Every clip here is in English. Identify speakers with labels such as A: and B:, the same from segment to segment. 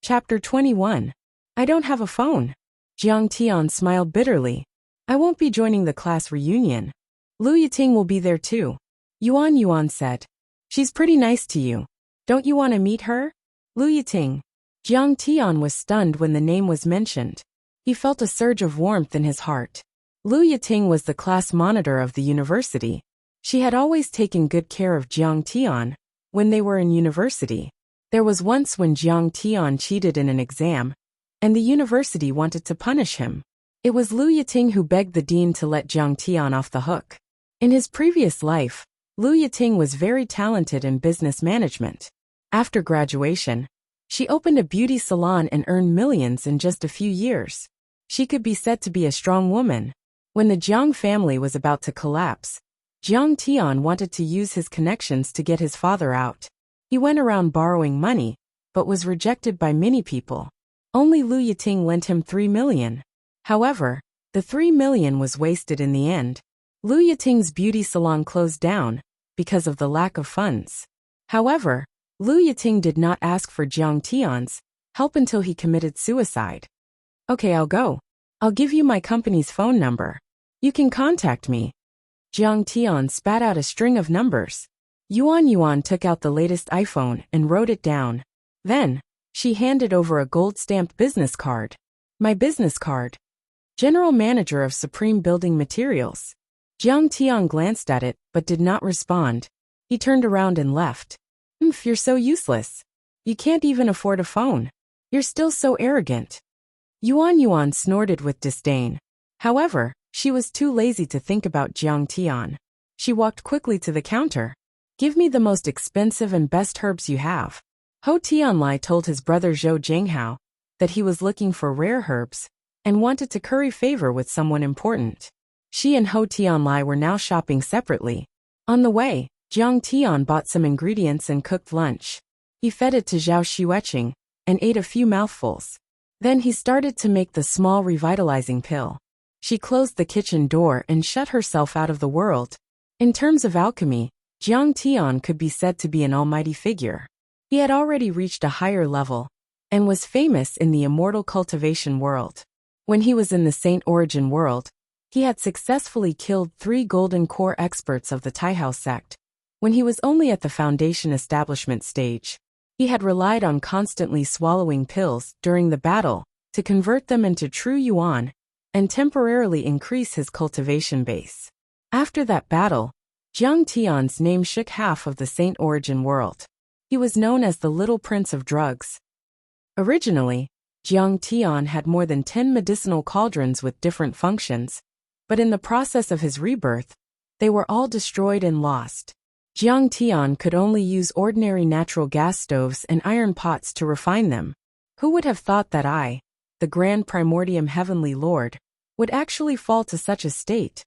A: Chapter 21. I don't have a phone. Jiang Tian smiled bitterly. I won't be joining the class reunion. Lu Yiting will be there too. Yuan said. She's pretty nice to you. Don't you want to meet her? Lu Yiting. Jiang Tian was stunned when the name was mentioned. He felt a surge of warmth in his heart. Lu Yiting was the class monitor of the university. She had always taken good care of Jiang Tian when they were in university. There was once when Jiang Tian cheated in an exam, and the university wanted to punish him. It was Lu Yiting who begged the dean to let Jiang Tian off the hook. In his previous life, Lu Yiting was very talented in business management. After graduation, she opened a beauty salon and earned millions in just a few years. She could be said to be a strong woman. When the Jiang family was about to collapse, Jiang Tian wanted to use his connections to get his father out. He went around borrowing money, but was rejected by many people. Only Lu Yiting lent him 3 million. However, the 3 million was wasted in the end. Lu Yiting's beauty salon closed down because of the lack of funds. However, Lu Yiting did not ask for Jiang Tian's help until he committed suicide. Okay, I'll go. I'll give you my company's phone number. You can contact me. Jiang Tian spat out a string of numbers. Yuan took out the latest iPhone and wrote it down. Then, she handed over a gold-stamped business card. My business card. General Manager of Supreme Building Materials. Jiang Tian glanced at it but did not respond. He turned around and left. You're so useless. You can't even afford a phone. You're still so arrogant. Yuan snorted with disdain. However, she was too lazy to think about Jiang Tian. She walked quickly to the counter. Give me the most expensive and best herbs you have. Ho Tianlai told his brother Zhou Jinghao that he was looking for rare herbs and wanted to curry favor with someone important. She and Ho Tianlai were now shopping separately. On the way, Jiang Tian bought some ingredients and cooked lunch. He fed it to Zhao Xueqing and ate a few mouthfuls. Then he started to make the small revitalizing pill. She closed the kitchen door and shut herself out of the world. In terms of alchemy, Jiang Tian could be said to be an almighty figure. He had already reached a higher level and was famous in the immortal cultivation world. When he was in the Saint Origin world, he had successfully killed 3 golden core experts of the Taihao sect. When he was only at the foundation establishment stage, he had relied on constantly swallowing pills during the battle to convert them into true yuan and temporarily increase his cultivation base. After that battle, Jiang Tian's name shook half of the Saint Origin world. He was known as the Little Prince of Drugs. Originally, Jiang Tian had more than 10 medicinal cauldrons with different functions, but in the process of his rebirth, they were all destroyed and lost. Jiang Tian could only use ordinary natural gas stoves and iron pots to refine them. Who would have thought that I, the Grand Primordium Heavenly Lord, would actually fall to such a state?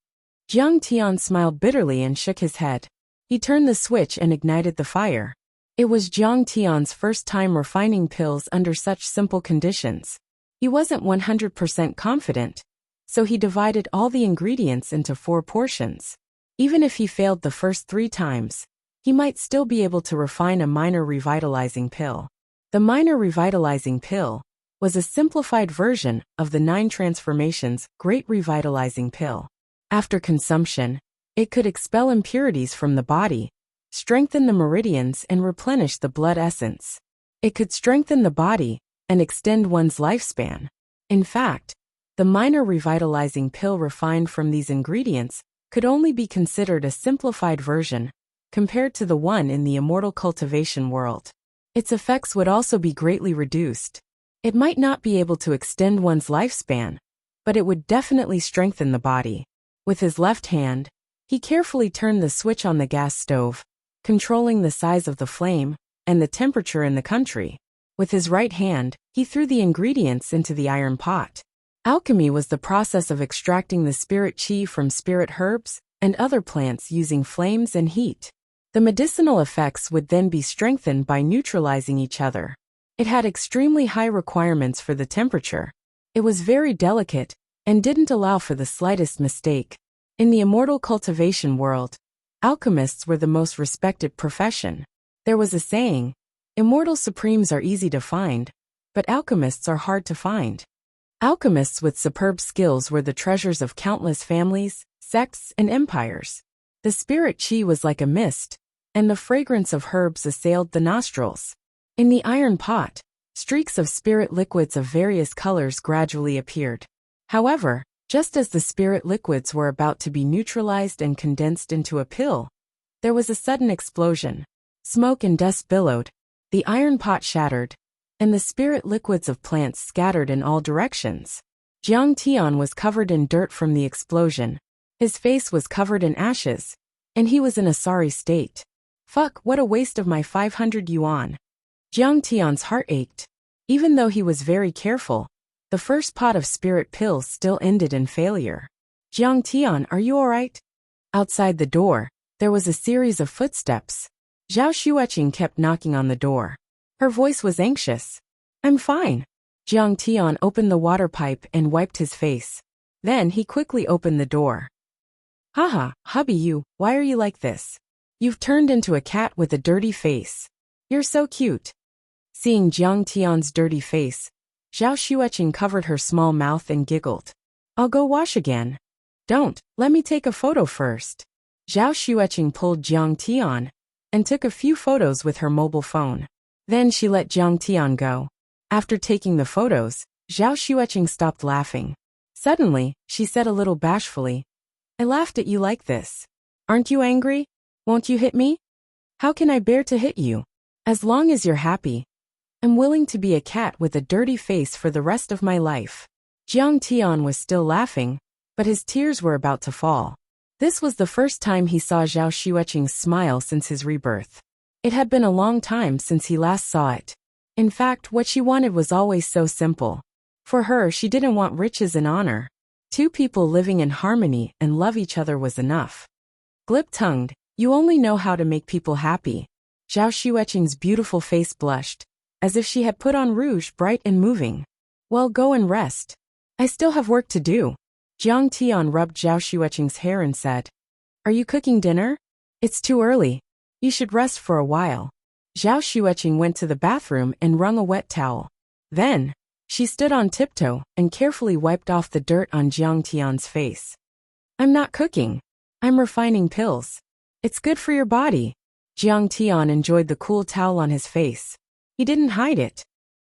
A: Jiang Tian smiled bitterly and shook his head. He turned the switch and ignited the fire. It was Jiang Tian's first time refining pills under such simple conditions. He wasn't 100% confident, so he divided all the ingredients into 4 portions. Even if he failed the first 3 times, he might still be able to refine a minor revitalizing pill. The minor revitalizing pill was a simplified version of the 9 transformations Great Revitalizing Pill. After consumption, it could expel impurities from the body, strengthen the meridians and replenish the blood essence. It could strengthen the body and extend one's lifespan. In fact, the minor revitalizing pill refined from these ingredients could only be considered a simplified version compared to the one in the immortal cultivation world. Its effects would also be greatly reduced. It might not be able to extend one's lifespan, but it would definitely strengthen the body. With his left hand, he carefully turned the switch on the gas stove, controlling the size of the flame and the temperature in the country. With his right hand, he threw the ingredients into the iron pot. Alchemy was the process of extracting the spirit qi from spirit herbs and other plants using flames and heat. The medicinal effects would then be strengthened by neutralizing each other. It had extremely high requirements for the temperature. It was very delicate and didn't allow for the slightest mistake. In the immortal cultivation world, alchemists were the most respected profession. There was a saying, immortal supremes are easy to find, but alchemists are hard to find. Alchemists with superb skills were the treasures of countless families, sects, and empires. The spirit chi was like a mist, and the fragrance of herbs assailed the nostrils. In the iron pot, streaks of spirit liquids of various colors gradually appeared. However, just as the spirit liquids were about to be neutralized and condensed into a pill, there was a sudden explosion. Smoke and dust billowed, the iron pot shattered, and the spirit liquids of plants scattered in all directions. Jiang Tian was covered in dirt from the explosion. His face was covered in ashes, and he was in a sorry state. Fuck, what a waste of my 500 yuan. Jiang Tian's heart ached. Even though he was very careful, the first pot of spirit pills still ended in failure. Jiang Tian, are you alright? Outside the door, there was a series of footsteps. Zhao Xueqing kept knocking on the door. Her voice was anxious. I'm fine. Jiang Tian opened the water pipe and wiped his face. Then he quickly opened the door. Haha, hubby you, why are you like this? You've turned into a cat with a dirty face. You're so cute. Seeing Jiang Tian's dirty face, Zhao Xueqing covered her small mouth and giggled. I'll go wash again. Don't, let me take a photo first. Zhao Xueqing pulled Jiang Tian and took a few photos with her mobile phone. Then she let Jiang Tian go. After taking the photos, Zhao Xueqing stopped laughing. Suddenly, she said a little bashfully, I laughed at you like this. Aren't you angry? Won't you hit me? How can I bear to hit you? As long as you're happy. I'm willing to be a cat with a dirty face for the rest of my life. Jiang Tian was still laughing, but his tears were about to fall. This was the first time he saw Zhao Xueqing smile since his rebirth. It had been a long time since he last saw it. In fact, what she wanted was always so simple. For her, she didn't want riches and honor. Two people living in harmony and love each other was enough. Glib-tongued, you only know how to make people happy. Zhao Xueqing's beautiful face blushed, as if she had put on rouge bright and moving. Well, go and rest. I still have work to do. Jiang Tian rubbed Zhao Xueqing's hair and said, Are you cooking dinner? It's too early. You should rest for a while. Zhao Xueqing went to the bathroom and wrung a wet towel. Then, she stood on tiptoe and carefully wiped off the dirt on Jiang Tian's face. I'm not cooking. I'm refining pills. It's good for your body. Jiang Tian enjoyed the cool towel on his face. He didn't hide it.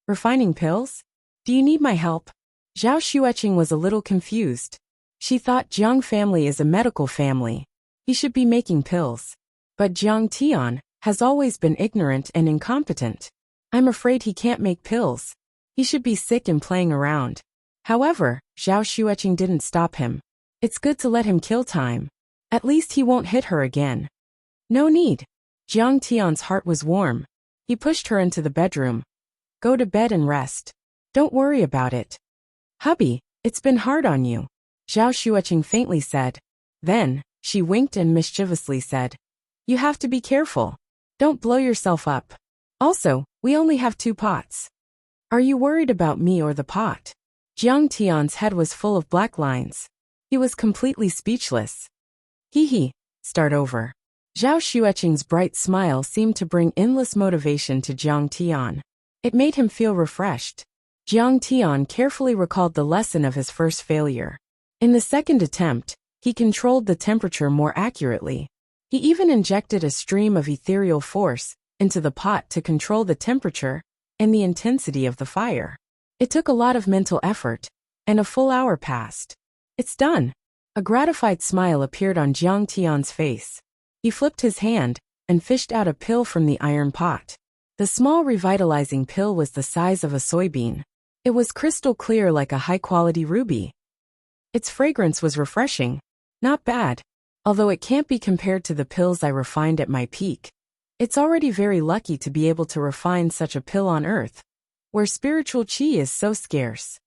A: Refining pills? Do you need my help? Zhao Xueqing was a little confused. She thought Jiang family is a medical family. He should be making pills. But Jiang Tian has always been ignorant and incompetent. I'm afraid he can't make pills. He should be sick and playing around. However, Zhao Xueqing didn't stop him. It's good to let him kill time. At least he won't hit her again. No need. Jiang Tian's heart was warm. He pushed her into the bedroom. Go to bed and rest. Don't worry about it. Hubby, it's been hard on you. Zhao Xueqing faintly said. Then, she winked and mischievously said, You have to be careful. Don't blow yourself up. Also, we only have 2 pots. Are you worried about me or the pot? Jiang Tian's head was full of black lines. He was completely speechless. Hee, start over. Zhao Xueqing's bright smile seemed to bring endless motivation to Jiang Tian. It made him feel refreshed. Jiang Tian carefully recalled the lesson of his first failure. In the second attempt, he controlled the temperature more accurately. He even injected a stream of ethereal force into the pot to control the temperature and the intensity of the fire. It took a lot of mental effort, and a full hour passed. It's done. A gratified smile appeared on Jiang Tian's face. He flipped his hand and fished out a pill from the iron pot. The small revitalizing pill was the size of a soybean. It was crystal clear like a high-quality ruby. Its fragrance was refreshing. Not bad. Although it can't be compared to the pills I refined at my peak. It's already very lucky to be able to refine such a pill on Earth, where spiritual qi is so scarce.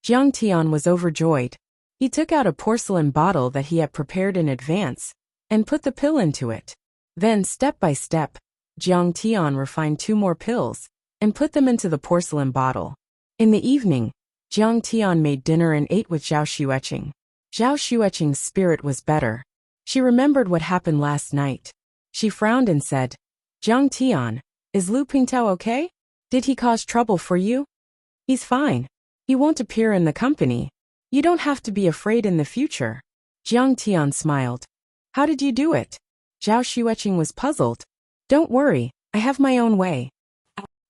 A: Jiang Tian was overjoyed. He took out a porcelain bottle that he had prepared in advance and put the pill into it. Then, step by step, Jiang Tian refined 2 more pills and put them into the porcelain bottle. In the evening, Jiang Tian made dinner and ate with Zhao Xueqing. Zhao Xueqing's spirit was better. She remembered what happened last night. She frowned and said, Jiang Tian, is Lu Pingtao okay? Did he cause trouble for you? He's fine. He won't appear in the company. You don't have to be afraid in the future. Jiang Tian smiled. How did you do it? Zhao Xueqing was puzzled. Don't worry, I have my own way.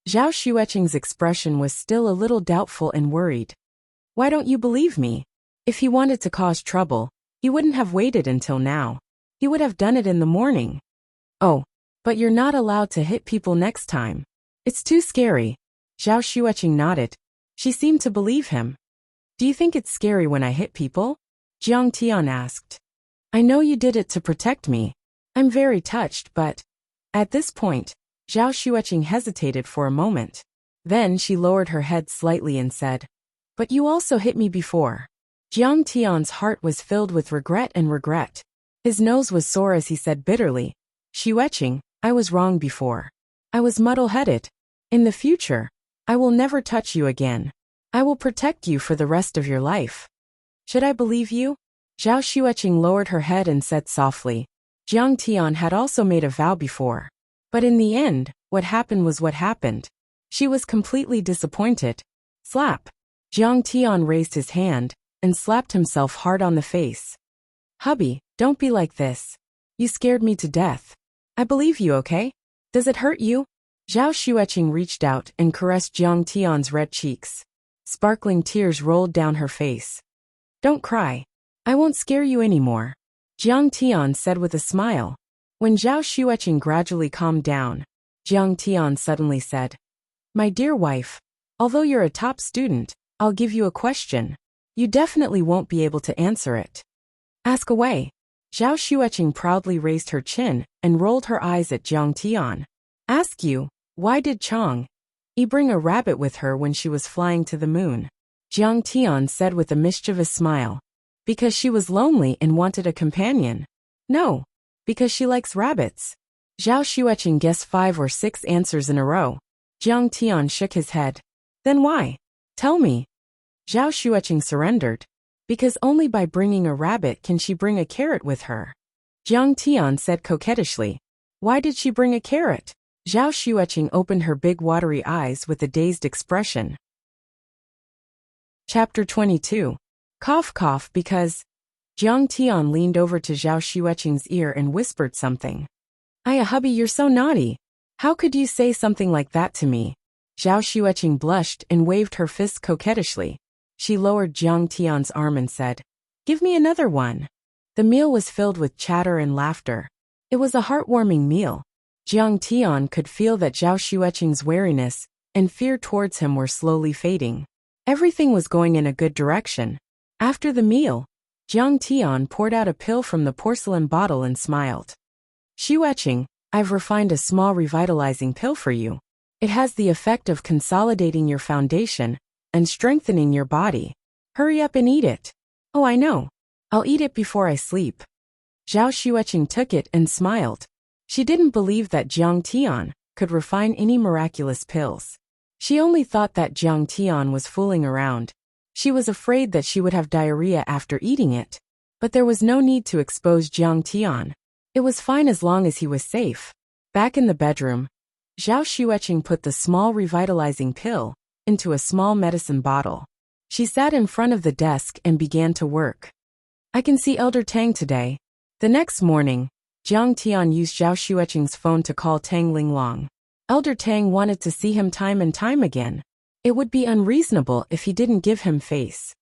A: Zhao Xueqing's expression was still a little doubtful and worried. Why don't you believe me? If he wanted to cause trouble, he wouldn't have waited until now. He would have done it in the morning. Oh, but you're not allowed to hit people next time. It's too scary. Zhao Xueqing nodded. She seemed to believe him. Do you think it's scary when I hit people? Jiang Tian asked. I know you did it to protect me. I'm very touched, but... At this point, Zhao Xueqing hesitated for a moment. Then she lowered her head slightly and said, But you also hit me before. Jiang Tian's heart was filled with regret. His nose was sore as he said bitterly, Xueqing, I was wrong before. I was muddle-headed. In the future, I will never touch you again. I will protect you for the rest of your life. Should I believe you? Zhao Xueqing lowered her head and said softly. Jiang Tian had also made a vow before. But in the end, what happened was what happened. She was completely disappointed. Slap. Jiang Tian raised his hand and slapped himself hard on the face. Hubby, don't be like this. You scared me to death. I believe you, okay? Does it hurt you? Zhao Xueqing reached out and caressed Jiang Tian's red cheeks. Sparkling tears rolled down her face. Don't cry. I won't scare you anymore. Jiang Tian said with a smile. When Zhao Xueqing gradually calmed down, Jiang Tian suddenly said, My dear wife, although you're a top student, I'll give you a question. You definitely won't be able to answer it. Ask away. Zhao Xueqing proudly raised her chin and rolled her eyes at Jiang Tian. Ask you, why did Chang Yi bring a rabbit with her when she was flying to the moon? Jiang Tian said with a mischievous smile. Because she was lonely and wanted a companion. No, because she likes rabbits. Zhao Xueqing guessed 5 or 6 answers in a row. Jiang Tian shook his head. Then why? Tell me. Zhao Xueqing surrendered. Because only by bringing a rabbit can she bring a carrot with her. Jiang Tian said coquettishly. Why did she bring a carrot? Zhao Xueqing opened her big watery eyes with a dazed expression. Chapter 22. Cough cough because... Jiang Tian leaned over to Zhao Xueqing's ear and whispered something. Hubby, you're so naughty. How could you say something like that to me? Zhao Xueqing blushed and waved her fist coquettishly. She lowered Jiang Tian's arm and said, Give me another one. The meal was filled with chatter and laughter. It was a heartwarming meal. Jiang Tian could feel that Zhao Xueqing's wariness and fear towards him were slowly fading. Everything was going in a good direction. After the meal, Jiang Tian poured out a pill from the porcelain bottle and smiled. Xueqing, I've refined a small revitalizing pill for you. It has the effect of consolidating your foundation and strengthening your body. Hurry up and eat it. Oh, I know. I'll eat it before I sleep. Zhao Xueqing took it and smiled. She didn't believe that Jiang Tian could refine any miraculous pills. She only thought that Jiang Tian was fooling around. She was afraid that she would have diarrhea after eating it. But there was no need to expose Jiang Tian. It was fine as long as he was safe. Back in the bedroom, Zhao Xueqing put the small revitalizing pill into a small medicine bottle. She sat in front of the desk and began to work. I can see Elder Tang today. The next morning, Jiang Tian used Zhao Xueqing's phone to call Tang Linglong. Elder Tang wanted to see him time and time again. It would be unreasonable if he didn't give him face.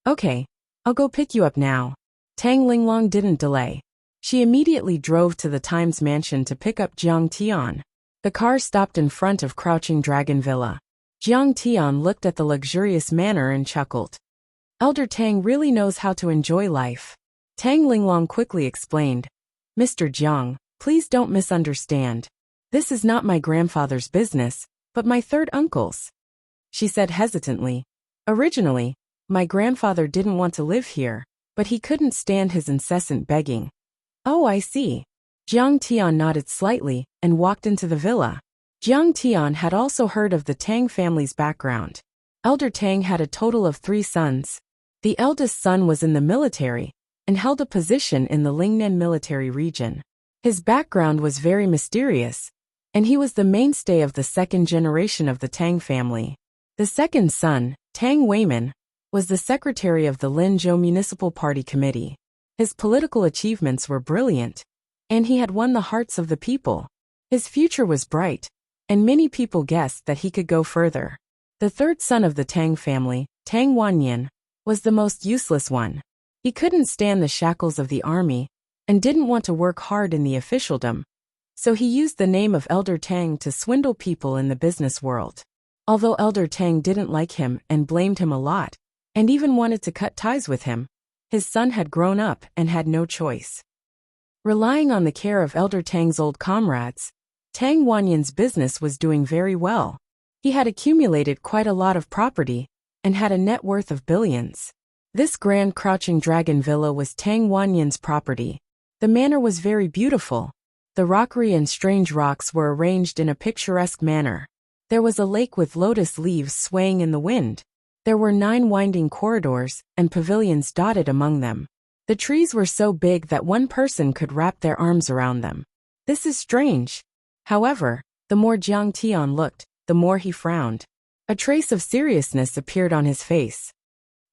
A: Okay, I'll go pick you up now. Tang Linglong didn't delay. She immediately drove to the Times mansion to pick up Jiang Tian. The car stopped in front of Crouching Dragon Villa. Jiang Tian looked at the luxurious manor and chuckled. Elder Tang really knows how to enjoy life. Tang Linglong quickly explained. Mr. Jiang, please don't misunderstand. This is not my grandfather's business, but my third uncle's. She said hesitantly. Originally, my grandfather didn't want to live here, but he couldn't stand his incessant begging. Oh, I see. Jiang Tian nodded slightly and walked into the villa. Jiang Tian had also heard of the Tang family's background. Elder Tang had a total of 3 sons. The eldest son was in the military and held a position in the Lingnan military region. His background was very mysterious, and he was the mainstay of the second generation of the Tang family. The second son, Tang Weiman, was the secretary of the Linzhou Municipal Party Committee. His political achievements were brilliant, and he had won the hearts of the people. His future was bright, and many people guessed that he could go further. The third son of the Tang family, Tang Wanyan, was the most useless one. He couldn't stand the shackles of the army, and didn't want to work hard in the officialdom, so he used the name of Elder Tang to swindle people in the business world. Although Elder Tang didn't like him and blamed him a lot, and even wanted to cut ties with him, his son had grown up and had no choice. Relying on the care of Elder Tang's old comrades, Tang Wanyan's business was doing very well. He had accumulated quite a lot of property, and had a net worth of billions. This grand crouching dragon villa was Tang Wanyan's property. The manor was very beautiful. The rockery and strange rocks were arranged in a picturesque manner. There was a lake with lotus leaves swaying in the wind. There were 9 winding corridors, and pavilions dotted among them. The trees were so big that one person could wrap their arms around them. This is strange. However, the more Jiang Tian looked, the more he frowned. A trace of seriousness appeared on his face.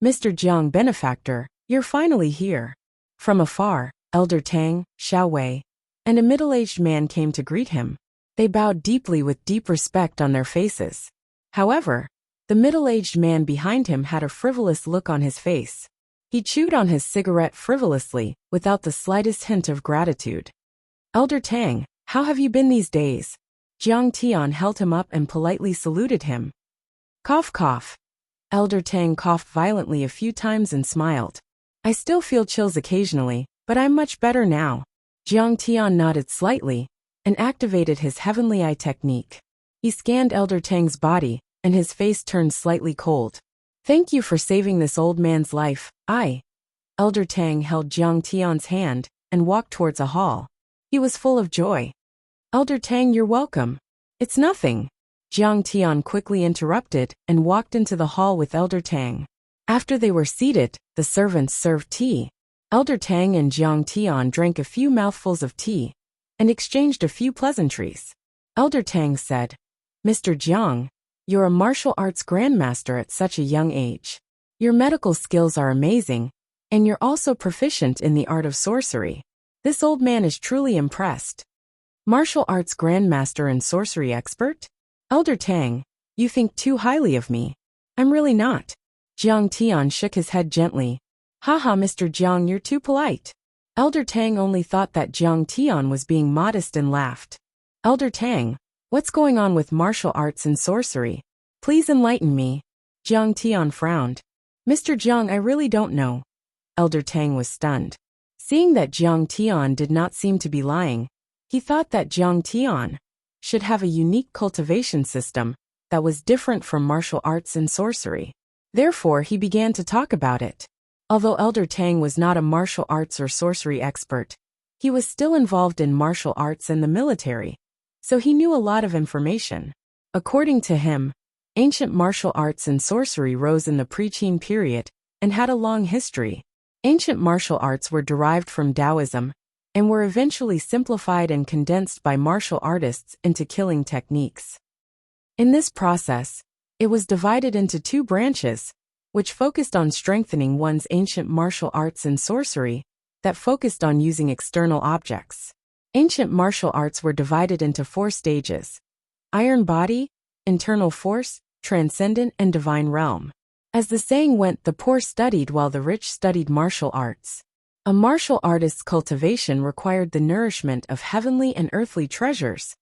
A: "Mr. Jiang Benefactor, you're finally here." From afar, Elder Tang, Xiao Wei, and a middle-aged man came to greet him. They bowed deeply with deep respect on their faces. However, the middle-aged man behind him had a frivolous look on his face. He chewed on his cigarette frivolously, without the slightest hint of gratitude. "Elder Tang, how have you been these days?" Jiang Tian held him up and politely saluted him. Cough cough. Elder Tang coughed violently a few times and smiled. "I still feel chills occasionally, but I'm much better now." Jiang Tian nodded slightly, and activated his heavenly eye technique. He scanned Elder Tang's body, and his face turned slightly cold. "Thank you for saving this old man's life, Elder Tang held Jiang Tian's hand, and walked towards a hall. He was full of joy. "Elder Tang, you're welcome." "It's nothing." Jiang Tian quickly interrupted, and walked into the hall with Elder Tang. After they were seated, the servants served tea. Elder Tang and Jiang Tian drank a few mouthfuls of tea, and exchanged a few pleasantries. Elder Tang said, "Mr. Jiang, you're a martial arts grandmaster at such a young age. Your medical skills are amazing, and you're also proficient in the art of sorcery." This old man is truly impressed. "Martial arts grandmaster and sorcery expert? Elder Tang, you think too highly of me." "I'm really not." Jiang Tian shook his head gently. "Haha, Mr. Jiang, you're too polite." Elder Tang only thought that Jiang Tian was being modest and laughed. "Elder Tang, what's going on with martial arts and sorcery? Please enlighten me." Jiang Tian frowned. "Mr. Jiang, I really don't know." Elder Tang was stunned. Seeing that Jiang Tian did not seem to be lying, he thought that Jiang Tian should have a unique cultivation system that was different from martial arts and sorcery. Therefore, he began to talk about it. Although Elder Tang was not a martial arts or sorcery expert, he was still involved in martial arts and the military, so he knew a lot of information. According to him, ancient martial arts and sorcery rose in the pre-Qin period and had a long history. Ancient martial arts were derived from Taoism and were eventually simplified and condensed by martial artists into killing techniques. In this process, it was divided into 2 branches, which focused on strengthening one's ancient martial arts and sorcery, that focused on using external objects. Ancient martial arts were divided into 4 stages: iron body, internal force, transcendent, and divine realm. As the saying went, the poor studied while the rich studied martial arts. A martial artist's cultivation required the nourishment of heavenly and earthly treasures,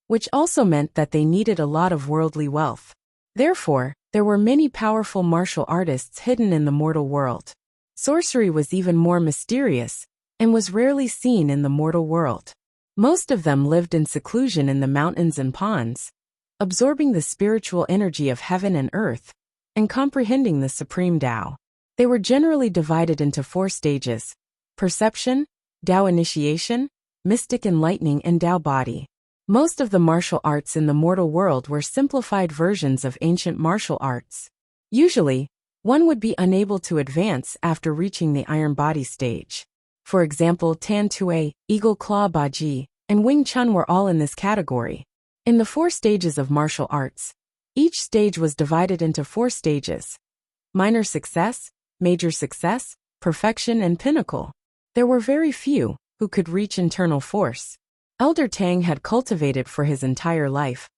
A: which also meant that they needed a lot of worldly wealth. Therefore, there were many powerful martial artists hidden in the mortal world. Sorcery was even more mysterious, and was rarely seen in the mortal world. Most of them lived in seclusion in the mountains and ponds, absorbing the spiritual energy of heaven and earth, and comprehending the supreme Tao. They were generally divided into 4 stages: perception, Tao initiation, mystic enlightening, and Tao body. Most of the martial arts in the mortal world were simplified versions of ancient martial arts. Usually, one would be unable to advance after reaching the iron body stage. For example, Tan Tue, Eagle Claw Baji, and Wing Chun were all in this category. In the 4 stages of martial arts, Each stage was divided into 4 stages: minor success, major success, perfection, and pinnacle. There were very few who could reach internal force. Elder Tang had cultivated for his entire life,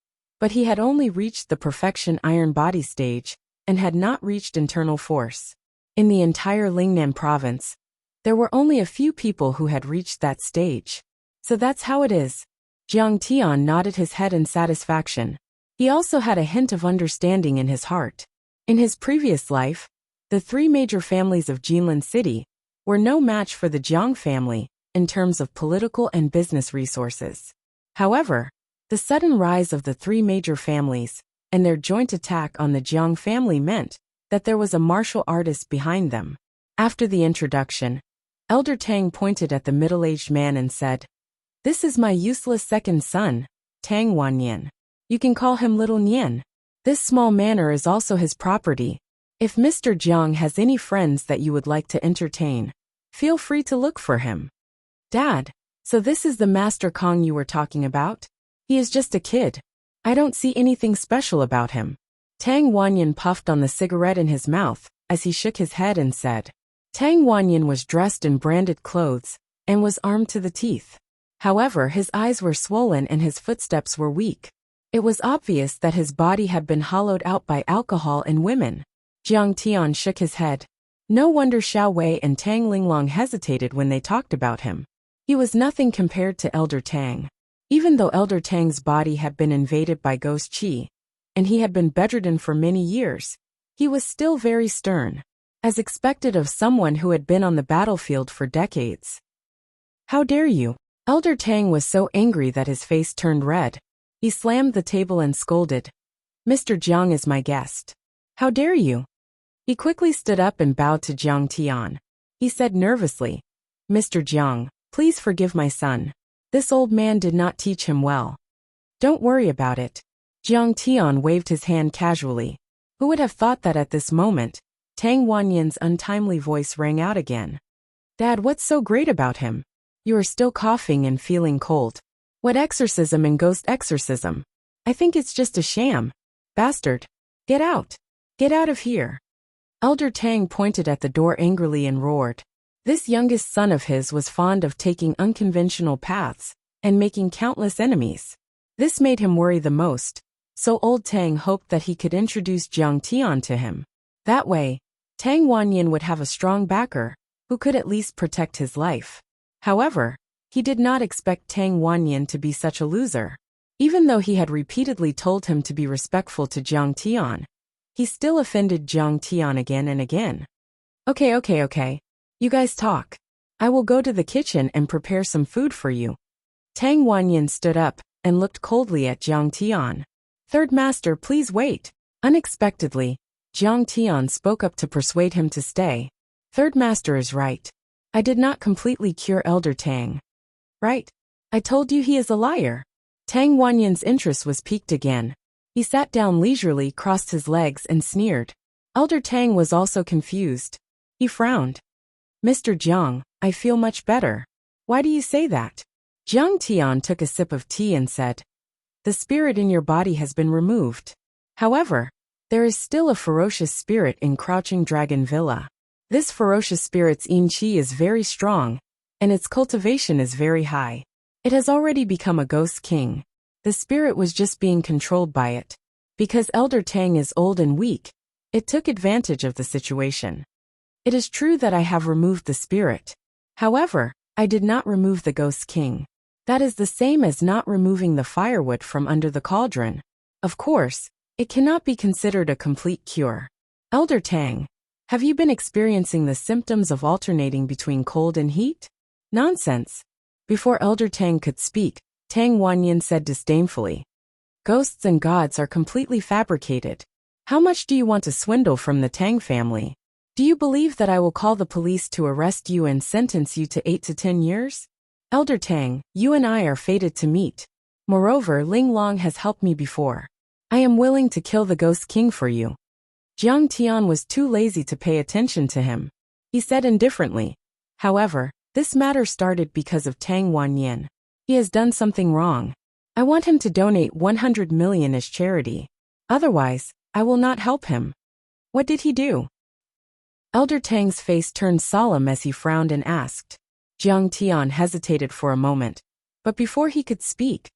A: but he had only reached the perfection iron body stage and had not reached internal force. In the entire Lingnan province, there were only a few people who had reached that stage. So that's how it is. Jiang Tian nodded his head in satisfaction. He also had a hint of understanding in his heart. In his previous life, the 3 major families of Jinlin City were no match for the Jiang family in terms of political and business resources. However, the sudden rise of the 3 major families and their joint attack on the Jiang family meant that there was a martial artist behind them. After the introduction, Elder Tang pointed at the middle-aged man and said, "This is my useless second son, Tang Wanyan. You can call him Little Nian. This small manor is also his property. If Mr. Jiang has any friends that you would like to entertain, feel free to look for him." "Dad, so this is the Master Kong you were talking about? He is just a kid. I don't see anything special about him." Tang Wanyan puffed on the cigarette in his mouth as he shook his head and said. Tang Wanyan was dressed in branded clothes and was armed to the teeth. However, his eyes were swollen and his footsteps were weak. It was obvious that his body had been hollowed out by alcohol and women. Jiang Tian shook his head. No wonder Xiao Wei and Tang Linglong hesitated when they talked about him. He was nothing compared to Elder Tang. Even though Elder Tang's body had been invaded by Ghost Qi, and he had been bedridden for many years, he was still very stern, as expected of someone who had been on the battlefield for decades. "How dare you?" Elder Tang was so angry that his face turned red. He slammed the table and scolded. "Mr. Jiang is my guest. How dare you?" He quickly stood up and bowed to Jiang Tian. He said nervously, "Mr. Jiang, please forgive my son. This old man did not teach him well." "Don't worry about it." Jiang Tian waved his hand casually. Who would have thought that at this moment, Tang Wanyan's untimely voice rang out again. "Dad, what's so great about him? You are still coughing and feeling cold. What exorcism and ghost exorcism? I think it's just a sham. Bastard. Get out. Get out of here." Elder Tang pointed at the door angrily and roared. This youngest son of his was fond of taking unconventional paths and making countless enemies. This made him worry the most, so old Tang hoped that he could introduce Jiang Tian to him. That way, Tang Wanyan would have a strong backer who could at least protect his life. However, he did not expect Tang Wanyan to be such a loser. Even though he had repeatedly told him to be respectful to Jiang Tian, he still offended Jiang Tian again and again. Okay. You guys talk. I will go to the kitchen and prepare some food for you." Tang Wanyan stood up and looked coldly at Jiang Tian. "Third Master, please wait." Unexpectedly, Jiang Tian spoke up to persuade him to stay. "Third Master is right. I did not completely cure Elder Tang. Right? I told you he is a liar." Tang Wanyan's interest was piqued again. He sat down leisurely, crossed his legs, and sneered. Elder Tang was also confused. He frowned. "Mr. Jiang, I feel much better." "Why do you say that?" Jiang Tian took a sip of tea and said, "The spirit in your body has been removed. However, there is still a ferocious spirit in Crouching Dragon Villa. This ferocious spirit's yin qi is very strong, and its cultivation is very high. It has already become a ghost king. The spirit was just being controlled by it. Because Elder Tang is old and weak, it took advantage of the situation. It is true that I have removed the spirit. However, I did not remove the ghost king. That is the same as not removing the firewood from under the cauldron. Of course, it cannot be considered a complete cure. Elder Tang, have you been experiencing the symptoms of alternating between cold and heat?" "Nonsense." Before Elder Tang could speak, Tang Wanyan said disdainfully, "Ghosts and gods are completely fabricated. How much do you want to swindle from the Tang family? Do you believe that I will call the police to arrest you and sentence you to 8 to 10 years? Elder Tang, you and I are fated to meet. Moreover, Ling Long has helped me before. I am willing to kill the Ghost King for you." Jiang Tian was too lazy to pay attention to him. He said indifferently, "However, this matter started because of Tang Wanyan. He has done something wrong. I want him to donate 100 million as charity." Otherwise, I will not help him. What did he do? Elder Tang's face turned solemn as he frowned and asked. Jiang Tian hesitated for a moment, but before he could speak,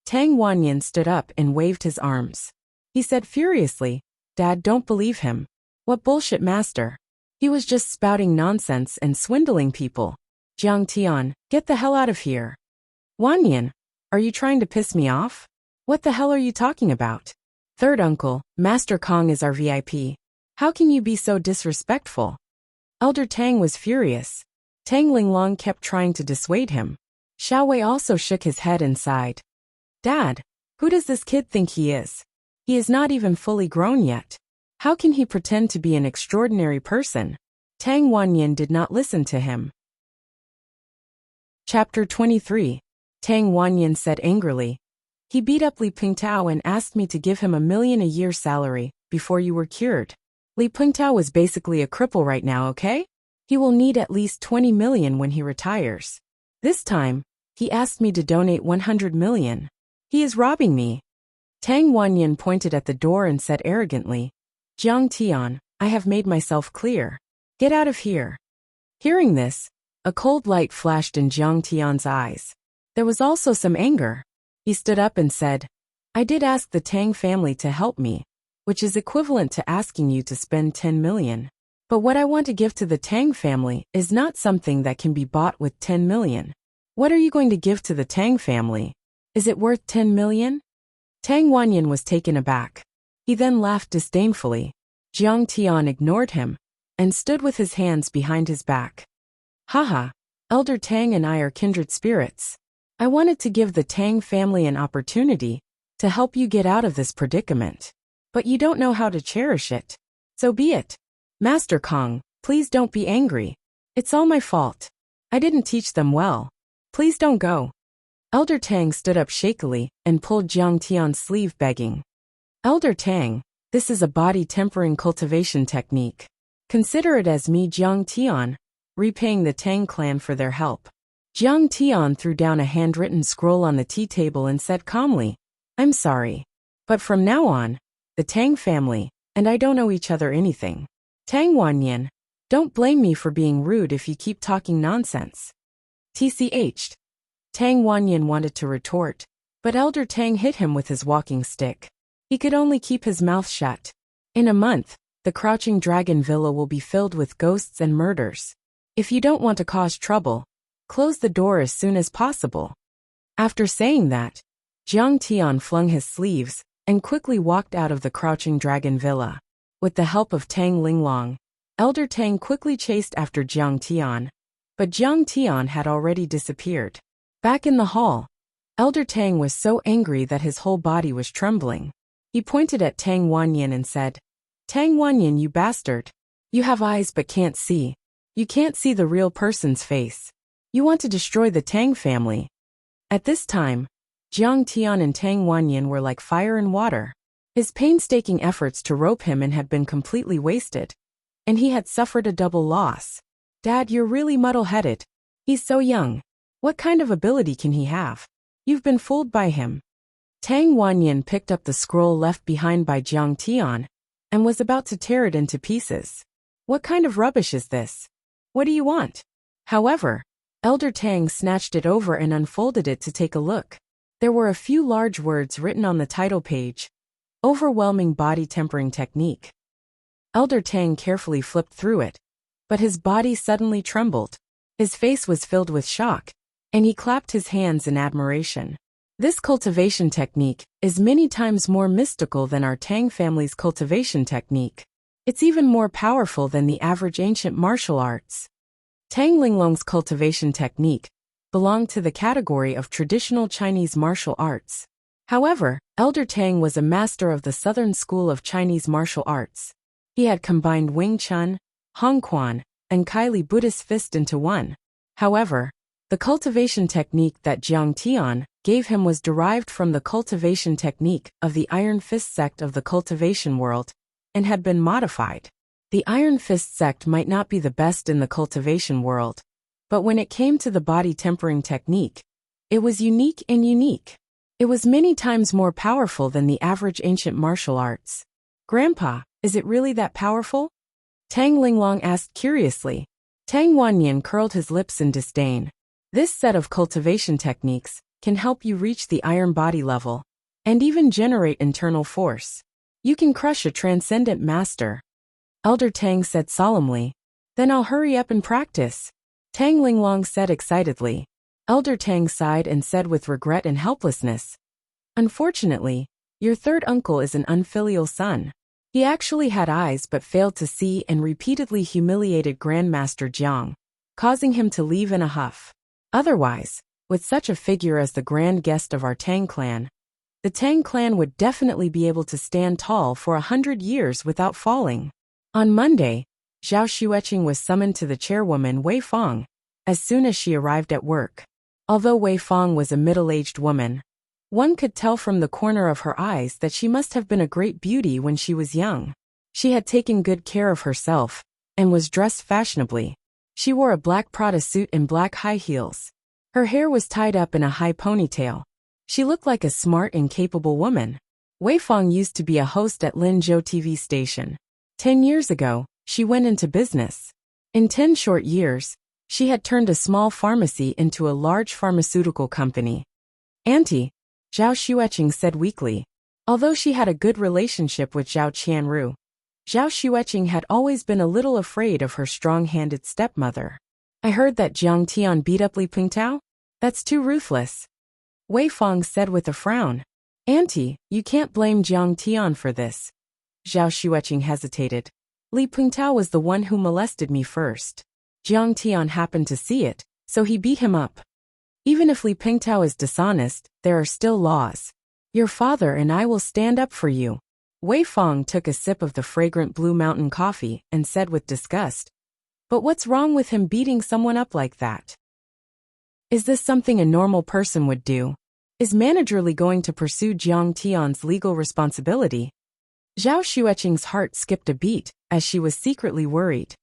A: Tang Wanyan stood up and waved his arms. He said furiously, Dad, don't believe him. What bullshit, master. He was just spouting nonsense and swindling people. Jiang Tian, get the hell out of here. Wanyan, are you trying to piss me off? What the hell are you talking about? Third uncle, Master Kong is our VIP. How can you be so disrespectful? Elder Tang was furious. Tang Linglong kept trying to dissuade him. Xiao Wei also shook his head and sighed. Dad, who does this kid think he is? He is not even fully grown yet. How can he pretend to be an extraordinary person? Tang Wanyan did not listen to him. Chapter 23. Tang Wanyan said angrily. He beat up Li Pingtao and asked me to give him $1 million a year salary before you were cured. Li Pingtao is basically a cripple right now, okay? He will need at least 20 million when he retires. This time, he asked me to donate 100 million. He is robbing me. Tang Wanyan pointed at the door and said arrogantly, Jiang Tian, I have made myself clear. Get out of here. Hearing this, a cold light flashed in Jiang Tian's eyes. There was also some anger. He stood up and said, I did ask the Tang family to help me, which is equivalent to asking you to spend 10 million. But what I want to give to the Tang family is not something that can be bought with 10 million. What are you going to give to the Tang family? Is it worth 10 million? Tang Wanyan was taken aback. He then laughed disdainfully. Jiang Tian ignored him and stood with his hands behind his back. Haha, Elder Tang and I are kindred spirits. I wanted to give the Tang family an opportunity to help you get out of this predicament. But you don't know how to cherish it. So be it. Master Kong, please don't be angry. It's all my fault. I didn't teach them well. Please don't go. Elder Tang stood up shakily and pulled Jiang Tian's sleeve, begging. Elder Tang, this is a body tempering cultivation technique. Consider it as me, Jiang Tian, repaying the Tang clan for their help. Jiang Tian threw down a handwritten scroll on the tea table and said calmly, I'm sorry. But from now on, the Tang family and I don't owe each other anything. Tang Wanyan, don't blame me for being rude if you keep talking nonsense. TCH. Tang Wanyan wanted to retort, but Elder Tang hit him with his walking stick. He could only keep his mouth shut. In a month, the Crouching Dragon Villa will be filled with ghosts and murders. If you don't want to cause trouble, close the door as soon as possible. After saying that, Jiang Tian flung his sleeves and quickly walked out of the Crouching Dragon Villa. With the help of Tang Linglong, Elder Tang quickly chased after Jiang Tian, but Jiang Tian had already disappeared. Back in the hall, Elder Tang was so angry that his whole body was trembling. He pointed at Tang Wanyan and said, Tang Wanyan, you bastard. You have eyes but can't see. You can't see the real person's face. You want to destroy the Tang family. At this time, Jiang Tian and Tang Wanyan were like fire and water. His painstaking efforts to rope him in had been completely wasted, and he had suffered a double loss. Dad, you're really muddle-headed. He's so young. What kind of ability can he have? You've been fooled by him. Tang Wanyan picked up the scroll left behind by Jiang Tian and was about to tear it into pieces. What kind of rubbish is this? What do you want? However, Elder Tang snatched it over and unfolded it to take a look. There were a few large words written on the title page. Overwhelming Body Tempering Technique. Elder Tang carefully flipped through it, but his body suddenly trembled. His face was filled with shock, and he clapped his hands in admiration. This cultivation technique is many times more mystical than our Tang family's cultivation technique. It's even more powerful than the average ancient martial arts. Tang Linglong's cultivation technique belonged to the category of traditional Chinese martial arts. However, Elder Tang was a master of the Southern School of Chinese martial arts. He had combined Wing Chun, Hong Quan, and Kylie Buddhist fist into one. However, the cultivation technique that Jiang Tian gave him was derived from the cultivation technique of the Iron Fist sect of the cultivation world and had been modified. The Iron Fist sect might not be the best in the cultivation world, but when it came to the body tempering technique, it was unique and unique. It was many times more powerful than the average ancient martial arts. Grandpa, is it really that powerful? Tang Linglong asked curiously. Tang Wanyan curled his lips in disdain. This set of cultivation techniques can help you reach the iron body level, and even generate internal force. You can crush a transcendent master. Elder Tang said solemnly. Then I'll hurry up and practice. Tang Linglong said excitedly. Elder Tang sighed and said with regret and helplessness. Unfortunately, your third uncle is an unfilial son. He actually had eyes but failed to see and repeatedly humiliated Grandmaster Jiang, causing him to leave in a huff. Otherwise, with such a figure as the grand guest of our Tang clan, the Tang clan would definitely be able to stand tall for 100 years without falling. On Monday, Zhao Xueqing was summoned to the chairwoman Wei Fong as soon as she arrived at work. Although Wei Fong was a middle-aged woman, one could tell from the corner of her eyes that she must have been a great beauty when she was young. She had taken good care of herself and was dressed fashionably. She wore a black Prada suit and black high heels. Her hair was tied up in a high ponytail. She looked like a smart and capable woman. Wei Fong used to be a host at Linzhou TV station. 10 years ago, she went into business. In 10 short years, she had turned a small pharmacy into a large pharmaceutical company. Auntie, Zhao Xueqing said weakly. Although she had a good relationship with Zhao Qianru, Zhao Xueqing had always been a little afraid of her strong-handed stepmother. I heard that Jiang Tian beat up Li Pingtao? That's too ruthless. Wei Fong said with a frown. Auntie, you can't blame Jiang Tian for this. Zhao Xueqing hesitated. Li Pingtao was the one who molested me first. Jiang Tian happened to see it, so he beat him up. Even if Li Pingtao is dishonest, there are still laws. Your father and I will stand up for you. Wei Fong took a sip of the fragrant Blue Mountain coffee and said with disgust. But what's wrong with him beating someone up like that? Is this something a normal person would do? Is managerly going to pursue Jiang Tian's legal responsibility? Zhao Xueqing's heart skipped a beat, as she was secretly worried.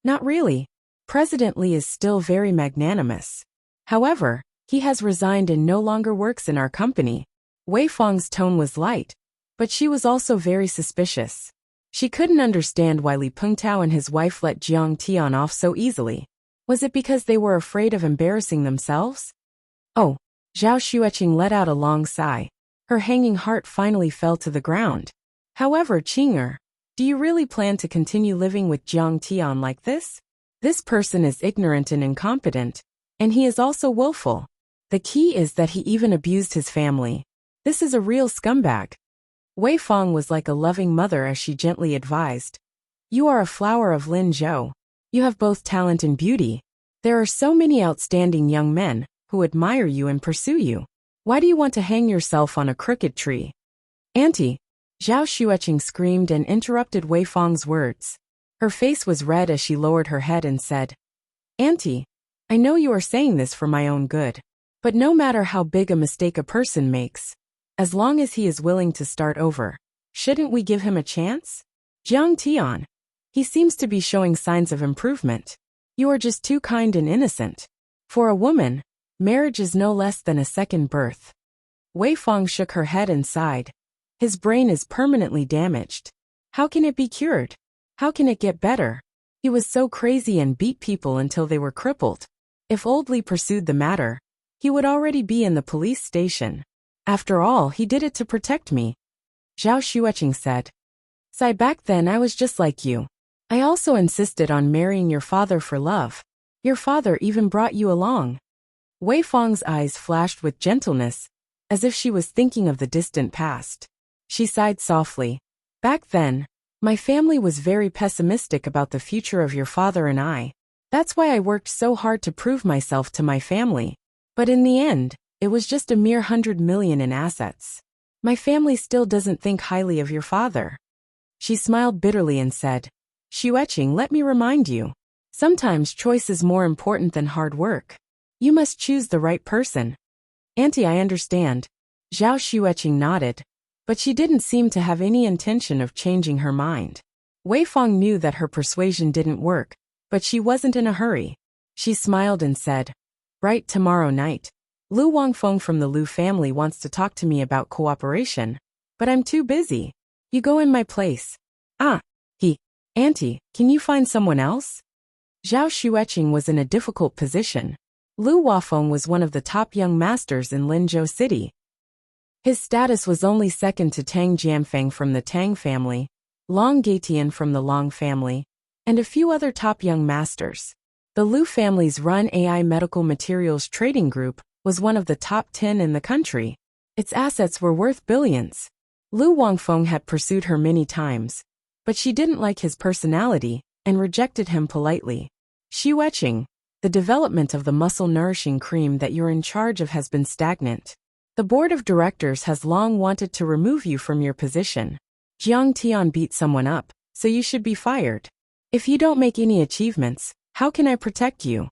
A: Not really. President Li is still very magnanimous. However, he has resigned and no longer works in our company. Wei Fong's tone was light, but she was also very suspicious. She couldn't understand why Li Pingtao and his wife let Jiang Tian off so easily. Was it because they were afraid of embarrassing themselves? Oh, Zhao Xueqing let out a long sigh. Her hanging heart finally fell to the ground. However, Qing'er, do you really plan to continue living with Jiang Tian like this? This person is ignorant and incompetent, and he is also willful. The key is that he even abused his family. This is a real scumbag. Wei Fong was like a loving mother as she gently advised. You are a flower of Linzhou. You have both talent and beauty. There are so many outstanding young men who admire you and pursue you. Why do you want to hang yourself on a crooked tree? Auntie, Zhao Xueqing screamed and interrupted Wei Fong's words. Her face was red as she lowered her head and said, Auntie, I know you are saying this for my own good. But no matter how big a mistake a person makes, as long as he is willing to start over, shouldn't we give him a chance? Jiang Tian, he seems to be showing signs of improvement. You are just too kind and innocent. For a woman, marriage is no less than a second birth. Wei Fong shook her head and sighed. His brain is permanently damaged. How can it be cured? How can it get better? He was so crazy and beat people until they were crippled. If Old Li pursued the matter, he would already be in the police station. After all, he did it to protect me. Zhao Xueqing said. Sigh, back then I was just like you. I also insisted on marrying your father for love. Your father even brought you along. Wei Fong's eyes flashed with gentleness, as if she was thinking of the distant past. She sighed softly. Back then, my family was very pessimistic about the future of your father and I. That's why I worked so hard to prove myself to my family. But in the end, it was just a mere 100 million in assets. My family still doesn't think highly of your father. She smiled bitterly and said, Xueqing, let me remind you. Sometimes choice is more important than hard work. You must choose the right person. Auntie, I understand. Zhao Xueqing nodded, but she didn't seem to have any intention of changing her mind. Wei Fong knew that her persuasion didn't work, but she wasn't in a hurry. She smiled and said, Right, tomorrow night. Lu Wangfeng from the Lu family wants to talk to me about cooperation, but I'm too busy. You go in my place. Ah, Auntie, can you find someone else? Zhao Xueqing was in a difficult position. Lu Wafeng was one of the top young masters in Linzhou City. His status was only second to Tang Jianfeng from the Tang family, Long Gaitian from the Long family, and a few other top young masters. The Lu family's run AI Medical Materials Trading Group was one of the top 10 in the country. Its assets were worth billions. Lu Wangfeng had pursued her many times, but she didn't like his personality and rejected him politely. Xueqing, the development of the muscle-nourishing cream that you're in charge of has been stagnant. The board of directors has long wanted to remove you from your position. Jiang Tian beat someone up, so you should be fired. If you don't make any achievements, how can I protect you?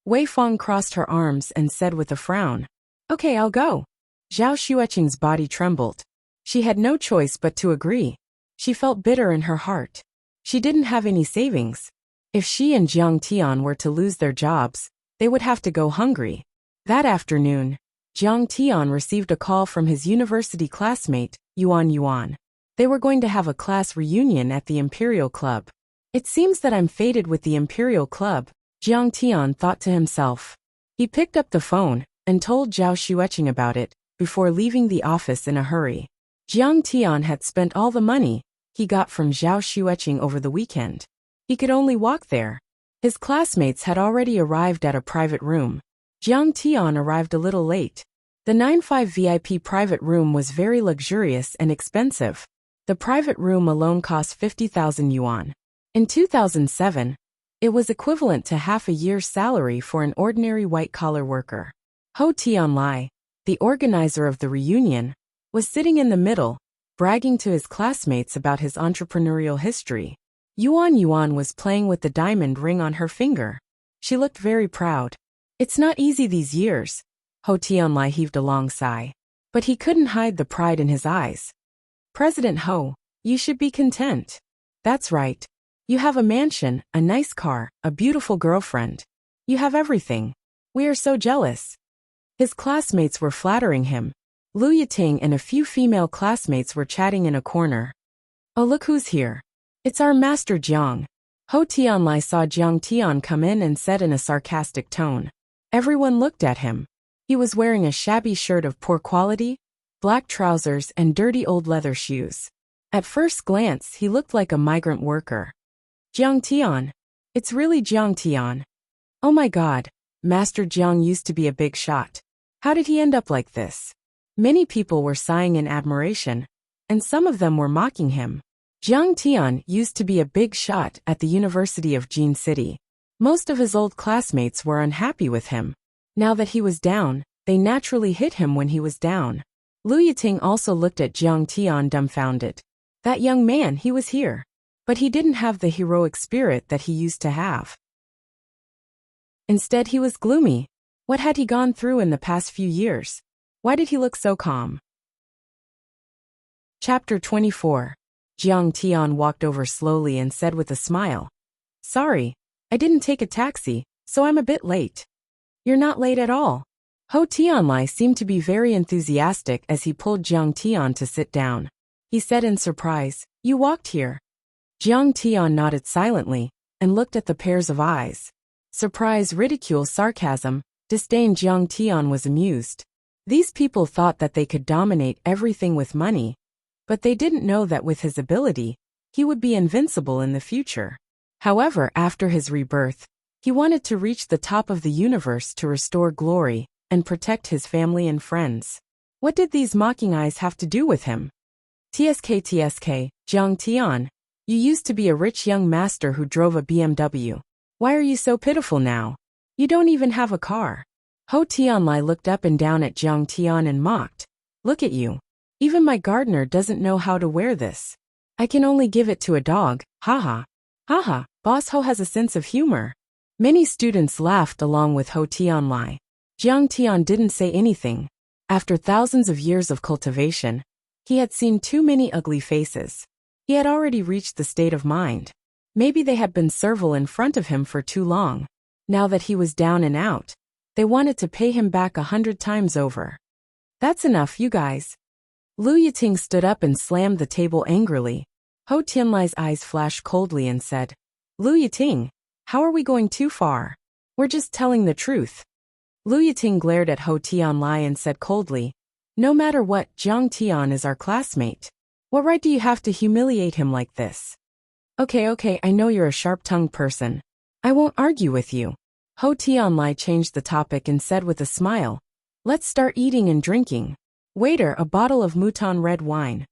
A: Wei Feng crossed her arms and said with a frown. Okay, I'll go. Zhao Xueqing's body trembled. She had no choice but to agree. She felt bitter in her heart. She didn't have any savings. If she and Jiang Tian were to lose their jobs, they would have to go hungry. That afternoon, Jiang Tian received a call from his university classmate, Yuan. They were going to have a class reunion at the Imperial Club. It seems that I'm fated with the Imperial Club, Jiang Tian thought to himself. He picked up the phone and told Zhao Xueqing about it before leaving the office in a hurry. Jiang Tian had spent all the money he got from Zhao Xueqing over the weekend. He could only walk there. His classmates had already arrived at a private room. Jiang Tian arrived a little late. The 9-5 VIP private room was very luxurious and expensive. The private room alone cost 50,000 yuan. In 2007, it was equivalent to half a year's salary for an ordinary white-collar worker. Ho Tianlai, the organizer of the reunion, was sitting in the middle, bragging to his classmates about his entrepreneurial history. Yuan was playing with the diamond ring on her finger. She looked very proud. It's not easy these years. Ho Tianlai heaved a long sigh. But he couldn't hide the pride in his eyes. President Ho, you should be content. That's right. You have a mansion, a nice car, a beautiful girlfriend. You have everything. We are so jealous. His classmates were flattering him. Lu Yiting and a few female classmates were chatting in a corner. Oh, look who's here. It's our master Jiang. Ho Tianlai saw Jiang Tian come in and said in a sarcastic tone. Everyone looked at him. He was wearing a shabby shirt of poor quality, black trousers and dirty old leather shoes. At first glance, he looked like a migrant worker. Jiang Tian. It's really Jiang Tian. Oh my God, Master Jiang used to be a big shot. How did he end up like this? Many people were sighing in admiration, and some of them were mocking him. Jiang Tian used to be a big shot at the University of Jin City. Most of his old classmates were unhappy with him. Now that he was down, they naturally hit him when he was down. Lu Yiting also looked at Jiang Tian dumbfounded. That young man, he was here. But he didn't have the heroic spirit that he used to have. Instead, he was gloomy. What had he gone through in the past few years? Why did he look so calm? Chapter 24. Jiang Tian walked over slowly and said with a smile. Sorry, I didn't take a taxi, so I'm a bit late. You're not late at all. Ho Tianlai seemed to be very enthusiastic as he pulled Jiang Tian to sit down. He said in surprise, You walked here. Jiang Tian nodded silently and looked at the pairs of eyes. Surprise, ridicule, sarcasm, disdain. Jiang Tian was amused. These people thought that they could dominate everything with money, but they didn't know that with his ability, he would be invincible in the future. However, after his rebirth, he wanted to reach the top of the universe to restore glory and protect his family and friends. What did these mocking eyes have to do with him? TSK, Jiang Tian, you used to be a rich young master who drove a BMW. Why are you so pitiful now? You don't even have a car. Ho Tianlai looked up and down at Jiang Tian and mocked. Look at you. Even my gardener doesn't know how to wear this. I can only give it to a dog, haha. Haha, Boss Ho has a sense of humor. Many students laughed along with Ho Tianlai. Jiang Tian didn't say anything. After thousands of years of cultivation, he had seen too many ugly faces. He had already reached the state of mind. Maybe they had been servile in front of him for too long. Now that he was down and out, They wanted to pay him back 100 times over. That's enough, you guys. Lu Yiting stood up and slammed the table angrily. Ho Tianlai's eyes flashed coldly and said, Lu Yiting, how are we going too far? We're just telling the truth. Lu Yiting glared at Ho Tianlai and said coldly, no matter what, Jiang Tian is our classmate. What right do you have to humiliate him like this? Okay, I know you're a sharp-tongued person. I won't argue with you. Ho Tianlai changed the topic and said with a smile, let's start eating and drinking. Waiter, a bottle of Mouton red wine.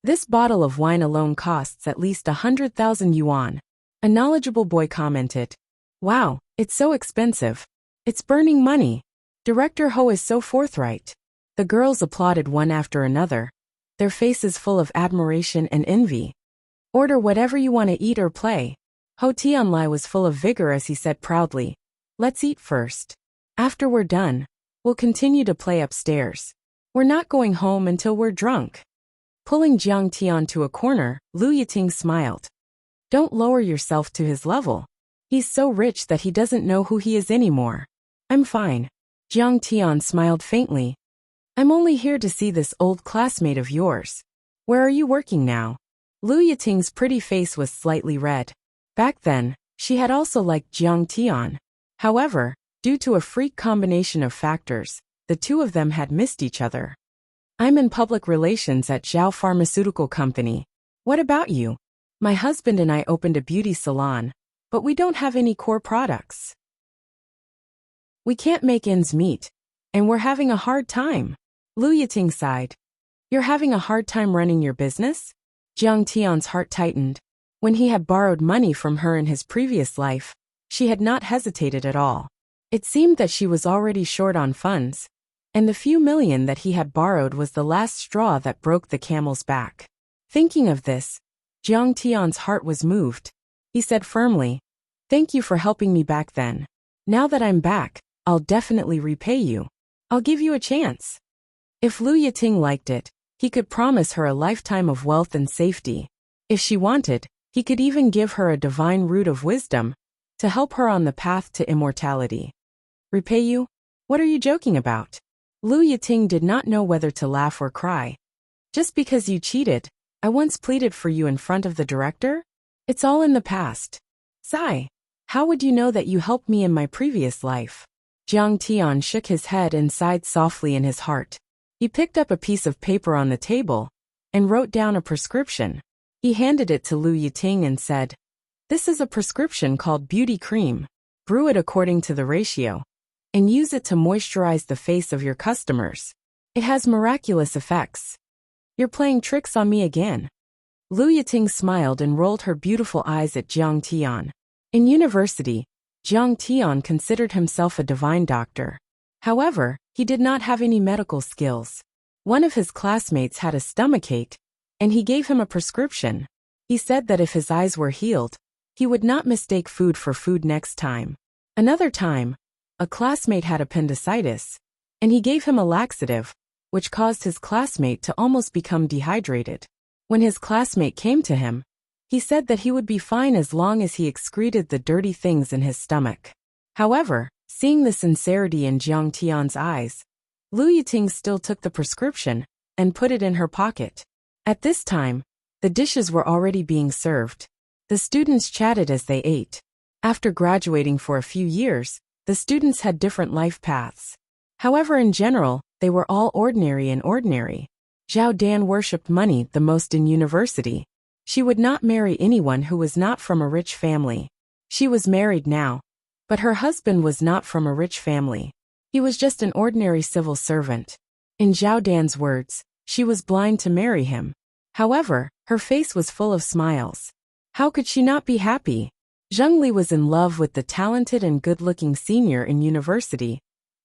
A: This bottle of wine alone costs at least 100,000 yuan. A knowledgeable boy commented. Wow, it's so expensive. It's burning money. Director Ho is so forthright. The girls applauded one after another, their faces full of admiration and envy. Order whatever you want to eat or play. Ho Tianlai was full of vigor as he said proudly, let's eat first. After we're done, we'll continue to play upstairs. We're not going home until we're drunk. Pulling Jiang Tian to a corner, Lu Yiting smiled. Don't lower yourself to his level. He's so rich that he doesn't know who he is anymore. I'm fine. Jiang Tian smiled faintly. I'm only here to see this old classmate of yours. Where are you working now? Lu Yiting's pretty face was slightly red. Back then, she had also liked Jiang Tian. However, due to a freak combination of factors, the two of them had missed each other. I'm in public relations at Zhao Pharmaceutical Company. What about you? My husband and I opened a beauty salon, but we don't have any core products. We can't make ends meet, and we're having a hard time. Lu Yiting sighed. You're having a hard time running your business? Jiang Tian's heart tightened. When he had borrowed money from her in his previous life, she had not hesitated at all. It seemed that she was already short on funds, and the few million that he had borrowed was the last straw that broke the camel's back. Thinking of this, Jiang Tian's heart was moved. He said firmly, thank you for helping me back then. Now that I'm back, I'll definitely repay you. I'll give you a chance. If Lu Yiting liked it, he could promise her a lifetime of wealth and safety. If she wanted, he could even give her a divine root of wisdom to help her on the path to immortality. Repay you? What are you joking about? Lu Yiting did not know whether to laugh or cry. Just because you cheated, I once pleaded for you in front of the director? It's all in the past. Sigh. How would you know that you helped me in my previous life? Jiang Tian shook his head and sighed softly in his heart. He picked up a piece of paper on the table and wrote down a prescription. He handed it to Lu Yiting and said, this is a prescription called Beauty Cream. Brew it according to the ratio, and use it to moisturize the face of your customers. It has miraculous effects. You're playing tricks on me again. Lu Yiting smiled and rolled her beautiful eyes at Jiang Tian. In university, Jiang Tian considered himself a divine doctor. However, he did not have any medical skills. One of his classmates had a stomachache, and he gave him a prescription. He said that if his eyes were healed, he would not mistake food for food next time. Another time, a classmate had appendicitis, and he gave him a laxative, which caused his classmate to almost become dehydrated. When his classmate came to him, he said that he would be fine as long as he excreted the dirty things in his stomach. However, seeing the sincerity in Jiang Tian's eyes, Lu Yiting still took the prescription and put it in her pocket. At this time, the dishes were already being served. The students chatted as they ate. After graduating for a few years, the students had different life paths. However, in general, they were all ordinary. Zhao Dan worshipped money the most in university. She would not marry anyone who was not from a rich family. She was married now, but her husband was not from a rich family. He was just an ordinary civil servant. In Zhao Dan's words, she was blind to marry him. However, her face was full of smiles. How could she not be happy? Zheng Li was in love with the talented and good-looking senior in university,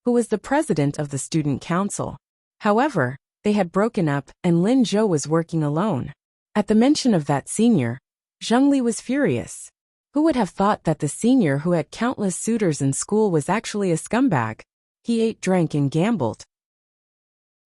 A: who was the president of the student council. However, they had broken up and Lin Zhou was working alone. At the mention of that senior, Zheng Li was furious. Who would have thought that the senior who had countless suitors in school was actually a scumbag? He ate, drank, and gambled.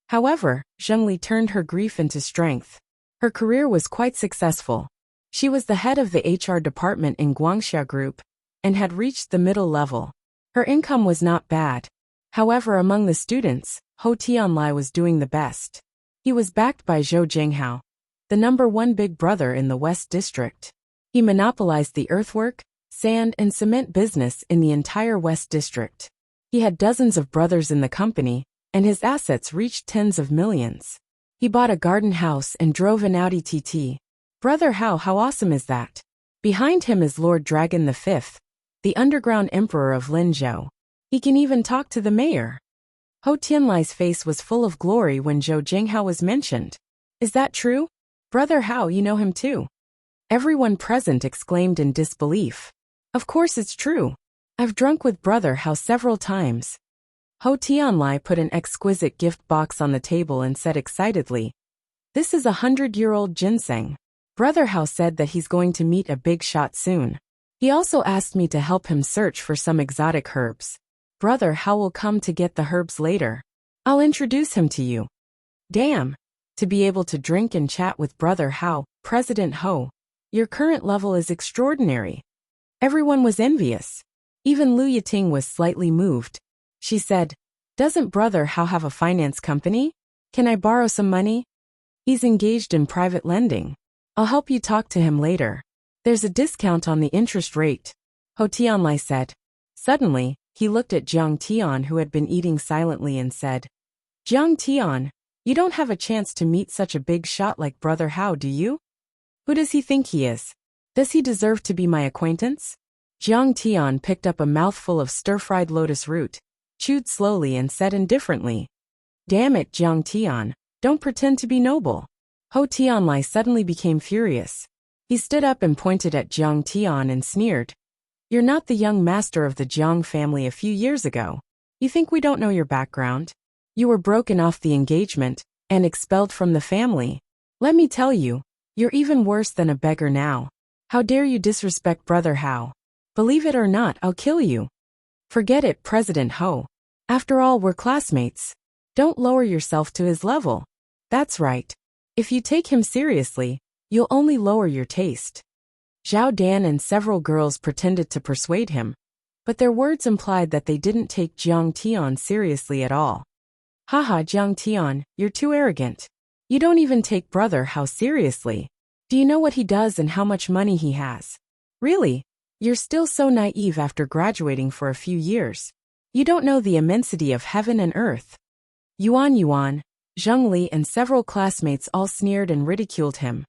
A: However, Zheng Li turned her grief into strength. Her career was quite successful. She was the head of the HR department in Guangxia Group and had reached the middle level. Her income was not bad, However, among the students, Ho Tianlai was doing the best. He was backed by Zhou Jinghao, the #1 big brother in the West District. He monopolized the earthwork, sand, and cement business in the entire West District. He had dozens of brothers in the company, and his assets reached tens of millions. He bought a garden house and drove an Audi TT. Brother Hao, how awesome is that? Behind him is Lord Dragon V, the underground emperor of Linzhou. He can even talk to the mayor. Ho Tianlai's face was full of glory when Zhou Jinghao was mentioned. Is that true? Brother Hao, you know him too. Everyone present exclaimed in disbelief. Of course it's true. I've drunk with Brother Hao several times. Ho Tianlai put an exquisite gift box on the table and said excitedly, "This is 100-year-old ginseng. Brother Hao said that he's going to meet a big shot soon. He also asked me to help him search for some exotic herbs. Brother Hao will come to get the herbs later. I'll introduce him to you." Damn! To be able to drink and chat with Brother Hao, President Ho, your current level is extraordinary. Everyone was envious. Even Lu Yiting was slightly moved. She said, "Doesn't Brother Hao have a finance company? Can I borrow some money? He's engaged in private lending. I'll help you talk to him later. There's a discount on the interest rate," Ho Tianlai said. Suddenly, he looked at Jiang Tian, who had been eating silently, and said, "Jiang Tian, you don't have a chance to meet such a big shot like Brother Hao, do you? Who does he think he is? Does he deserve to be my acquaintance?" Jiang Tian picked up a mouthful of stir-fried lotus root, chewed slowly, and said indifferently, "Damn it, Jiang Tian, don't pretend to be noble." Ho Tianlai suddenly became furious. He stood up and pointed at Jiang Tian and sneered, "You're not the young master of the Jiang family a few years ago. You think we don't know your background? You were broken off the engagement and expelled from the family. Let me tell you, you're even worse than a beggar now. How dare you disrespect Brother Hao? Believe it or not, I'll kill you." "Forget it, President Ho. After all, we're classmates. Don't lower yourself to his level. That's right. If you take him seriously, you'll only lower your taste." Zhao Dan and several girls pretended to persuade him, but their words implied that they didn't take Jiang Tian seriously at all. "Haha, Jiang Tian, you're too arrogant. You don't even take Brother Hao seriously. Do you know what he does and how much money he has? Really? You're still so naive after graduating for a few years. You don't know the immensity of heaven and earth." Yuan, Zheng Li, and several classmates all sneered and ridiculed him.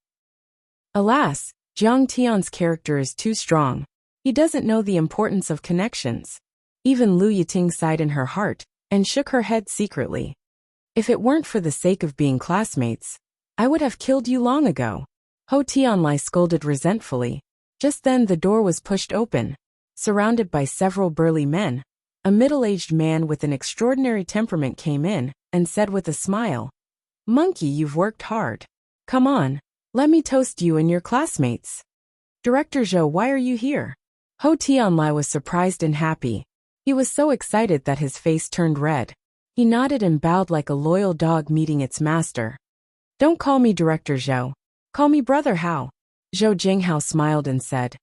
A: Alas, Jiang Tian's character is too strong. He doesn't know the importance of connections. Even Lu Yiting sighed in her heart and shook her head secretly. "If it weren't for the sake of being classmates, I would have killed you long ago." Ho Tianlai scolded resentfully. Just then the door was pushed open. Surrounded by several burly men, a middle-aged man with an extraordinary temperament came in and said with a smile, "Monkey, you've worked hard. Come on, let me toast you and your classmates." "Director Zhou, why are you here?" Ho Tianlai was surprised and happy. He was so excited that his face turned red. He nodded and bowed like a loyal dog meeting its master. "Don't call me Director Zhou. Call me Brother Hao." Zhou Jinghao smiled and said,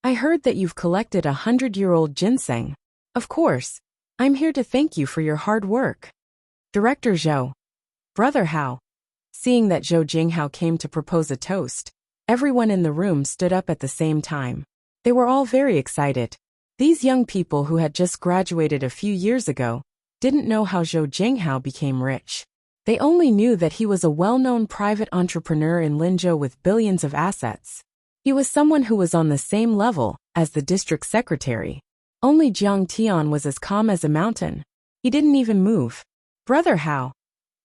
A: "I heard that you've collected 100-year-old ginseng. Of course, I'm here to thank you for your hard work." "Director Zhou." "Brother Hao." Seeing that Zhou Jinghao came to propose a toast, everyone in the room stood up at the same time. They were all very excited. These young people who had just graduated a few years ago didn't know how Zhou Jinghao became rich. They only knew that he was a well-known private entrepreneur in Linzhou with billions of assets. He was someone who was on the same level as the district secretary. Only Jiang Tian was as calm as a mountain. He didn't even move. Brother Hao,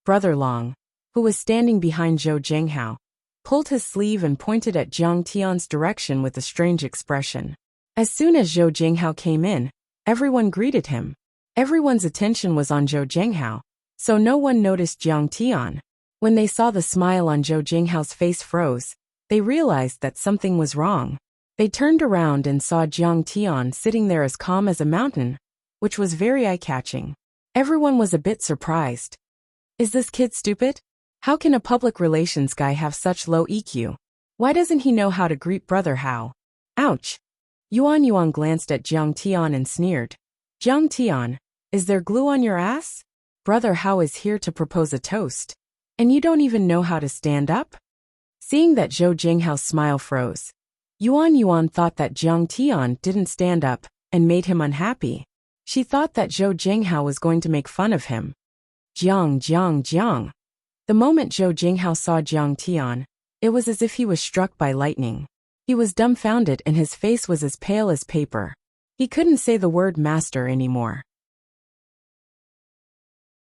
A: Brother Long, who was standing behind Zhou Jinghao, pulled his sleeve and pointed at Jiang Tian's direction with a strange expression. As soon as Zhou Jinghao came in, everyone greeted him. Everyone's attention was on Zhou Jinghao, so no one noticed Jiang Tian. When they saw the smile on Zhou Jinghao's face froze, they realized that something was wrong. They turned around and saw Jiang Tian sitting there as calm as a mountain, which was very eye-catching. Everyone was a bit surprised. Is this kid stupid? How can a public relations guy have such low EQ? Why doesn't he know how to greet Brother Hao? Ouch! Yuan glanced at Jiang Tian and sneered. Jiang Tian, Is there glue on your ass? Brother Hao is here to propose a toast. And you don't even know how to stand up? Seeing that Zhou Jinghao's smile froze, Yuan thought that Jiang Tian didn't stand up and made him unhappy. She thought that Zhou Jinghao was going to make fun of him. Jiang. The moment Zhou Jinghao saw Jiang Tian, it was as if he was struck by lightning. He was dumbfounded and his face was as pale as paper. He couldn't say the word master anymore.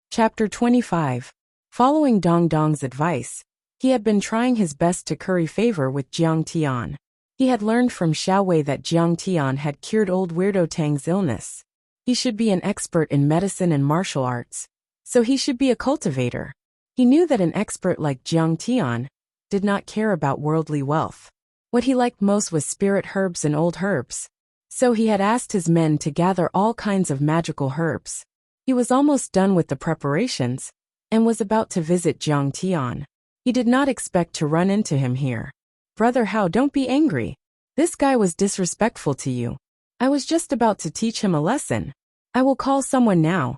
A: Chapter 25. Following Dong Dong's advice, he had been trying his best to curry favor with Jiang Tian. He had learned from Xiao Wei that Jiang Tian had cured old Weirdo Tang's illness. He should be an expert in medicine and martial arts, so he should be a cultivator. He knew that an expert like Jiang Tian did not care about worldly wealth. What he liked most was spirit herbs and old herbs. So he had asked his men to gather all kinds of magical herbs. He was almost done with the preparations and was about to visit Jiang Tian. He did not expect to run into him here. Brother Hao, don't be angry. This guy was disrespectful to you. I was just about to teach him a lesson. I will call someone now.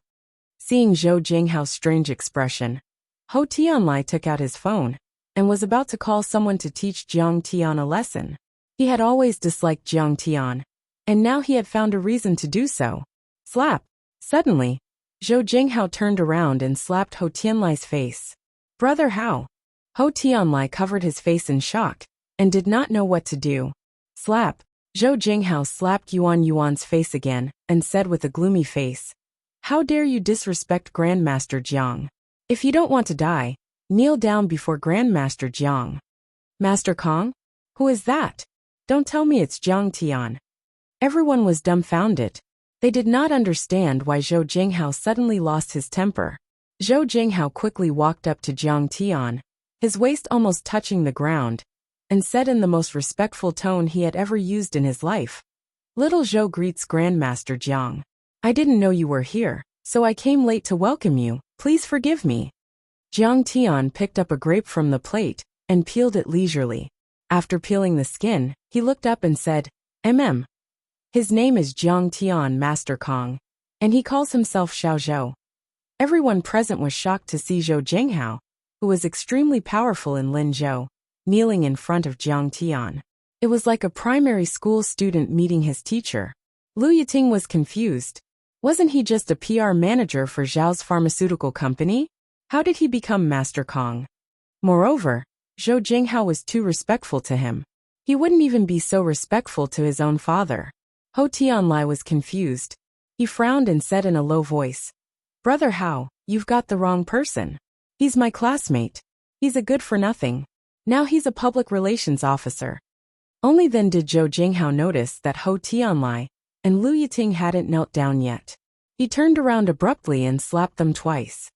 A: Seeing Zhou Jinghao's strange expression, Ho Tianlai took out his phone and was about to call someone to teach Jiang Tian a lesson. He had always disliked Jiang Tian, and now he had found a reason to do so. Slap! Suddenly, Zhou Jinghao turned around and slapped Ho Tianlai's face. Brother Hao! Ho Tianlai covered his face in shock and did not know what to do. Slap! Zhou Jinghao slapped Yuan's face again and said with a gloomy face, How dare you disrespect Grandmaster Jiang? If you don't want to die, kneel down before Grandmaster Jiang. Master Kong? Who is that? Don't tell me it's Jiang Tian. Everyone was dumbfounded. They did not understand why Zhou Jinghao suddenly lost his temper. Zhou Jinghao quickly walked up to Jiang Tian, his waist almost touching the ground, and said in the most respectful tone he had ever used in his life, Little Zhou greets Grandmaster Jiang. I didn't know you were here, so I came late to welcome you. Please forgive me. Jiang Tian picked up a grape from the plate and peeled it leisurely. After peeling the skin, he looked up and said, His name is Jiang Tian, Master Kong, and he calls himself Xiao Zhou. Everyone present was shocked to see Zhou Jinghao, who was extremely powerful in Linzhou, kneeling in front of Jiang Tian. It was like a primary school student meeting his teacher. Lu Yiting was confused. Wasn't he just a PR manager for Zhao's pharmaceutical company? How did he become Master Kong? Moreover, Zhou Jinghao was too respectful to him. He wouldn't even be so respectful to his own father. Ho Tianlai was confused. He frowned and said in a low voice, Brother Hao, you've got the wrong person. He's my classmate. He's a good-for-nothing. Now he's a public relations officer. Only then did Zhou Jinghao notice that Ho Tianlai and Lu Yiting hadn't knelt down yet. He turned around abruptly and slapped them twice.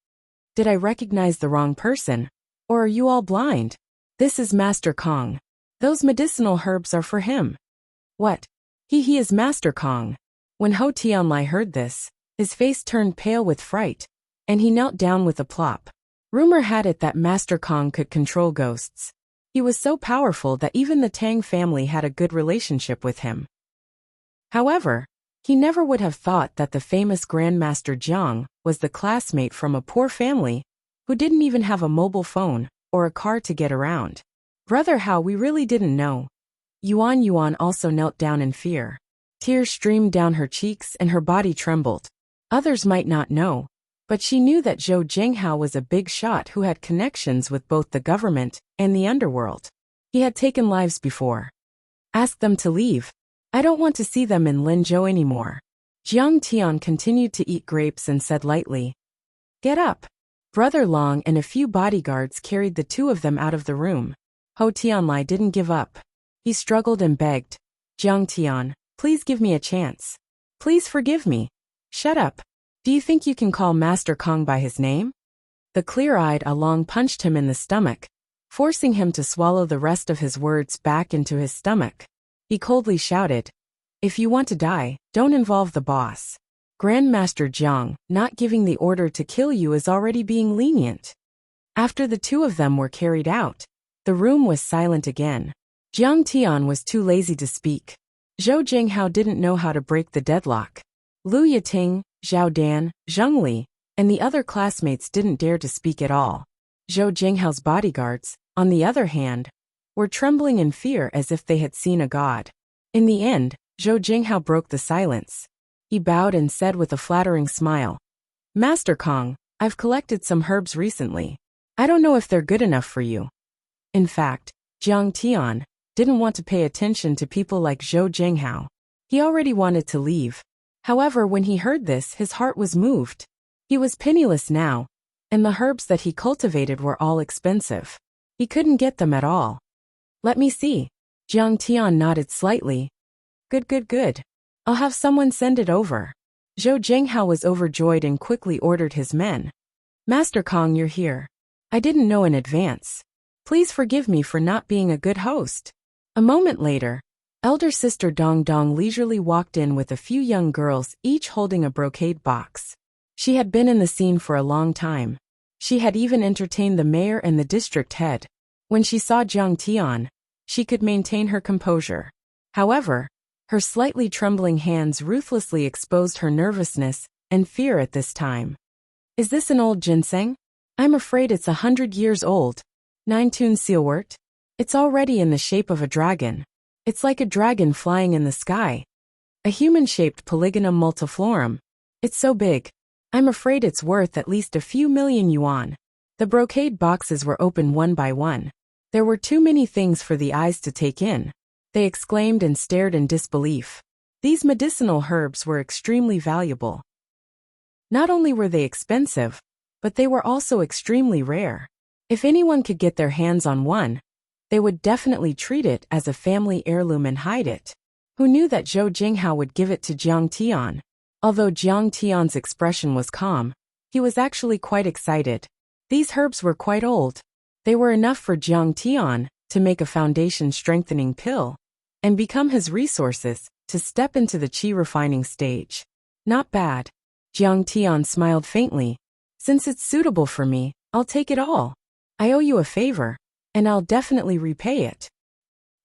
A: Did I recognize the wrong person? Or are you all blind? This is Master Kong. Those medicinal herbs are for him. What? He is Master Kong. When Ho Tianlai heard this, his face turned pale with fright, and he knelt down with a plop. Rumor had it that Master Kong could control ghosts. He was so powerful that even the Tang family had a good relationship with him. However, he never would have thought that the famous Grandmaster Jiang was the classmate from a poor family who didn't even have a mobile phone or a car to get around. Brother Hao, we really didn't know. Yuan also knelt down in fear. Tears streamed down her cheeks and her body trembled. Others might not know, but she knew that Zhou Jinghao was a big shot who had connections with both the government and the underworld. He had taken lives before. Ask them to leave. I don't want to see them in Linzhou anymore. Jiang Tian continued to eat grapes and said lightly, Get up. Brother Long and a few bodyguards carried the two of them out of the room. Ho Tianlai didn't give up. He struggled and begged, Jiang Tian, please give me a chance. Please forgive me. Shut up. Do you think you can call Master Kong by his name? The clear-eyed Along punched him in the stomach, forcing him to swallow the rest of his words back into his stomach. He coldly shouted, If you want to die, don't involve the boss. Grandmaster Jiang, not giving the order to kill you is already being lenient. After the two of them were carried out, the room was silent again. Jiang Tian was too lazy to speak. Zhou Jinghao didn't know how to break the deadlock. Lu Yiting, Zhao Dan, Zheng Li, and the other classmates didn't dare to speak at all. Zhou Jinghao's bodyguards, on the other hand, were trembling in fear as if they had seen a god. In the end, Zhou Jinghao broke the silence. He bowed and said with a flattering smile, "Master Kong, I've collected some herbs recently. I don't know if they're good enough for you." In fact, Jiang Tian didn't want to pay attention to people like Zhou Jinghao. He already wanted to leave. However, when he heard this, his heart was moved. He was penniless now, and the herbs that he cultivated were all expensive. He couldn't get them at all. "Let me see." Jiang Tian nodded slightly. Good. I'll have someone send it over." Zhou Jinghao was overjoyed and quickly ordered his men. "Master Kong, you're here. I didn't know in advance. Please forgive me for not being a good host." A moment later, elder sister Dong Dong leisurely walked in with a few young girls, each holding a brocade box. She had been in the scene for a long time. She had even entertained the mayor and the district head. When she saw Jiang Tian, she could maintain her composure. However, her slightly trembling hands ruthlessly exposed her nervousness and fear at this time. "Is this an old ginseng? I'm afraid it's 100 years old. 9-tune sealwort? It's already in the shape of a dragon. It's like a dragon flying in the sky. A human-shaped Polygonum multiflorum. It's so big. I'm afraid it's worth at least a few million yuan." The brocade boxes were opened one by one. There were too many things for the eyes to take in. They exclaimed and stared in disbelief. These medicinal herbs were extremely valuable. Not only were they expensive, but they were also extremely rare. If anyone could get their hands on one, they would definitely treat it as a family heirloom and hide it. Who knew that Zhou Jinghao would give it to Jiang Tian? Although Jiang Tian's expression was calm, he was actually quite excited. These herbs were quite old. They were enough for Jiang Tian to make a foundation-strengthening pill and become his resources to step into the qi refining stage. Not bad. Jiang Tian smiled faintly. "Since it's suitable for me, I'll take it all. I owe you a favor, and I'll definitely repay it."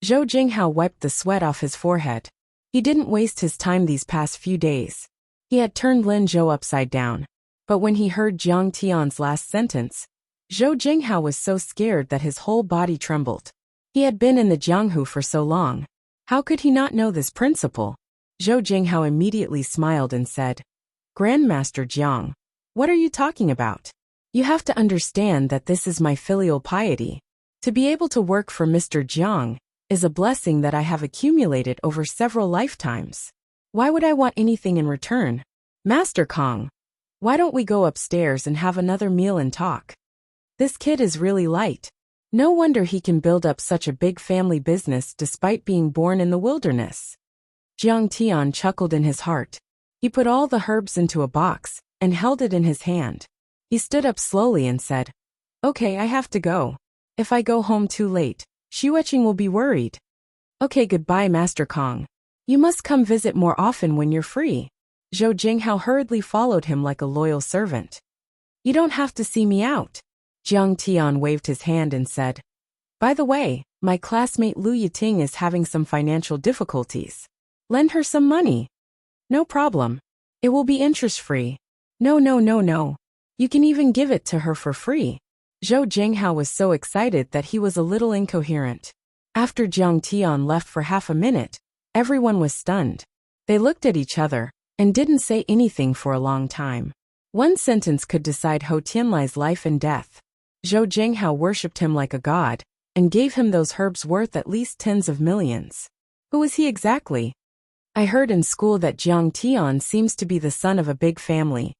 A: Zhou Jinghao wiped the sweat off his forehead. He didn't waste his time these past few days. He had turned Lin Zhou upside down. But when he heard Jiang Tian's last sentence, Zhou Jinghao was so scared that his whole body trembled. He had been in the Jianghu for so long. How could he not know this principle? Zhou Jinghao immediately smiled and said, "Grandmaster Jiang, what are you talking about? You have to understand that this is my filial piety. To be able to work for Mr. Jiang is a blessing that I have accumulated over several lifetimes. Why would I want anything in return? Master Kong, why don't we go upstairs and have another meal and talk? This kid is really light. No wonder he can build up such a big family business despite being born in the wilderness." Jiang Tian chuckled in his heart. He put all the herbs into a box and held it in his hand. He stood up slowly and said, "Okay, I have to go. If I go home too late, Xueqing will be worried." "Okay, goodbye, Master Kong. You must come visit more often when you're free." Zhou Jinghao hurriedly followed him like a loyal servant. "You don't have to see me out." Jiang Tian waved his hand and said, "By the way, my classmate Lu Yiting is having some financial difficulties. Lend her some money." "No problem. It will be interest-free." No. You can even give it to her for free." Zhou Jinghao was so excited that he was a little incoherent. After Jiang Tian left for half a minute, everyone was stunned. They looked at each other and didn't say anything for a long time. One sentence could decide Ho Tianlai's life and death. Zhou Jinghao worshipped him like a god and gave him those herbs worth at least tens of millions. Who was he exactly? "I heard in school that Jiang Tian seems to be the son of a big family."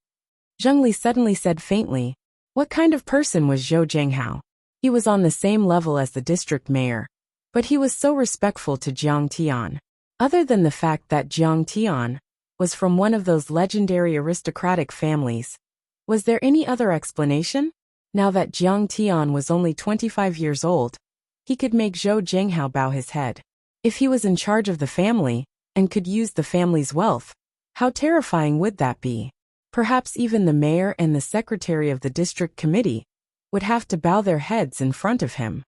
A: Zheng Li suddenly said faintly. What kind of person was Zhou Jinghao? He was on the same level as the district mayor, but he was so respectful to Jiang Tian. Other than the fact that Jiang Tian was from one of those legendary aristocratic families, was there any other explanation? Now that Jiang Tian was only 25 years old, he could make Zhou Jinghao bow his head. If he was in charge of the family and could use the family's wealth, how terrifying would that be? Perhaps even the mayor and the secretary of the district committee would have to bow their heads in front of him.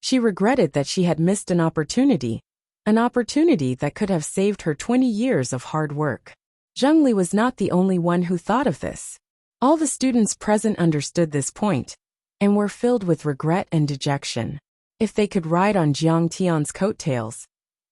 A: She regretted that she had missed an opportunity that could have saved her 20 years of hard work. Zheng Li was not the only one who thought of this. All the students present understood this point, and were filled with regret and dejection. If they could ride on Jiang Tian's coattails,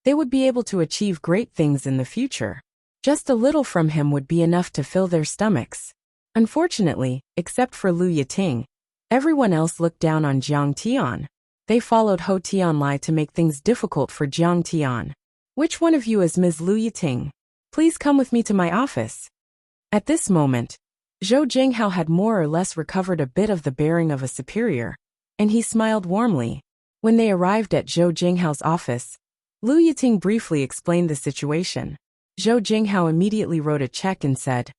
A: they would be able to achieve great things in the future. Just a little from him would be enough to fill their stomachs. Unfortunately, except for Lu Yiting, everyone else looked down on Jiang Tian. They followed Ho Tianlai to make things difficult for Jiang Tian. Which one of you is Ms. Lu Yiting? Please come with me to my office. At this moment, Zhou Jinghao had more or less recovered a bit of the bearing of a superior, and he smiled warmly. When they arrived at Zhou Jinghao's office, Lu Yiting briefly explained the situation. Zhou Jinghao immediately wrote a check and said,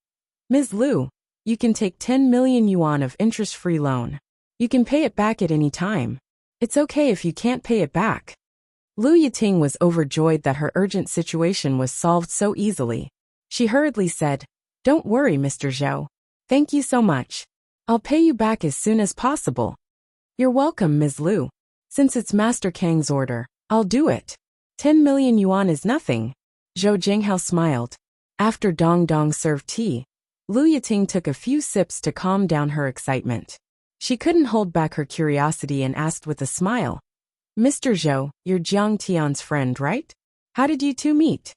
A: Ms. Lu, you can take 10 million yuan of interest-free loan. You can pay it back at any time. It's okay if you can't pay it back. Lu Yiting was overjoyed that her urgent situation was solved so easily. She hurriedly said, Don't worry, Mr. Zhou. Thank you so much. I'll pay you back as soon as possible. You're welcome, Ms. Lu. Since it's Master Kang's order, I'll do it. 10 million yuan is nothing. Zhou Jinghao smiled. After Dong Dong served tea, Lu Yiting took a few sips to calm down her excitement. She couldn't hold back her curiosity and asked with a smile, Mr. Zhou, you're Jiang Tian's friend, right? How did you two meet?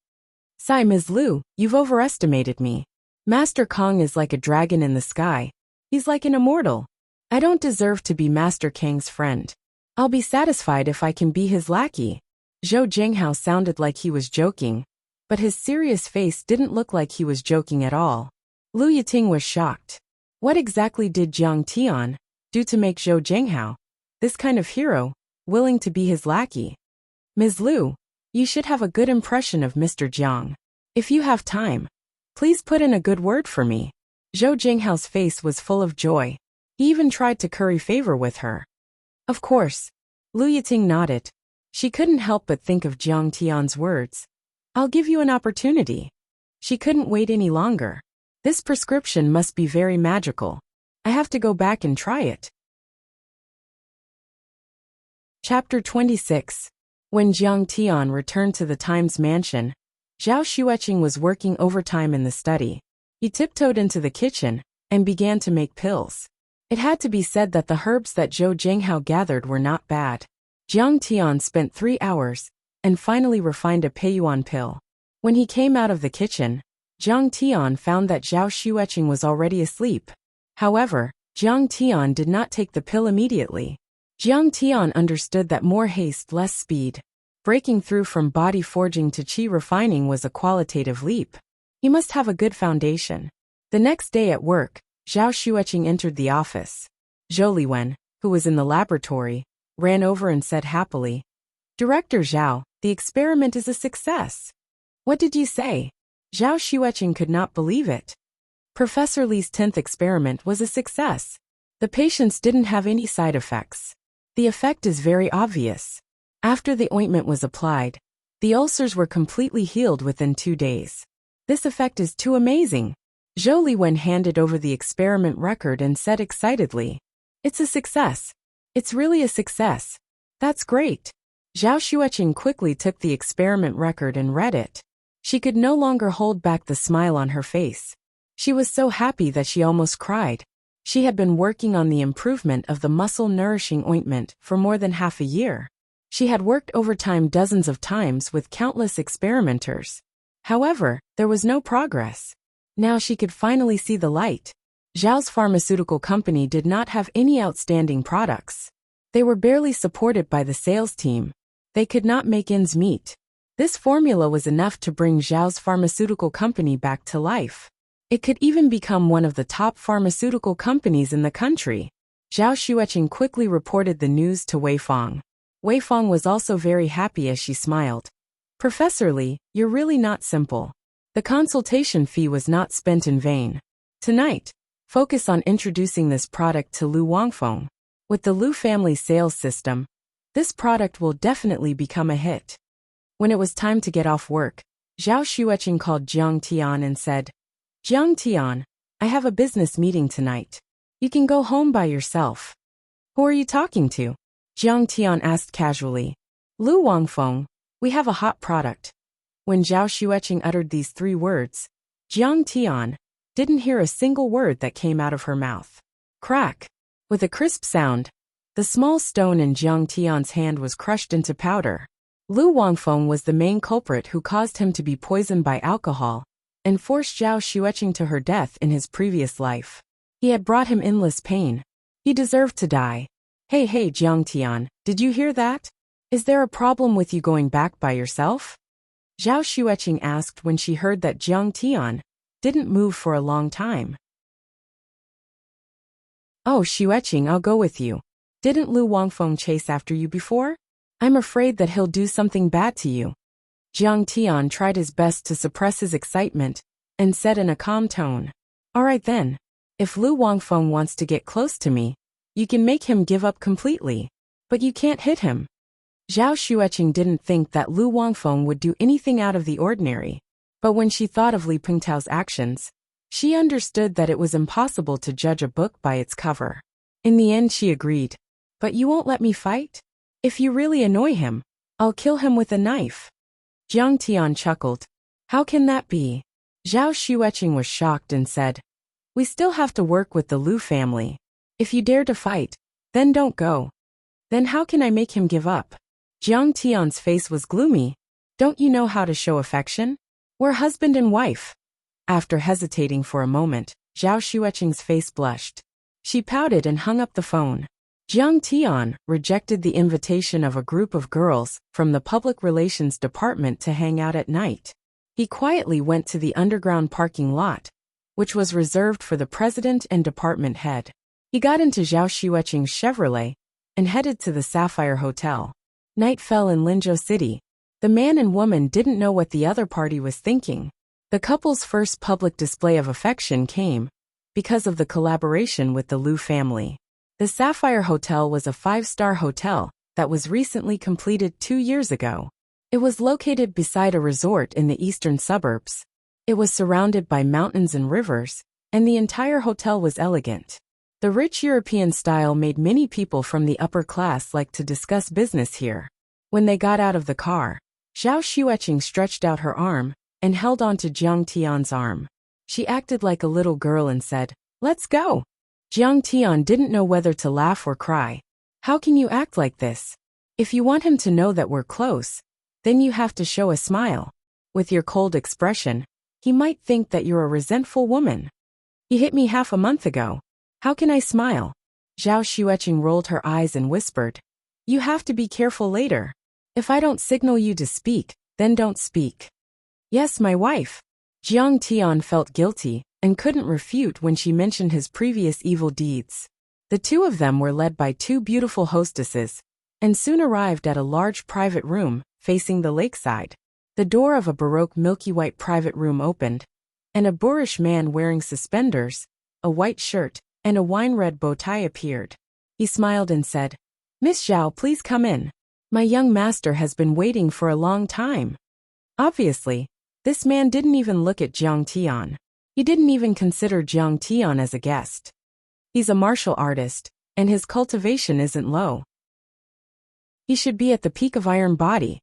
A: Sigh, Ms. Lu, you've overestimated me. Master Kang is like a dragon in the sky. He's like an immortal. I don't deserve to be Master Kang's friend. I'll be satisfied if I can be his lackey. Zhou Jinghao sounded like he was joking, but his serious face didn't look like he was joking at all. Lu Yiting was shocked. What exactly did Jiang Tian do to make Zhou Jinghao, this kind of hero, willing to be his lackey? Ms. Lu, you should have a good impression of Mr. Jiang. If you have time, please put in a good word for me. Zhou Jinghao's face was full of joy. He even tried to curry favor with her. Of course. Lu Yiting nodded. She couldn't help but think of Jiang Tian's words. I'll give you an opportunity. She couldn't wait any longer. This prescription must be very magical. I have to go back and try it. Chapter 26. When Jiang Tian returned to the Times mansion, Zhao Xueqing was working overtime in the study. He tiptoed into the kitchen and began to make pills. It had to be said that the herbs that Zhou Jinghao gathered were not bad. Jiang Tian spent 3 hours and finally refined a Peiyuan pill. When he came out of the kitchen, Jiang Tian found that Zhao Xueqing was already asleep. However, Jiang Tian did not take the pill immediately. Jiang Tian understood that more haste, less speed. Breaking through from body forging to qi refining was a qualitative leap. He must have a good foundation. The next day at work, Zhao Xueqing entered the office. Zhou Liwen, who was in the laboratory, ran over and said happily, Director Zhao, the experiment is a success. What did you say? Zhao Xueqing could not believe it. Professor Li's 10th experiment was a success. The patients didn't have any side effects. The effect is very obvious. After the ointment was applied, the ulcers were completely healed within 2 days. This effect is too amazing. Zhou Liwen handed over the experiment record and said excitedly, It's a success. It's really a success. That's great. Zhao Xueqing quickly took the experiment record and read it. She could no longer hold back the smile on her face. She was so happy that she almost cried. She had been working on the improvement of the muscle-nourishing ointment for more than half a year. She had worked overtime dozens of times with countless experimenters. However, there was no progress. Now she could finally see the light. Zhao's pharmaceutical company did not have any outstanding products. They were barely supported by the sales team. They could not make ends meet. This formula was enough to bring Zhao's pharmaceutical company back to life. It could even become one of the top pharmaceutical companies in the country. Zhao Xueqing quickly reported the news to Wei Fang. Wei Fang was also very happy as she smiled. Professor Li, you're really not simple. The consultation fee was not spent in vain. Tonight, focus on introducing this product to Lu Wangfeng. With the Lu family sales system, this product will definitely become a hit. When it was time to get off work, Zhao Xueqing called Jiang Tian and said, Jiang Tian, I have a business meeting tonight. You can go home by yourself. Who are you talking to? Jiang Tian asked casually. Lu Wangfeng, we have a hot product. When Zhao Xueqing uttered these 3 words, Jiang Tian didn't hear a single word that came out of her mouth. Crack! With a crisp sound, the small stone in Jiang Tian's hand was crushed into powder. Lu Wangfeng was the main culprit who caused him to be poisoned by alcohol and forced Zhao Xueqing to her death in his previous life. He had brought him endless pain. He deserved to die. Hey, Jiang Tian, did you hear that? Is there a problem with you going back by yourself? Zhao Xueqing asked when she heard that Jiang Tian didn't move for a long time. Oh, Xueqing, I'll go with you. Didn't Lu Wangfeng chase after you before? I'm afraid that he'll do something bad to you. Jiang Tian tried his best to suppress his excitement and said in a calm tone, All right then. If Lu Wangfeng wants to get close to me, you can make him give up completely. But you can't hit him. Zhao Xueqing didn't think that Lu Wangfeng would do anything out of the ordinary. But when she thought of Li Pengtao's actions, she understood that it was impossible to judge a book by its cover. In the end she agreed. But you won't let me fight? If you really annoy him, I'll kill him with a knife. Jiang Tian chuckled. How can that be? Zhao Xueqing was shocked and said, We still have to work with the Lu family. If you dare to fight, then don't go. Then how can I make him give up? Jiang Tian's face was gloomy. Don't you know how to show affection? We're husband and wife. After hesitating for a moment, Zhao Xueqing's face blushed. She pouted and hung up the phone. Jiang Tian rejected the invitation of a group of girls from the public relations department to hang out at night. He quietly went to the underground parking lot, which was reserved for the president and department head. He got into Zhao Xueqing's Chevrolet and headed to the Sapphire Hotel. Night fell in Linzhou City. The man and woman didn't know what the other party was thinking. The couple's first public display of affection came because of the collaboration with the Lu family. The Sapphire Hotel was a 5-star hotel that was recently completed 2 years ago. It was located beside a resort in the eastern suburbs. It was surrounded by mountains and rivers, and the entire hotel was elegant. The rich European style made many people from the upper class like to discuss business here. When they got out of the car, Zhao Xueqing stretched out her arm and held onto Jiang Tian's arm. She acted like a little girl and said, Let's go. Jiang Tian didn't know whether to laugh or cry. How can you act like this? If you want him to know that we're close, then you have to show a smile. With your cold expression, he might think that you're a resentful woman. He hit me half a month ago. How can I smile? Zhao Xueqing rolled her eyes and whispered, You have to be careful later. If I don't signal you to speak, then don't speak. Yes, my wife. Jiang Tian felt guilty and couldn't refute when she mentioned his previous evil deeds. The two of them were led by 2 beautiful hostesses, and soon arrived at a large private room facing the lakeside. The door of a baroque milky-white private room opened, and a boorish man wearing suspenders, a white shirt, and a wine-red bow tie appeared. He smiled and said, Miss Zhao, please come in. My young master has been waiting for a long time. Obviously, this man didn't even look at Jiang Tian. He didn't even consider Jiang Tian as a guest. He's a martial artist, and his cultivation isn't low. He should be at the peak of iron body.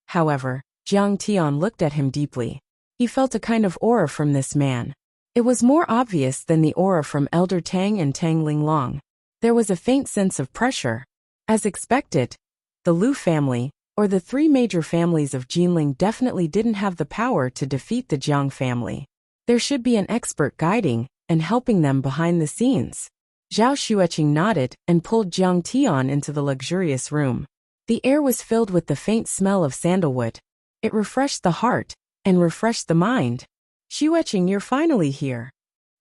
A: However, Jiang Tian looked at him deeply. He felt a kind of aura from this man. It was more obvious than the aura from Elder Tang and Tang Linglong. There was a faint sense of pressure. As expected, the Lu family, or the 3 major families of Jinling, definitely didn't have the power to defeat the Jiang family. There should be an expert guiding and helping them behind the scenes. Zhao Xueqing nodded and pulled Jiang Tian into the luxurious room. The air was filled with the faint smell of sandalwood. It refreshed the heart and refreshed the mind. Xueqing, you're finally here.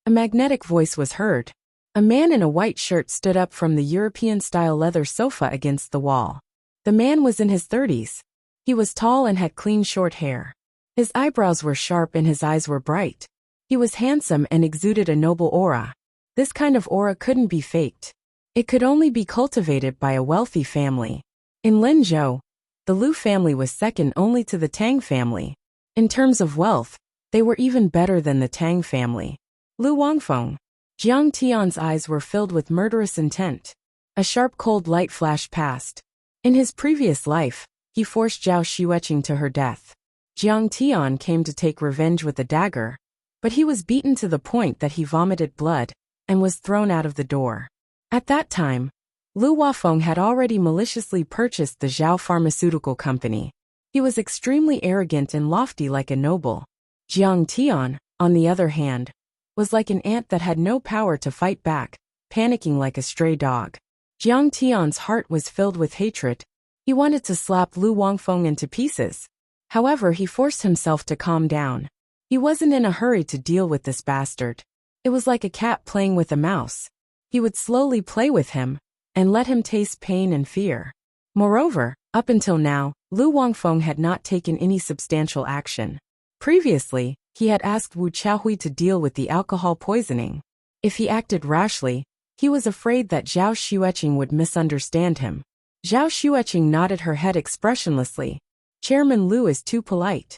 A: A magnetic voice was heard. A man in a white shirt stood up from the European-style leather sofa against the wall. The man was in his 30s. He was tall and had clean short hair. His eyebrows were sharp and his eyes were bright. He was handsome and exuded a noble aura. This kind of aura couldn't be faked. It could only be cultivated by a wealthy family. In Linzhou, the Lu family was second only to the Tang family. In terms of wealth, they were even better than the Tang family. Lu Wangfeng. Jiang Tian's eyes were filled with murderous intent. A sharp cold light flashed past. In his previous life, he forced Zhao Xueqing to her death. Jiang Tian came to take revenge with a dagger, but he was beaten to the point that he vomited blood and was thrown out of the door. At that time, Lu Wafeng had already maliciously purchased the Zhao Pharmaceutical Company. He was extremely arrogant and lofty like a noble. Jiang Tian, on the other hand, was like an ant that had no power to fight back, panicking like a stray dog. Jiang Tian's heart was filled with hatred. He wanted to slap Lu Wangfeng into pieces. However, he forced himself to calm down. He wasn't in a hurry to deal with this bastard. It was like a cat playing with a mouse. He would slowly play with him and let him taste pain and fear. Moreover, up until now, Lu Wangfeng had not taken any substantial action. Previously, he had asked Wu Qiaohui to deal with the alcohol poisoning. If he acted rashly, he was afraid that Zhao Xueqing would misunderstand him. Zhao Xueqing nodded her head expressionlessly. Chairman Lu is too polite.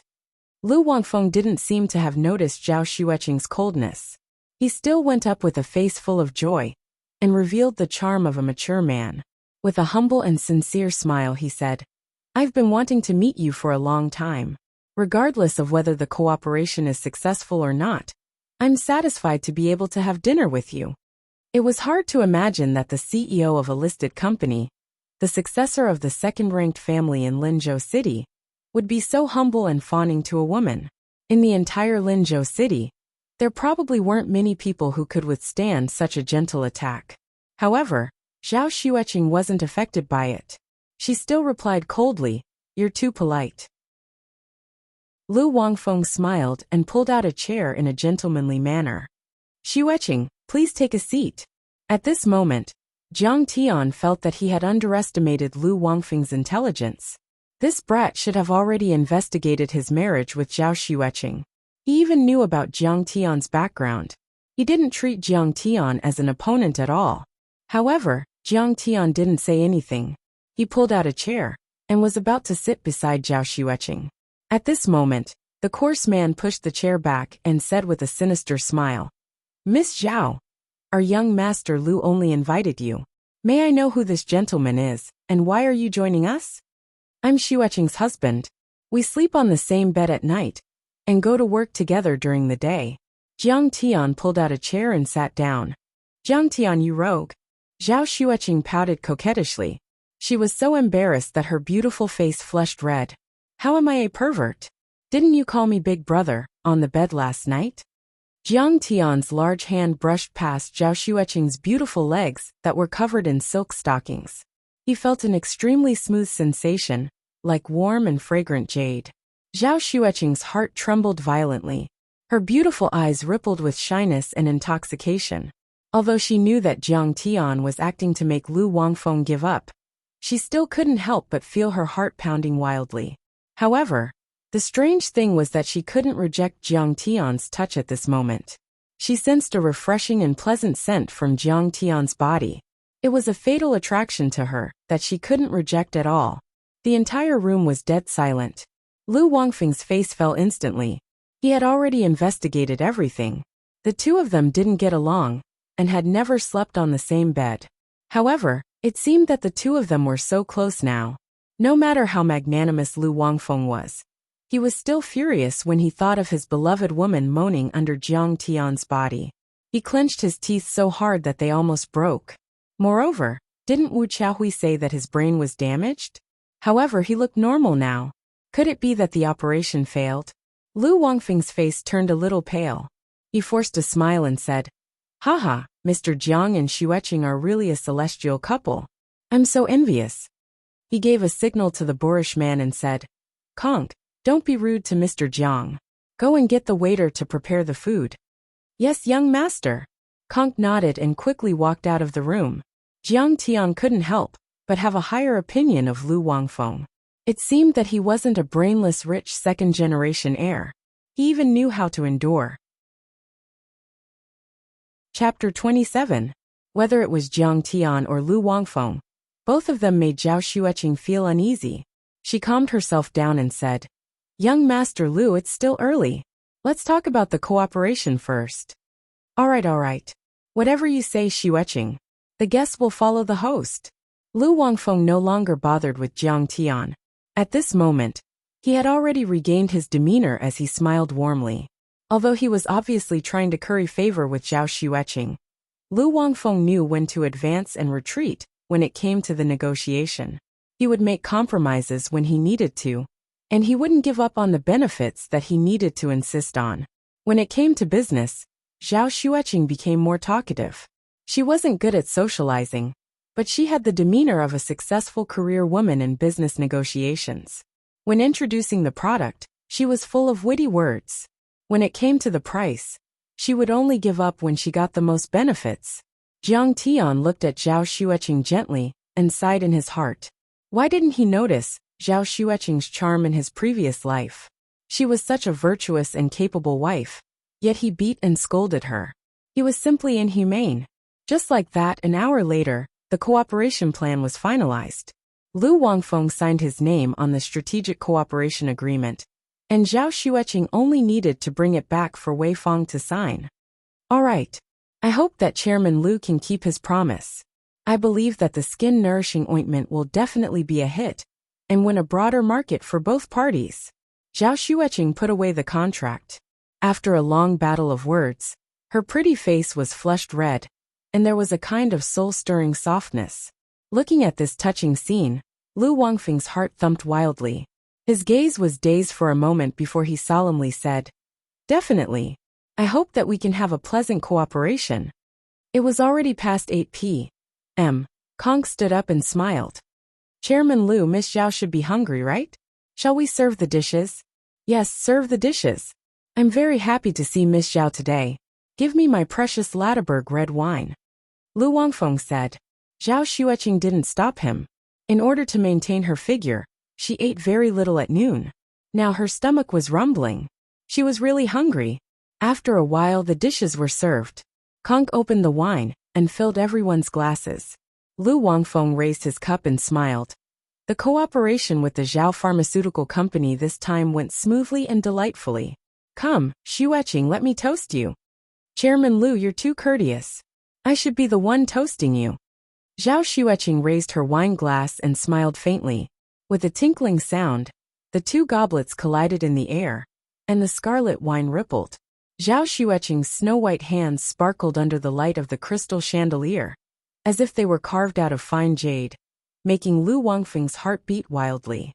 A: Lu Wangfeng didn't seem to have noticed Zhao Xueqing's coldness. He still went up with a face full of joy and revealed the charm of a mature man. With a humble and sincere smile, he said, "I've been wanting to meet you for a long time. Regardless of whether the cooperation is successful or not, I'm satisfied to be able to have dinner with you." It was hard to imagine that the CEO of a listed company, the successor of the second-ranked family in Linzhou City, would be so humble and fawning to a woman. In the entire Linzhou City, there probably weren't many people who could withstand such a gentle attack. However, Zhao Xueqing wasn't affected by it. She still replied coldly, "You're too polite." Lu Wangfeng smiled and pulled out a chair in a gentlemanly manner. "Xueqing, please take a seat." At this moment, Jiang Tian felt that he had underestimated Lu Wangfeng's intelligence. This brat should have already investigated his marriage with Zhao Xueqing. He even knew about Jiang Tian's background. He didn't treat Jiang Tian as an opponent at all. However, Jiang Tian didn't say anything. He pulled out a chair and was about to sit beside Zhao Xueqing. At this moment, the coarse man pushed the chair back and said with a sinister smile, "Miss Zhao, our young master Lu only invited you. May I know who this gentleman is, and why are you joining us?" "I'm Xueqing's husband. We sleep on the same bed at night and go to work together during the day." Jiang Tian pulled out a chair and sat down. "Jiang Tian, you rogue." Zhao Xueqing pouted coquettishly. She was so embarrassed that her beautiful face flushed red. "How am I a pervert? Didn't you call me big brother on the bed last night?" Jiang Tian's large hand brushed past Zhao Xueqing's beautiful legs that were covered in silk stockings. He felt an extremely smooth sensation, like warm and fragrant jade. Zhao Xueqing's heart trembled violently. Her beautiful eyes rippled with shyness and intoxication. Although she knew that Jiang Tian was acting to make Lu Wangfeng give up, she still couldn't help but feel her heart pounding wildly. However, the strange thing was that she couldn't reject Jiang Tian's touch at this moment. She sensed a refreshing and pleasant scent from Jiang Tian's body. It was a fatal attraction to her that she couldn't reject at all. The entire room was dead silent. Lu Wangfeng's face fell instantly. He had already investigated everything. The two of them didn't get along and had never slept on the same bed. However, it seemed that the two of them were so close now. No matter how magnanimous Lu Wangfeng was, he was still furious when he thought of his beloved woman moaning under Jiang Tian's body. He clenched his teeth so hard that they almost broke. Moreover, didn't Wu Qiaohui say that his brain was damaged? However, he looked normal now. Could it be that the operation failed? Lu Wangfeng's face turned a little pale. He forced a smile and said, "Haha, Mr. Jiang and Xueqing are really a celestial couple. I'm so envious." He gave a signal to the boorish man and said, "Conk, don't be rude to Mr. Jiang. Go and get the waiter to prepare the food." "Yes, young master." Conk nodded and quickly walked out of the room. Jiang Tian couldn't help but have a higher opinion of Lu Wangfeng. It seemed that he wasn't a brainless rich second-generation heir. He even knew how to endure. Chapter 27. Whether it was Jiang Tian or Lu Wangfeng, both of them made Zhao Xueqing feel uneasy. She calmed herself down and said, "Young Master Lu, it's still early. Let's talk about the cooperation first." All right. Whatever you say, Xueqing. The guests will follow the host." Lu Wangfeng no longer bothered with Jiang Tian. At this moment, he had already regained his demeanor as he smiled warmly. Although he was obviously trying to curry favor with Zhao Xueqing, Lu Wangfeng knew when to advance and retreat when it came to the negotiation. He would make compromises when he needed to, and he wouldn't give up on the benefits that he needed to insist on. When it came to business, Zhao Xueqing became more talkative. She wasn't good at socializing, but she had the demeanor of a successful career woman in business negotiations. When introducing the product, she was full of witty words. When it came to the price, she would only give up when she got the most benefits. Jiang Tian looked at Zhao Xueqing gently and sighed in his heart. Why didn't he notice Zhao Xueqing's charm in his previous life? She was such a virtuous and capable wife, yet he beat and scolded her. He was simply inhumane. Just like that, an hour later, the cooperation plan was finalized. Lu Wangfeng signed his name on the strategic cooperation agreement, and Zhao Xueqing only needed to bring it back for Wei Fang to sign. All right. I hope that Chairman Lu can keep his promise. I believe that the skin-nourishing ointment will definitely be a hit and win a broader market for both parties. Zhao Xueqing put away the contract. After a long battle of words, her pretty face was flushed red, and there was a kind of soul-stirring softness. Looking at this touching scene, Lu Wangfeng's heart thumped wildly. His gaze was dazed for a moment before he solemnly said, "Definitely. I hope that we can have a pleasant cooperation." It was already past 8 p.m. Kong stood up and smiled. "Chairman Lu, Miss Zhao should be hungry, right? Shall we serve the dishes?" "Yes, serve the dishes. I'm very happy to see Miss Zhao today. Give me my precious Latterberg red wine," Lu Wangfeng said. Zhao Xueqing didn't stop him. In order to maintain her figure, she ate very little at noon. Now her stomach was rumbling. She was really hungry. After a while the dishes were served. Kong opened the wine and filled everyone's glasses. Lu Wangfeng raised his cup and smiled. The cooperation with the Zhao Pharmaceutical Company this time went smoothly and delightfully. "Come, Xueqing, let me toast you." "Chairman Lu, you're too courteous. I should be the one toasting you." Zhao Xueqing raised her wine glass and smiled faintly. With a tinkling sound, the two goblets collided in the air, and the scarlet wine rippled. Zhao Xueqing's snow-white hands sparkled under the light of the crystal chandelier, as if they were carved out of fine jade, making Lu Wangfeng's heart beat wildly.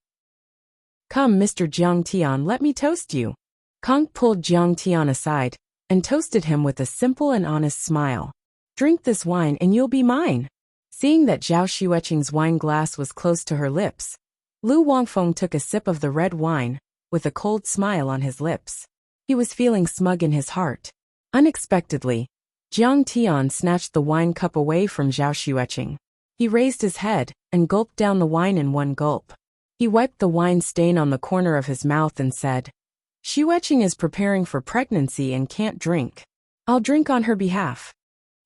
A: "Come, Mr. Jiang Tian, let me toast you." Kong pulled Jiang Tian aside and toasted him with a simple and honest smile. "Drink this wine and you'll be mine." Seeing that Zhao Xueqing's wine glass was close to her lips, Lu Wangfeng took a sip of the red wine, with a cold smile on his lips. He was feeling smug in his heart. Unexpectedly, Jiang Tian snatched the wine cup away from Zhao Xueqing. He raised his head and gulped down the wine in one gulp. He wiped the wine stain on the corner of his mouth and said, "Xueqing is preparing for pregnancy and can't drink. I'll drink on her behalf."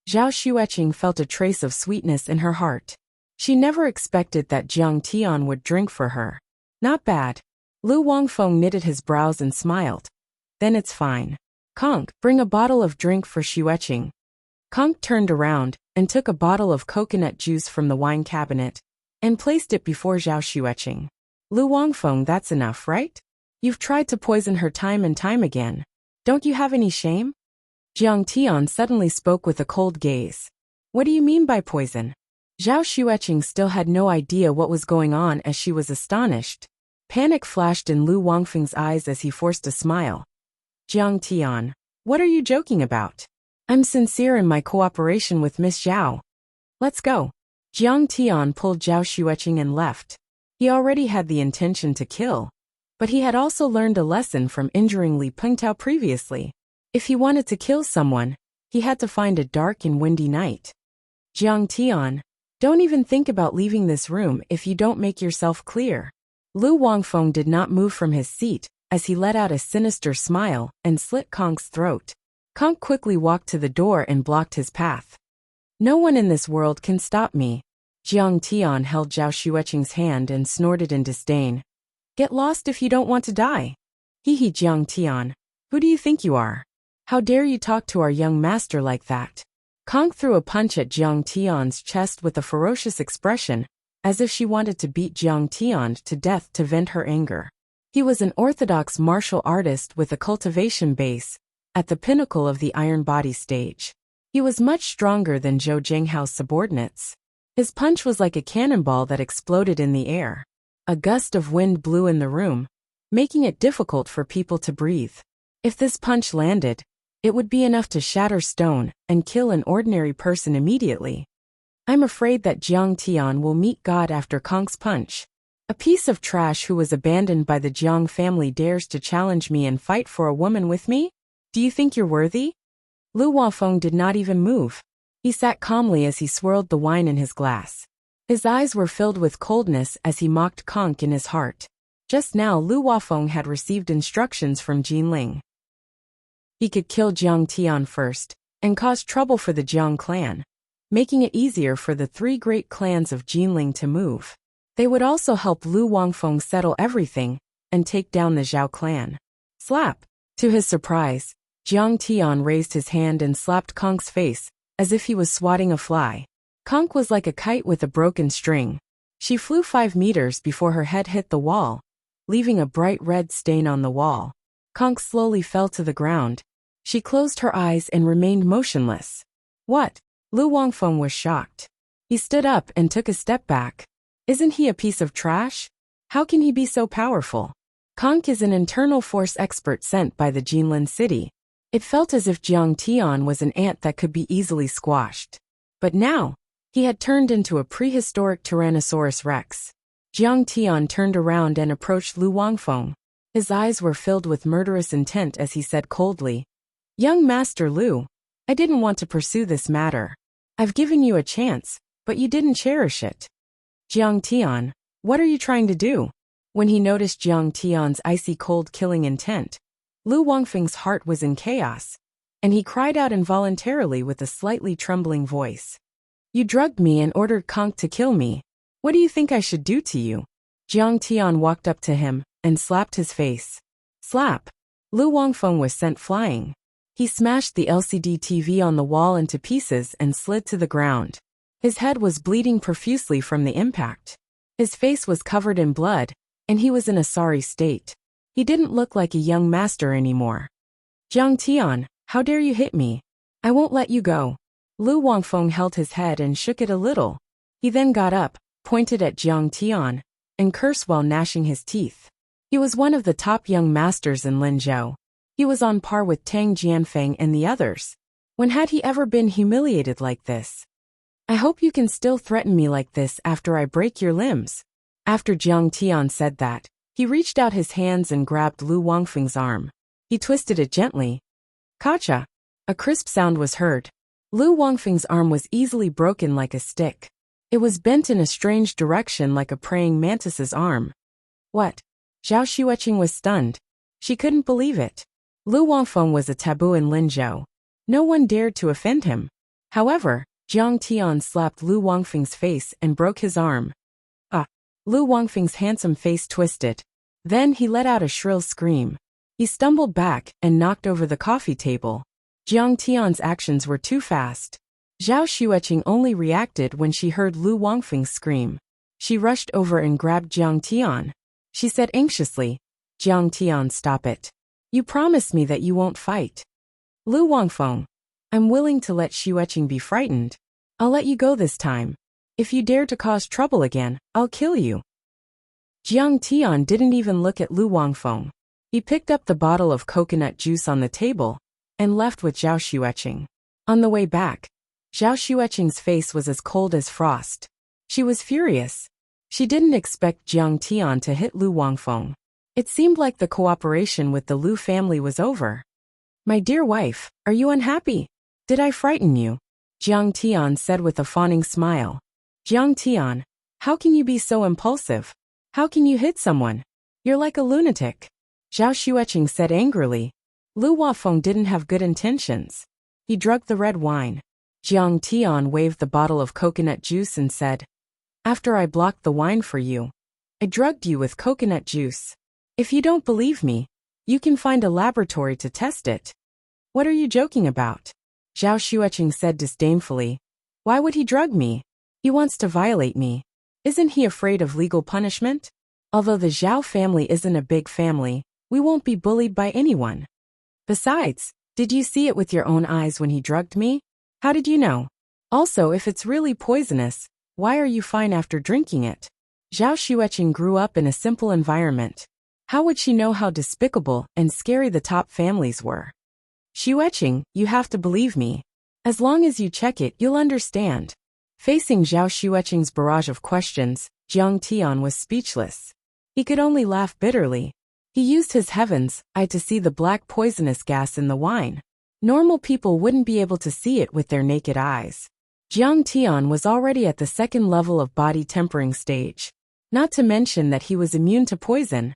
A: Zhao Xueqing felt a trace of sweetness in her heart. She never expected that Jiang Tian would drink for her. "Not bad." Lu Wangfeng knitted his brows and smiled. "Then it's fine. Kong, bring a bottle of drink for Xueqing." Kong turned around and took a bottle of coconut juice from the wine cabinet and placed it before Zhao Xueqing. "Lu Wangfeng, that's enough, right? You've tried to poison her time and time again. Don't you have any shame?" Jiang Tian suddenly spoke with a cold gaze. "What do you mean by poison?" Zhao Xueqing still had no idea what was going on as she was astonished. Panic flashed in Lu Wangfeng's eyes as he forced a smile. "Jiang Tian, what are you joking about? I'm sincere in my cooperation with Miss Zhao. Let's go." Jiang Tian pulled Zhao Xueqing and left. He already had the intention to kill, but he had also learned a lesson from injuring Li Pengtao previously. If he wanted to kill someone, he had to find a dark and windy night. "Jiang Tian, don't even think about leaving this room if you don't make yourself clear." Lu Wangfeng did not move from his seat as he let out a sinister smile and slit Kong's throat. Kong quickly walked to the door and blocked his path. "No one in this world can stop me." Jiang Tian held Zhao Xueqing's hand and snorted in disdain. "Get lost if you don't want to die." "Hee Jiang Tian, who do you think you are? How dare you talk to our young master like that?" Kong threw a punch at Jiang Tian's chest with a ferocious expression, as if she wanted to beat Jiang Tian to death to vent her anger. He was an orthodox martial artist with a cultivation base, at the pinnacle of the iron body stage. He was much stronger than Zhou Jinghao's subordinates. His punch was like a cannonball that exploded in the air. A gust of wind blew in the room, making it difficult for people to breathe. If this punch landed, it would be enough to shatter stone and kill an ordinary person immediately. I'm afraid that Jiang Tian will meet God after Kong's punch. A piece of trash who was abandoned by the Jiang family dares to challenge me and fight for a woman with me? Do you think you're worthy? Lu Wafeng did not even move. He sat calmly as he swirled the wine in his glass. His eyes were filled with coldness as he mocked Conk in his heart. Just now Lu Wafeng had received instructions from Jinling. He could kill Jiang Tian first, and cause trouble for the Jiang clan, making it easier for the three great clans of Jinling to move. They would also help Lu Wangfeng settle everything, and take down the Zhao clan. Slap! To his surprise, Jiang Tian raised his hand and slapped Konk's face, as if he was swatting a fly. Konk was like a kite with a broken string. She flew 5 meters before her head hit the wall, leaving a bright red stain on the wall. Konk slowly fell to the ground. She closed her eyes and remained motionless. What? Lu Wangfeng was shocked. He stood up and took a step back. Isn't he a piece of trash? How can he be so powerful? Konk is an internal force expert sent by the Jinlin city. It felt as if Jiang Tian was an ant that could be easily squashed. But now, he had turned into a prehistoric Tyrannosaurus rex. Jiang Tian turned around and approached Lu Wangfeng. His eyes were filled with murderous intent as he said coldly, "Young Master Lu, I didn't want to pursue this matter. I've given you a chance, but you didn't cherish it." Jiang Tian, what are you trying to do? When he noticed Jiang Tian's icy cold killing intent, Lu Wangfeng's heart was in chaos, and he cried out involuntarily with a slightly trembling voice. You drugged me and ordered Konk to kill me. What do you think I should do to you? Jiang Tian walked up to him and slapped his face. Slap! Lu Wangfeng was sent flying. He smashed the LCD TV on the wall into pieces and slid to the ground. His head was bleeding profusely from the impact. His face was covered in blood, and he was in a sorry state. He didn't look like a young master anymore. Jiang Tian, how dare you hit me? I won't let you go. Lu Wangfeng held his head and shook it a little. He then got up, pointed at Jiang Tian, and cursed while gnashing his teeth. He was one of the top young masters in Linzhou. He was on par with Tang Jianfeng and the others. When had he ever been humiliated like this? I hope you can still threaten me like this after I break your limbs. After Jiang Tian said that, he reached out his hands and grabbed Lu Wangfeng's arm. He twisted it gently. Kacha! A crisp sound was heard. Lu Wangfeng's arm was easily broken like a stick. It was bent in a strange direction like a praying mantis's arm. What? Zhao Xueqing was stunned. She couldn't believe it. Lu Wangfeng was a taboo in Linzhou. No one dared to offend him. However, Jiang Tian slapped Lu Wangfeng's face and broke his arm. Ah! Lu Wangfeng's handsome face twisted. Then he let out a shrill scream. He stumbled back and knocked over the coffee table. Jiang Tian's actions were too fast. Zhao Xueqing only reacted when she heard Lu Wangfeng scream. She rushed over and grabbed Jiang Tian. She said anxiously, Jiang Tian, stop it. You promised me that you won't fight. Lu Wangfeng, I'm willing to let Xueqing be frightened. I'll let you go this time. If you dare to cause trouble again, I'll kill you. Jiang Tian didn't even look at Lu Wangfeng. He picked up the bottle of coconut juice on the table and left with Zhao Xueqing. On the way back, Zhao Xueqing's face was as cold as frost. She was furious. She didn't expect Jiang Tian to hit Lu Wangfeng. It seemed like the cooperation with the Lu family was over. My dear wife, are you unhappy? Did I frighten you? Jiang Tian said with a fawning smile. Jiang Tian, how can you be so impulsive? How can you hit someone? You're like a lunatic. Zhao Xueqing said angrily. Lu Wafeng didn't have good intentions. He drugged the red wine. Jiang Tian waved the bottle of coconut juice and said, After I blocked the wine for you, I drugged you with coconut juice. If you don't believe me, you can find a laboratory to test it. What are you joking about? Zhao Xueqing said disdainfully. Why would he drug me? He wants to violate me. Isn't he afraid of legal punishment? Although the Zhao family isn't a big family, we won't be bullied by anyone. Besides, Did you see it with your own eyes when he drugged me? How did you know? Also, if it's really poisonous, why are you fine after drinking it? Zhao Xueqing grew up in a simple environment. How would she know how despicable and scary the top families were? Xueqing, you have to believe me. As long as you check it, you'll understand. Facing Zhao Xueqing's barrage of questions, Jiang Tian was speechless. He could only laugh bitterly. He used his heaven's eye to see the black poisonous gas in the wine. Normal people wouldn't be able to see it with their naked eyes. Jiang Tian was already at the second level of body tempering stage. Not to mention that he was immune to poison.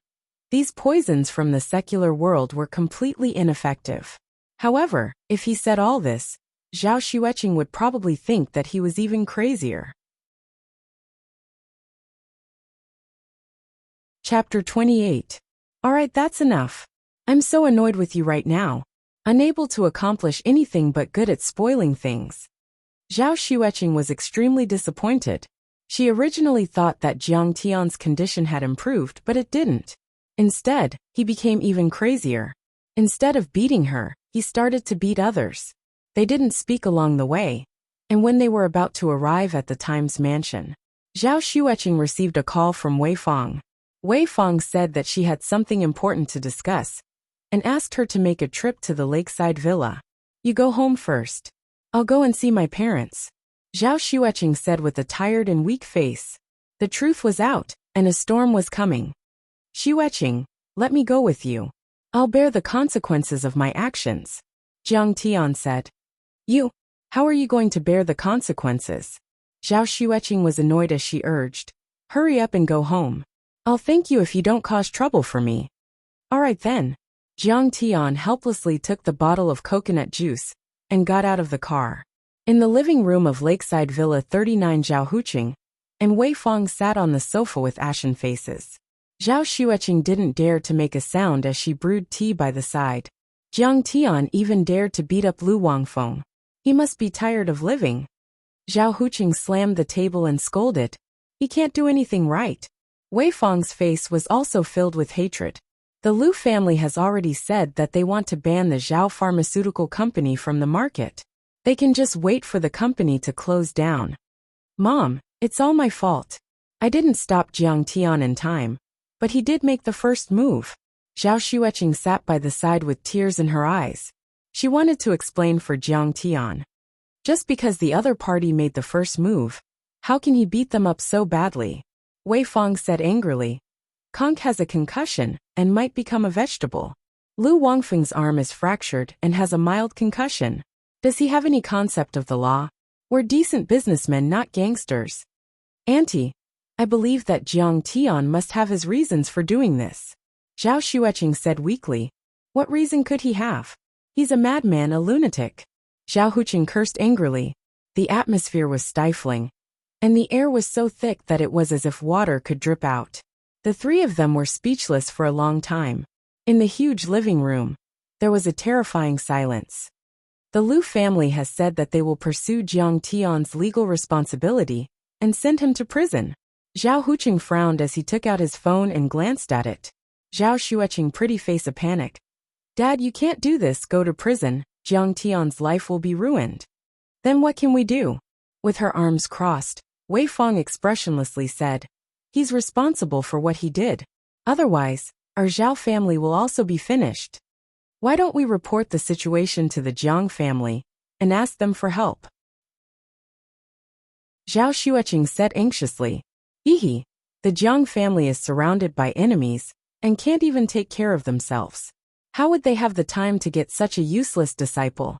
A: These poisons from the secular world were completely ineffective. However, if he said all this, Zhao Xueqing would probably think that he was even crazier. Chapter 28. Alright, that's enough. I'm so annoyed with you right now. Unable to accomplish anything but good at spoiling things. Zhao Xueqing was extremely disappointed. She originally thought that Jiang Tian's condition had improved, but it didn't. Instead, he became even crazier. Instead of beating her, he started to beat others. They didn't speak along the way. And when they were about to arrive at the Times mansion, Zhao Xueqing received a call from Wei Fang. Wei Fang said that she had something important to discuss and asked her to make a trip to the lakeside villa. You go home first. I'll go and see my parents. Zhao Xueqing said with a tired and weak face. The truth was out, and a storm was coming. Xueqing, let me go with you. I'll bear the consequences of my actions. Jiang Tian said. You? How are you going to bear the consequences? Zhao Xueqing was annoyed as she urged. Hurry up and go home. I'll thank you if you don't cause trouble for me. Alright then. Jiang Tian helplessly took the bottle of coconut juice and got out of the car. In the living room of Lakeside Villa 39, Zhao Huqing and Wei Fang sat on the sofa with ashen faces. Zhao Xueqing didn't dare to make a sound as she brewed tea by the side. Jiang Tian even dared to beat up Lu Wangfeng. He must be tired of living. Zhao Huqing slammed the table and scolded. He can't do anything right. Wei Fang's face was also filled with hatred. The Lu family has already said that they want to ban the Zhao Pharmaceutical Company from the market. They can just wait for the company to close down. Mom, it's all my fault. I didn't stop Jiang Tian in time. But he did make the first move. Zhao Xueqing sat by the side with tears in her eyes. She wanted to explain for Jiang Tian. Just because the other party made the first move, how can he beat them up so badly? Wei Fang said angrily. Conk has a concussion and might become a vegetable. Lu Wangfeng's arm is fractured and has a mild concussion. Does he have any concept of the law? We're decent businessmen, not gangsters. Auntie, I believe that Jiang Tian must have his reasons for doing this. Zhao Xueqing said weakly. What reason could he have? He's a madman, a lunatic. Zhao Huqing cursed angrily. The atmosphere was stifling, and the air was so thick that it was as if water could drip out. The three of them were speechless for a long time. In the huge living room, there was a terrifying silence. The Lu family has said that they will pursue Jiang Tian's legal responsibility and send him to prison. Zhao Huqing frowned as he took out his phone and glanced at it. Zhao Xueqing pretty face a panic. Dad, you can't do this, go to prison, Jiang Tian's life will be ruined. Then what can we do? With her arms crossed, Wei Fang expressionlessly said. He's responsible for what he did. Otherwise, our Zhao family will also be finished. Why don't we report the situation to the Jiang family and ask them for help? Zhao Xueqing said anxiously. The Jiang family is surrounded by enemies and can't even take care of themselves. How would they have the time to get such a useless disciple?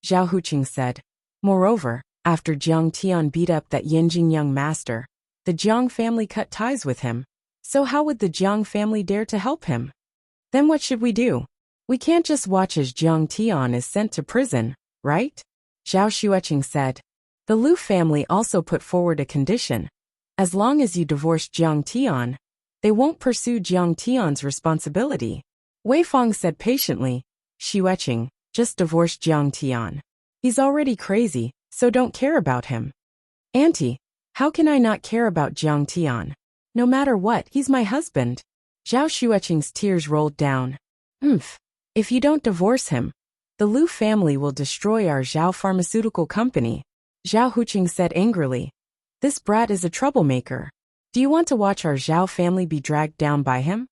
A: Zhao Huqing said. Moreover, after Jiang Tian beat up that Yanjing young master, the Jiang family cut ties with him. So how would the Jiang family dare to help him? Then what should we do? We can't just watch as Jiang Tian is sent to prison, right? Zhao Xueqing said. The Lu family also put forward a condition. As long as you divorce Jiang Tian, they won't pursue Jiang Tian's responsibility. Wei Fang said patiently. Xueqing, just divorce Jiang Tian. He's already crazy, so don't care about him. Auntie, how can I not care about Jiang Tian? No matter what, he's my husband. Zhao Xueqing's tears rolled down. If you don't divorce him, The Lu family will destroy our Zhao pharmaceutical company, Zhao Huqing said angrily. This brat is a troublemaker. Do you want to watch our Zhao family be dragged down by him?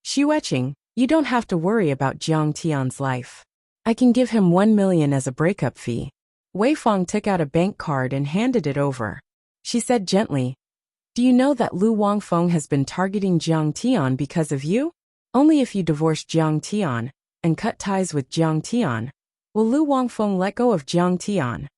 A: Xueqing, you don't have to worry about Jiang Tian's life. I can give him 1 million as a breakup fee. Wei Fang took out a bank card and handed it over. She said gently, do you know that Lu Wangfeng has been targeting Jiang Tian because of you? Only if you divorce Jiang Tian and cut ties with Jiang Tian will Lu Wangfeng let go of Jiang Tian.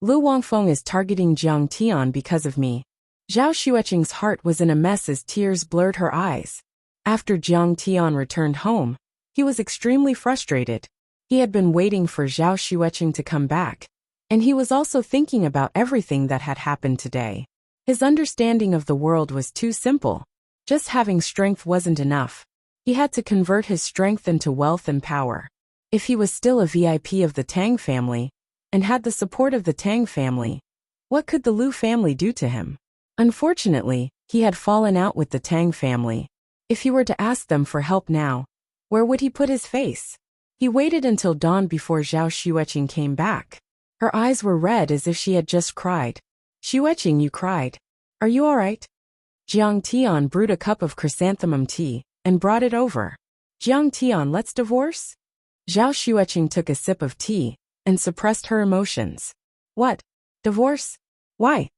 A: Lu Wangfeng is targeting Jiang Tian because of me. Zhao Xueqing's heart was in a mess as tears blurred her eyes. After Jiang Tian returned home, he was extremely frustrated. He had been waiting for Zhao Xueqing to come back, and he was also thinking about everything that had happened today. His understanding of the world was too simple. Just having strength wasn't enough. He had to convert his strength into wealth and power. If he was still a VIP of the Tang family, and had the support of the Tang family, what could the Lu family do to him? Unfortunately, he had fallen out with the Tang family. If he were to ask them for help now, where would he put his face? He waited until dawn before Zhao Xueqing came back. Her eyes were red as if she had just cried. Xueqing, you cried. Are you all right? Jiang Tian brewed a cup of chrysanthemum tea and brought it over. Jiang Tian, let's divorce? Zhao Xueqing took a sip of tea and suppressed her emotions. What? Divorce? Why?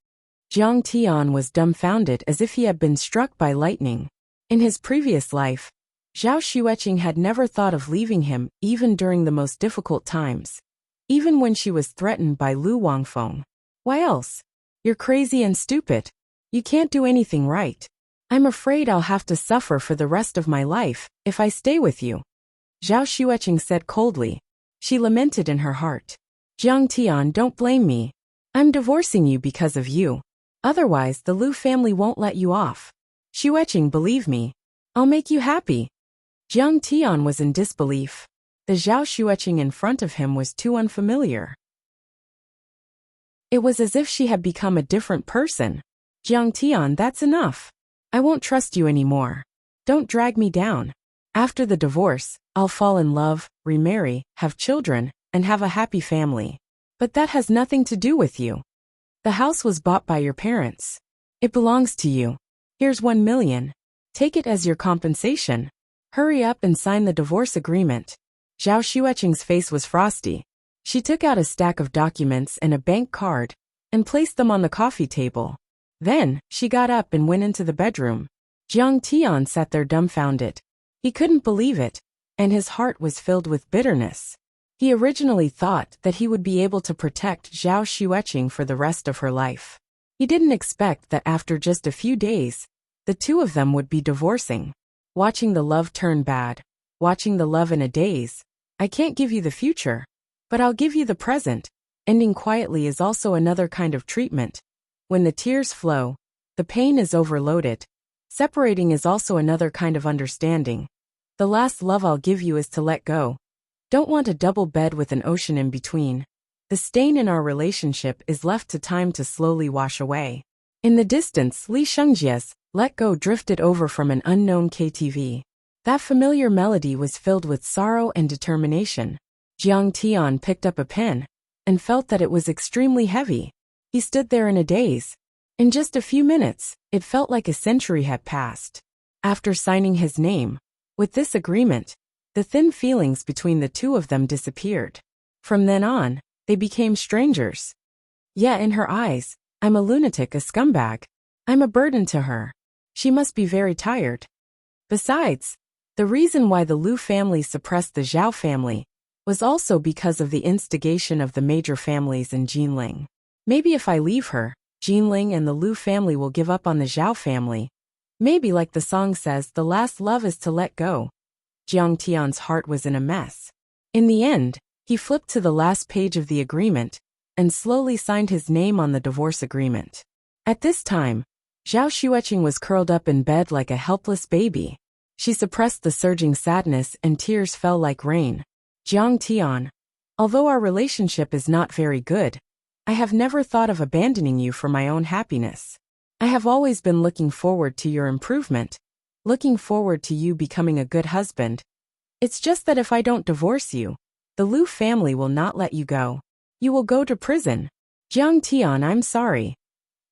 A: Jiang Tian was dumbfounded as if he had been struck by lightning. In his previous life, Zhao Xueqing had never thought of leaving him even during the most difficult times. Even when she was threatened by Lu Wangfeng. Why else? You're crazy and stupid. You can't do anything right. I'm afraid I'll have to suffer for the rest of my life if I stay with you. Zhao Xueqing said coldly. She lamented in her heart. Jiang Tian, don't blame me. I'm divorcing you because of you. Otherwise, the Lu family won't let you off. Xueqing, believe me. I'll make you happy. Jiang Tian was in disbelief. The Zhao Xueqing in front of him was too unfamiliar. It was as if she had become a different person. Jiang Tian, that's enough. I won't trust you anymore. Don't drag me down. After the divorce, I'll fall in love, remarry, have children, and have a happy family. But that has nothing to do with you. The house was bought by your parents. It belongs to you. Here's 1 million. Take it as your compensation. Hurry up and sign the divorce agreement. Zhao Xueqing's face was frosty. She took out a stack of documents and a bank card and placed them on the coffee table. Then, she got up and went into the bedroom. Jiang Tian sat there dumbfounded. He couldn't believe it, and his heart was filled with bitterness. He originally thought that he would be able to protect Zhao Xueqing for the rest of her life. He didn't expect that after just a few days, the two of them would be divorcing. Watching the love turn bad. Watching the love in a daze. I can't give you the future, but I'll give you the present. Ending quietly is also another kind of treatment. When the tears flow, the pain is overloaded. Separating is also another kind of understanding. The last love I'll give you is to let go. Don't want a double bed with an ocean in between. The stain in our relationship is left to time to slowly wash away. In the distance, Li Shengjia's Let Go drifted over from an unknown KTV. That familiar melody was filled with sorrow and determination. Jiang Tian picked up a pen and felt that it was extremely heavy. He stood there in a daze. In just a few minutes, it felt like a century had passed. After signing his name, with this agreement, the thin feelings between the two of them disappeared. From then on, they became strangers. Yet in her eyes, I'm a lunatic, a scumbag. I'm a burden to her. She must be very tired. Besides, the reason why the Lu family suppressed the Zhao family was also because of the instigation of the major families in Jinling. Maybe if I leave her, Jinling and the Lu family will give up on the Zhao family. Maybe like the song says, the last love is to let go. Jiang Tian's heart was in a mess. In the end, he flipped to the last page of the agreement and slowly signed his name on the divorce agreement. At this time, Zhao Xueqing was curled up in bed like a helpless baby. She suppressed the surging sadness and tears fell like rain. Jiang Tian, although our relationship is not very good, I have never thought of abandoning you for my own happiness. I have always been looking forward to your improvement, looking forward to you becoming a good husband. It's just that if I don't divorce you, The Lu family will not let you go. You will go to prison. Jiang Tian, I'm sorry.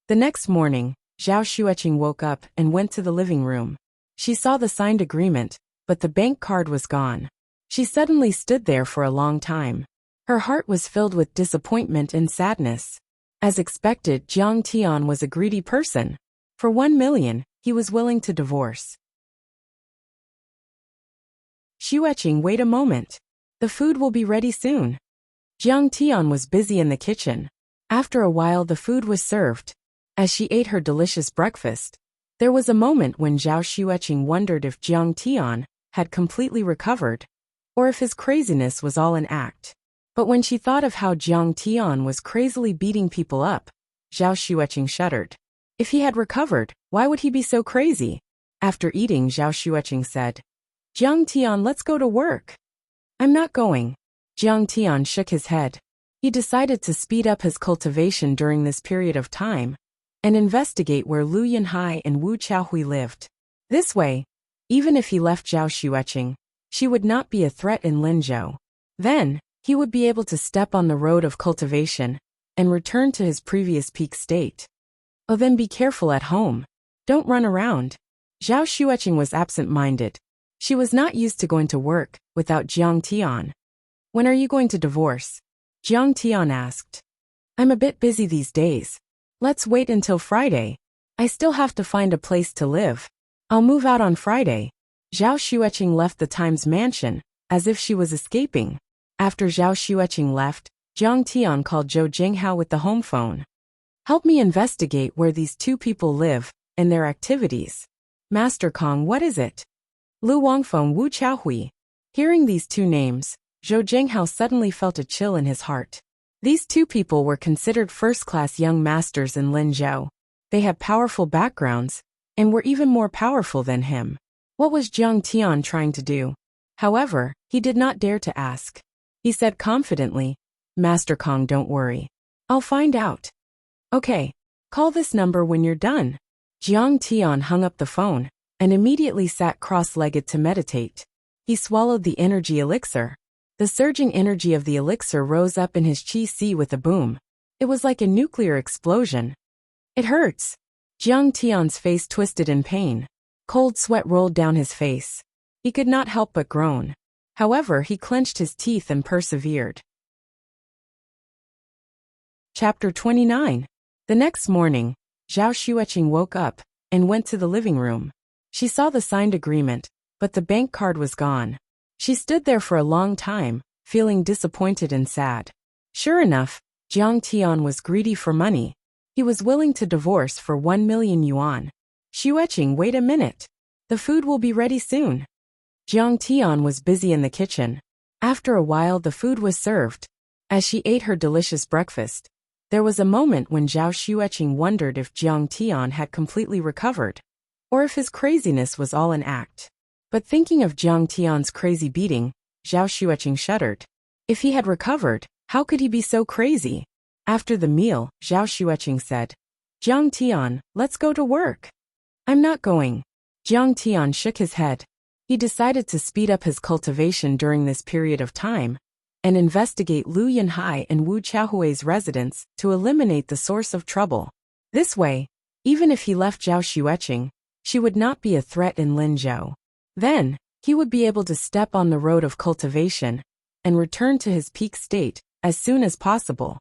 A: The next morning, Zhao Xueqing woke up and went to the living room. She saw the signed agreement, but the bank card was gone. She suddenly stood there for a long time. Her heart was filled with disappointment and sadness. As expected, Jiang Tian was a greedy person. For 1 million, he was willing to divorce. Xueqing, wait a moment. The food will be ready soon. Jiang Tian was busy in the kitchen. After a while the food was served. As she ate her delicious breakfast, there was a moment when Zhao Xueqing wondered if Jiang Tian had completely recovered, or if his craziness was all an act. But when she thought of how Jiang Tian was crazily beating people up, Zhao Xueqing shuddered. If he had recovered, why would he be so crazy? After eating, Zhao Xueqing said, Jiang Tian, let's go to work. I'm not going. Jiang Tian shook his head. He decided to speed up his cultivation during this period of time and investigate where Lu Yunhai and Wu Chaohui lived. This way, even if he left Zhao Xueqing, she would not be a threat in Linzhou. Then, he would be able to step on the road of cultivation and return to his previous peak state. Oh, then be careful at home. Don't run around. Zhao Xueqing was absent-minded. She was not used to going to work without Jiang Tian. When are you going to divorce? Jiang Tian asked. I'm a bit busy these days. Let's wait until Friday. I still have to find a place to live. I'll move out on Friday. Zhao Xueqing left the Times mansion, as if she was escaping. After Zhao Xueqing left, Jiang Tian called Zhou Jinghao with the home phone. Help me investigate where these two people live and their activities. Master Kong, what is it? Lu Wangfeng, Wu Chaohui. Hearing these two names, Zhou Jinghao suddenly felt a chill in his heart. These two people were considered first-class young masters in Linzhou. They had powerful backgrounds and were even more powerful than him. What was Jiang Tian trying to do? However, he did not dare to ask. He said confidently, Master Kong, don't worry. I'll find out. Okay, call this number when you're done. Jiang Tian hung up the phone and immediately sat cross-legged to meditate. He swallowed the energy elixir. The surging energy of the elixir rose up in his qi sea with a boom. It was like a nuclear explosion. It hurts. Jiang Tian's face twisted in pain. Cold sweat rolled down his face. He could not help but groan. However, he clenched his teeth and persevered. Chapter 29. The next morning, Zhao Xueqing woke up and went to the living room. She saw the signed agreement, but the bank card was gone. She stood there for a long time, feeling disappointed and sad. Sure enough, Jiang Tian was greedy for money. He was willing to divorce for 1 million yuan. Xueqing, wait a minute. The food will be ready soon. Jiang Tian was busy in the kitchen. After a while the food was served. As she ate her delicious breakfast, there was a moment when Zhao Xueqing wondered if Jiang Tian had completely recovered, or if his craziness was all an act. But thinking of Jiang Tian's crazy beating, Zhao Xueqing shuddered. If he had recovered, how could he be so crazy? After the meal, Zhao Xueqing said, Jiang Tian, let's go to work. I'm not going. Jiang Tian shook his head. He decided to speed up his cultivation during this period of time and investigate Lu Yunhai and Wu Chaohui's residence to eliminate the source of trouble. This way, even if he left Zhao Xueqing, she would not be a threat in Linzhou. Then, he would be able to step on the road of cultivation and return to his peak state as soon as possible.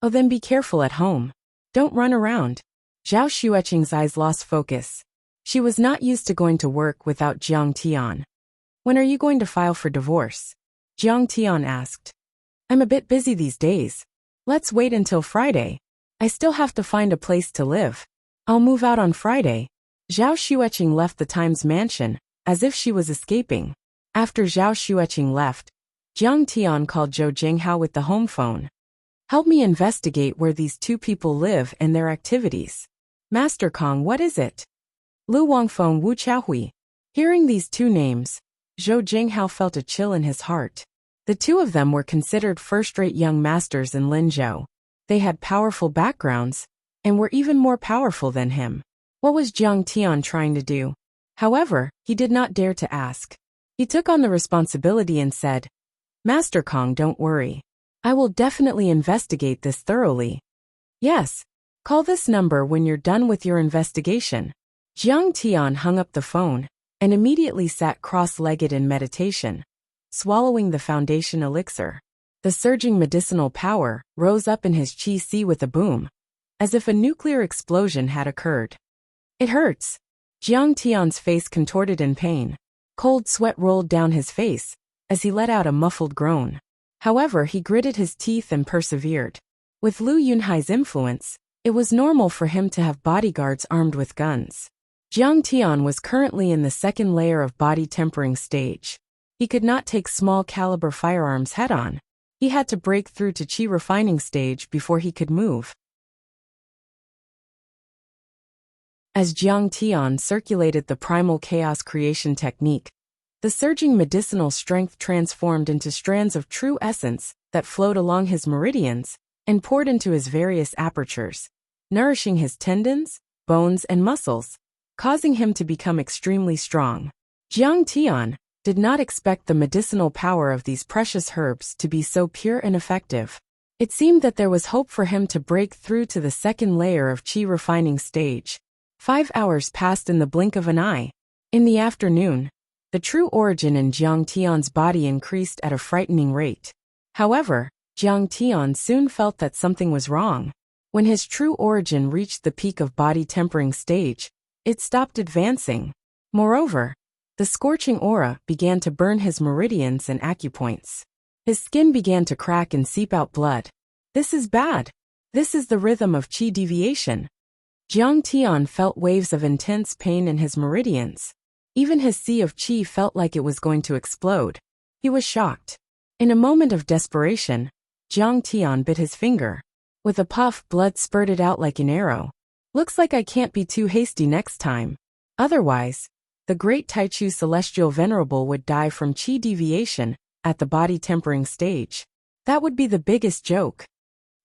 A: Oh, then be careful at home. Don't run around. Zhao Xueqing's eyes lost focus. She was not used to going to work without Jiang Tian. When are you going to file for divorce? Jiang Tian asked. I'm a bit busy these days. Let's wait until Friday. I still have to find a place to live. I'll move out on Friday. Zhao Xueqing left the Times mansion, as if she was escaping. After Zhao Xueqing left, Jiang Tian called Zhou Jinghao with the home phone. Help me investigate where these two people live and their activities. Master Kong, what is it? Lu Wangfeng, Wu Chaohui. Hearing these two names, Zhou Jinghao felt a chill in his heart. The two of them were considered first-rate young masters in Linzhou. They had powerful backgrounds and were even more powerful than him. What was Jiang Tian trying to do? However, he did not dare to ask. He took on the responsibility and said, Master Kong, don't worry. I will definitely investigate this thoroughly. Yes. Call this number when you're done with your investigation. Jiang Tian hung up the phone and immediately sat cross-legged in meditation, swallowing the foundation elixir. The surging medicinal power rose up in his qi with a boom, as if a nuclear explosion had occurred. It hurts. Jiang Tian's face contorted in pain. Cold sweat rolled down his face as he let out a muffled groan. However, he gritted his teeth and persevered. With Lu Yunhai's influence, it was normal for him to have bodyguards armed with guns. Jiang Tian was currently in the second layer of body tempering stage. He could not take small caliber firearms head-on. He had to break through to qi refining stage before he could move. As Jiang Tian circulated the primal chaos creation technique, the surging medicinal strength transformed into strands of true essence that flowed along his meridians and poured into his various apertures, nourishing his tendons, bones, and muscles, causing him to become extremely strong. Jiang Tian did not expect the medicinal power of these precious herbs to be so pure and effective. It seemed that there was hope for him to break through to the second layer of qi refining stage. 5 hours passed in the blink of an eye. In the afternoon, the true origin in Jiang Tian's body increased at a frightening rate. However, Jiang Tian soon felt that something was wrong. When his true origin reached the peak of body tempering stage, it stopped advancing. Moreover, the scorching aura began to burn his meridians and acupoints. His skin began to crack and seep out blood. This is bad. This is the rhythm of qi deviation. Jiang Tian felt waves of intense pain in his meridians. Even his sea of qi felt like it was going to explode. He was shocked. In a moment of desperation, Jiang Tian bit his finger. With a puff, blood spurted out like an arrow. Looks like I can't be too hasty next time. Otherwise, the great Taichu Celestial Venerable would die from qi deviation at the body tempering stage. That would be the biggest joke.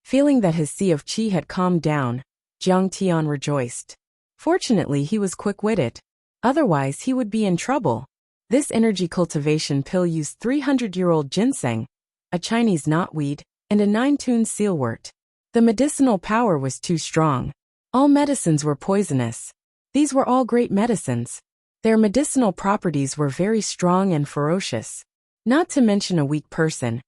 A: Feeling that his sea of qi had calmed down, Jiang Tian rejoiced. Fortunately, he was quick-witted. Otherwise, he would be in trouble. This energy cultivation pill used 300-year-old ginseng, a Chinese knotweed, and a 9-tune sealwort. The medicinal power was too strong. All medicines were poisonous. These were all great medicines. Their medicinal properties were very strong and ferocious. Not to mention a weak person.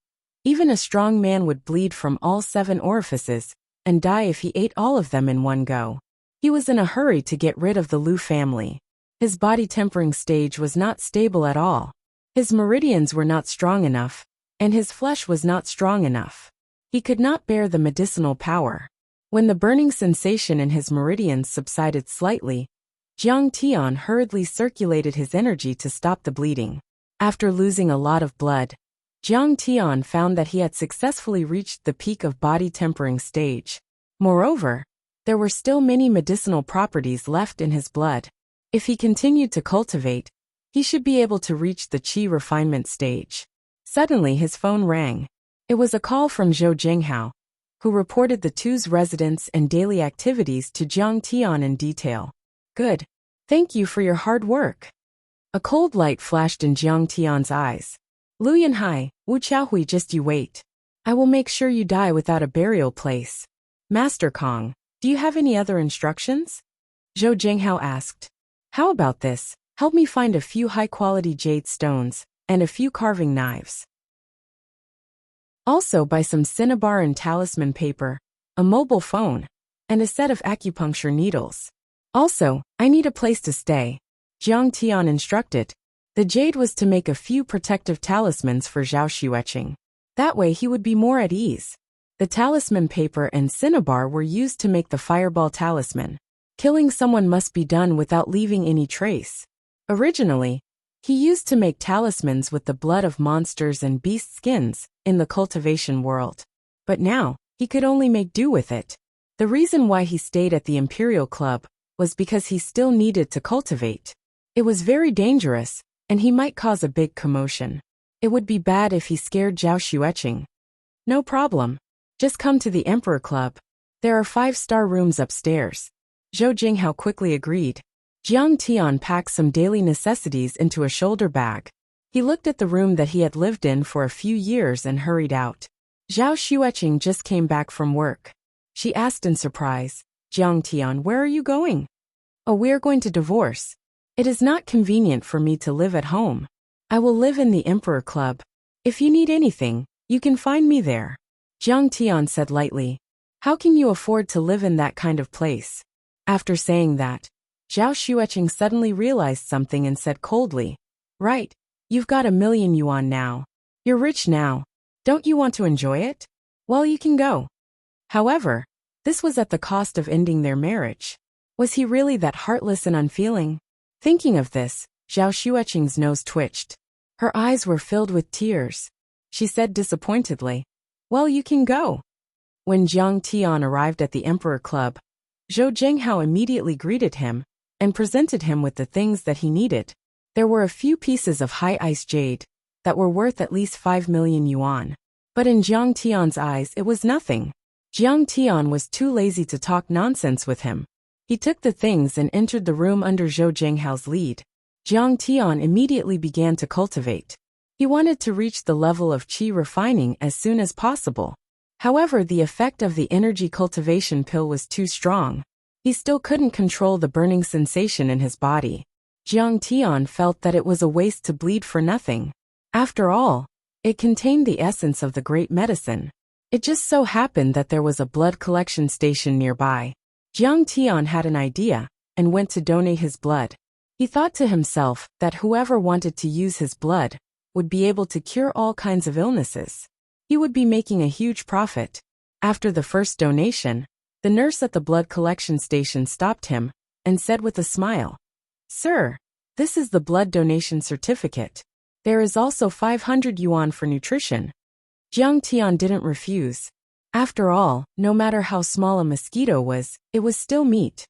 A: Even a strong man would bleed from all 7 orifices and die if he ate all of them in one go. He was in a hurry to get rid of the Lu family. His body tempering stage was not stable at all. His meridians were not strong enough, and his flesh was not strong enough. He could not bear the medicinal power. When the burning sensation in his meridians subsided slightly, Jiang Tian hurriedly circulated his energy to stop the bleeding. After losing a lot of blood, Jiang Tian found that he had successfully reached the peak of body tempering stage. Moreover, there were still many medicinal properties left in his blood. If he continued to cultivate, he should be able to reach the qi refinement stage. Suddenly his phone rang. It was a call from Zhou Jinghao, who reported the two's residence and daily activities to Jiang Tian in detail. Good. Thank you for your hard work. A cold light flashed in Jiang Tian's eyes. Lu Yunhai, Wuxia, just you wait. I will make sure you die without a burial place. Master Kong, do you have any other instructions? Zhou Jinghao asked. How about this? Help me find a few high-quality jade stones and a few carving knives. Also buy some cinnabar and talisman paper, a mobile phone, and a set of acupuncture needles. Also, I need a place to stay. Jiang Tian instructed. The jade was to make a few protective talismans for Zhao Xueqing. That way he would be more at ease. The talisman paper and cinnabar were used to make the fireball talisman. Killing someone must be done without leaving any trace. Originally, he used to make talismans with the blood of monsters and beast skins in the cultivation world. But now, he could only make do with it. The reason why he stayed at the Imperial Club was because he still needed to cultivate. It was very dangerous, and he might cause a big commotion. It would be bad if he scared Zhao Xueqing. No problem. Just come to the Emperor Club. There are 5-star rooms upstairs. Zhou Jinghao quickly agreed. Jiang Tian packed some daily necessities into a shoulder bag. He looked at the room that he had lived in for a few years and hurried out. Zhao Xueqing just came back from work. She asked in surprise, Jiang Tian, where are you going? Oh, we are going to divorce. It is not convenient for me to live at home. I will live in the Emperor Club. If you need anything, you can find me there. Jiang Tian said lightly. How can you afford to live in that kind of place? After saying that, Zhao Xueqing suddenly realized something and said coldly, right, you've got 1,000,000 yuan now. You're rich now. Don't you want to enjoy it? Well, you can go. However, this was at the cost of ending their marriage. Was he really that heartless and unfeeling? Thinking of this, Zhao Xueqing's nose twitched. Her eyes were filled with tears. She said disappointedly, well, you can go. When Jiang Tian arrived at the Emperor Club, Zhou Zhenghao immediately greeted him and presented him with the things that he needed. There were a few pieces of high ice jade that were worth at least 5,000,000 yuan. But in Jiang Tian's eyes it was nothing. Jiang Tian was too lazy to talk nonsense with him. He took the things and entered the room under Zhou Zhenghao's lead. Jiang Tian immediately began to cultivate. He wanted to reach the level of qi refining as soon as possible. However, the effect of the energy cultivation pill was too strong. He still couldn't control the burning sensation in his body. Jiang Tian felt that it was a waste to bleed for nothing. After all, it contained the essence of the great medicine. It just so happened that there was a blood collection station nearby. Jiang Tian had an idea and went to donate his blood. He thought to himself that whoever wanted to use his blood would be able to cure all kinds of illnesses. He would be making a huge profit. After the first donation, the nurse at the blood collection station stopped him and said with a smile, Sir, this is the blood donation certificate. There is also 500 yuan for nutrition. Jiang Tian didn't refuse. After all, no matter how small a mosquito was, it was still meat.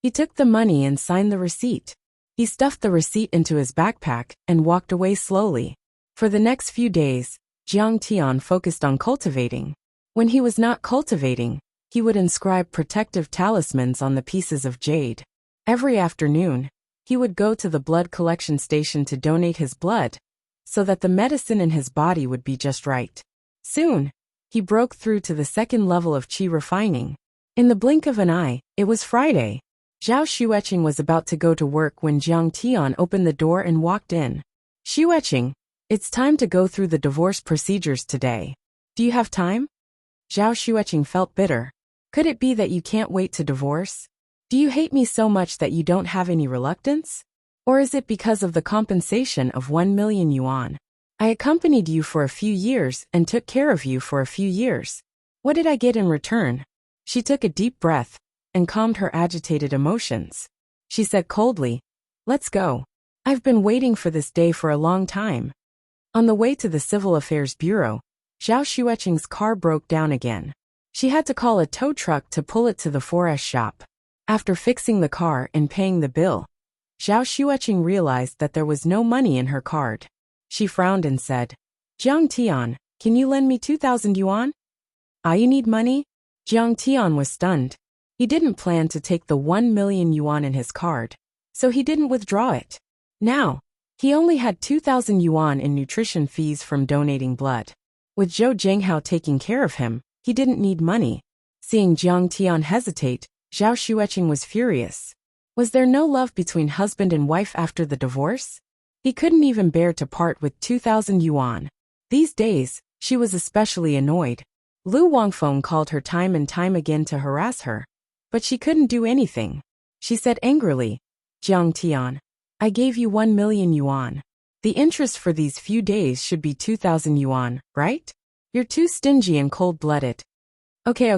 A: He took the money and signed the receipt. He stuffed the receipt into his backpack and walked away slowly. For the next few days, Jiang Tian focused on cultivating. When he was not cultivating, he would inscribe protective talismans on the pieces of jade. Every afternoon, he would go to the blood collection station to donate his blood, so that the medicine in his body would be just right. Soon, he broke through to the second level of qi refining. In the blink of an eye, it was Friday. Zhao Xueqing was about to go to work when Jiang Tian opened the door and walked in. Xueqing, it's time to go through the divorce procedures today. Do you have time? Zhao Xueqing felt bitter. Could it be that you can't wait to divorce? Do you hate me so much that you don't have any reluctance? Or is it because of the compensation of 1,000,000 yuan? I accompanied you for a few years and took care of you for a few years. What did I get in return? She took a deep breath and calmed her agitated emotions. She said coldly, Let's go. I've been waiting for this day for a long time. On the way to the Civil Affairs Bureau, Zhao Xueqing's car broke down again. She had to call a tow truck to pull it to the forest shop. After fixing the car and paying the bill, Zhao Xueqing realized that there was no money in her card. She frowned and said, Jiang Tian, can you lend me 2,000 yuan? Ah, you need money? Jiang Tian was stunned. He didn't plan to take the 1,000,000 yuan in his card, so he didn't withdraw it. Now, he only had 2,000 yuan in nutrition fees from donating blood. With Zhou Zhenghao taking care of him, he didn't need money. Seeing Jiang Tian hesitate, Zhao Xueqing was furious. Was there no love between husband and wife after the divorce? He couldn't even bear to part with 2,000 yuan. These days, she was especially annoyed. Lu Wangfeng called her time and time again to harass her, but she couldn't do anything. She said angrily, Jiang Tian, I gave you 1,000,000 yuan. The interest for these few days should be 2,000 yuan, right? You're too stingy and cold-blooded. Okay,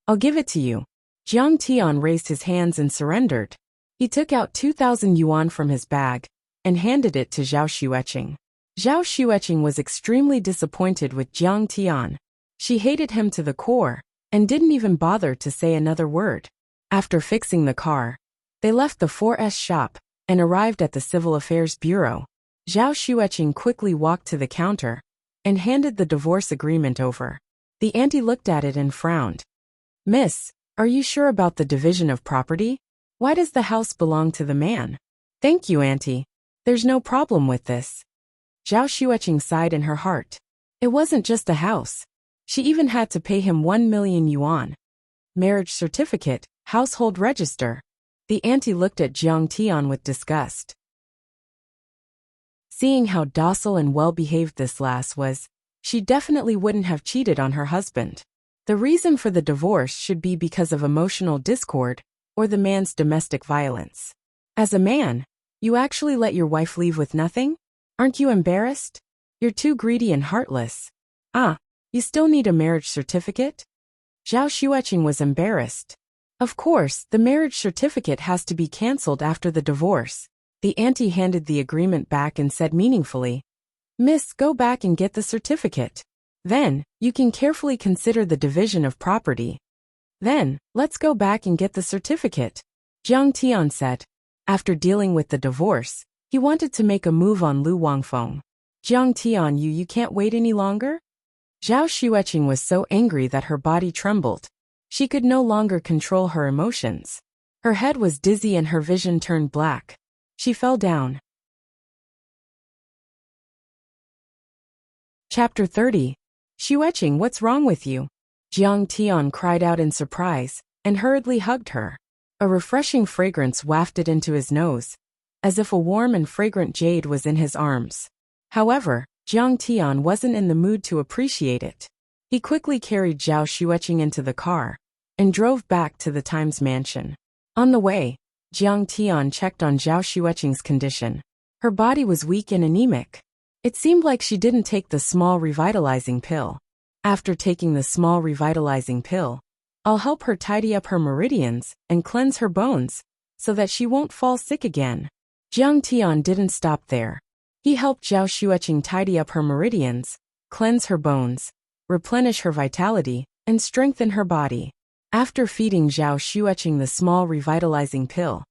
A: I'll give it to you. Jiang Tian raised his hands and surrendered. He took out 2,000 yuan from his bag and handed it to Zhao Xueqing. Zhao Xueqing was extremely disappointed with Jiang Tian. She hated him to the core and didn't even bother to say another word. After fixing the car, they left the 4S shop and arrived at the Civil Affairs Bureau. Zhao Xueqing quickly walked to the counter and handed the divorce agreement over. The auntie looked at it and frowned. Miss, are you sure about the division of property? Why does the house belong to the man? Thank you, auntie. There's no problem with this. Zhao Xueqing sighed in her heart. It wasn't just a house. She even had to pay him 1 million yuan. Marriage certificate, household register. The auntie looked at Jiang Tian with disgust. Seeing how docile and well-behaved this lass was, she definitely wouldn't have cheated on her husband. The reason for the divorce should be because of emotional discord or the man's domestic violence. As a man, you actually let your wife leave with nothing? Aren't you embarrassed? You're too greedy and heartless. Ah, you still need a marriage certificate? Zhao Xueqing was embarrassed. Of course, the marriage certificate has to be cancelled after the divorce. The auntie handed the agreement back and said meaningfully, Miss, go back and get the certificate. Then, you can carefully consider the division of property. Then, let's go back and get the certificate, Jiang Tian said. After dealing with the divorce, he wanted to make a move on Lu Wangfeng. Jiang Tian, you can't wait any longer? Zhao Xueqing was so angry that her body trembled. She could no longer control her emotions. Her head was dizzy and her vision turned black. She fell down. Chapter 30. Xueqing, what's wrong with you? Jiang Tian cried out in surprise, and hurriedly hugged her. A refreshing fragrance wafted into his nose, as if a warm and fragrant jade was in his arms. However, Jiang Tian wasn't in the mood to appreciate it. He quickly carried Zhao Xueqing into the car, and drove back to the Times mansion. On the way, Jiang Tian checked on Zhao Xueqing's condition. Her body was weak and anemic. It seemed like she didn't take the small revitalizing pill. After taking the small revitalizing pill, I'll help her tidy up her meridians and cleanse her bones, so that she won't fall sick again. Jiang Tian didn't stop there. He helped Zhao Xueqing tidy up her meridians, cleanse her bones, replenish her vitality, and strengthen her body. After feeding Zhao Xueqing the small revitalizing pill,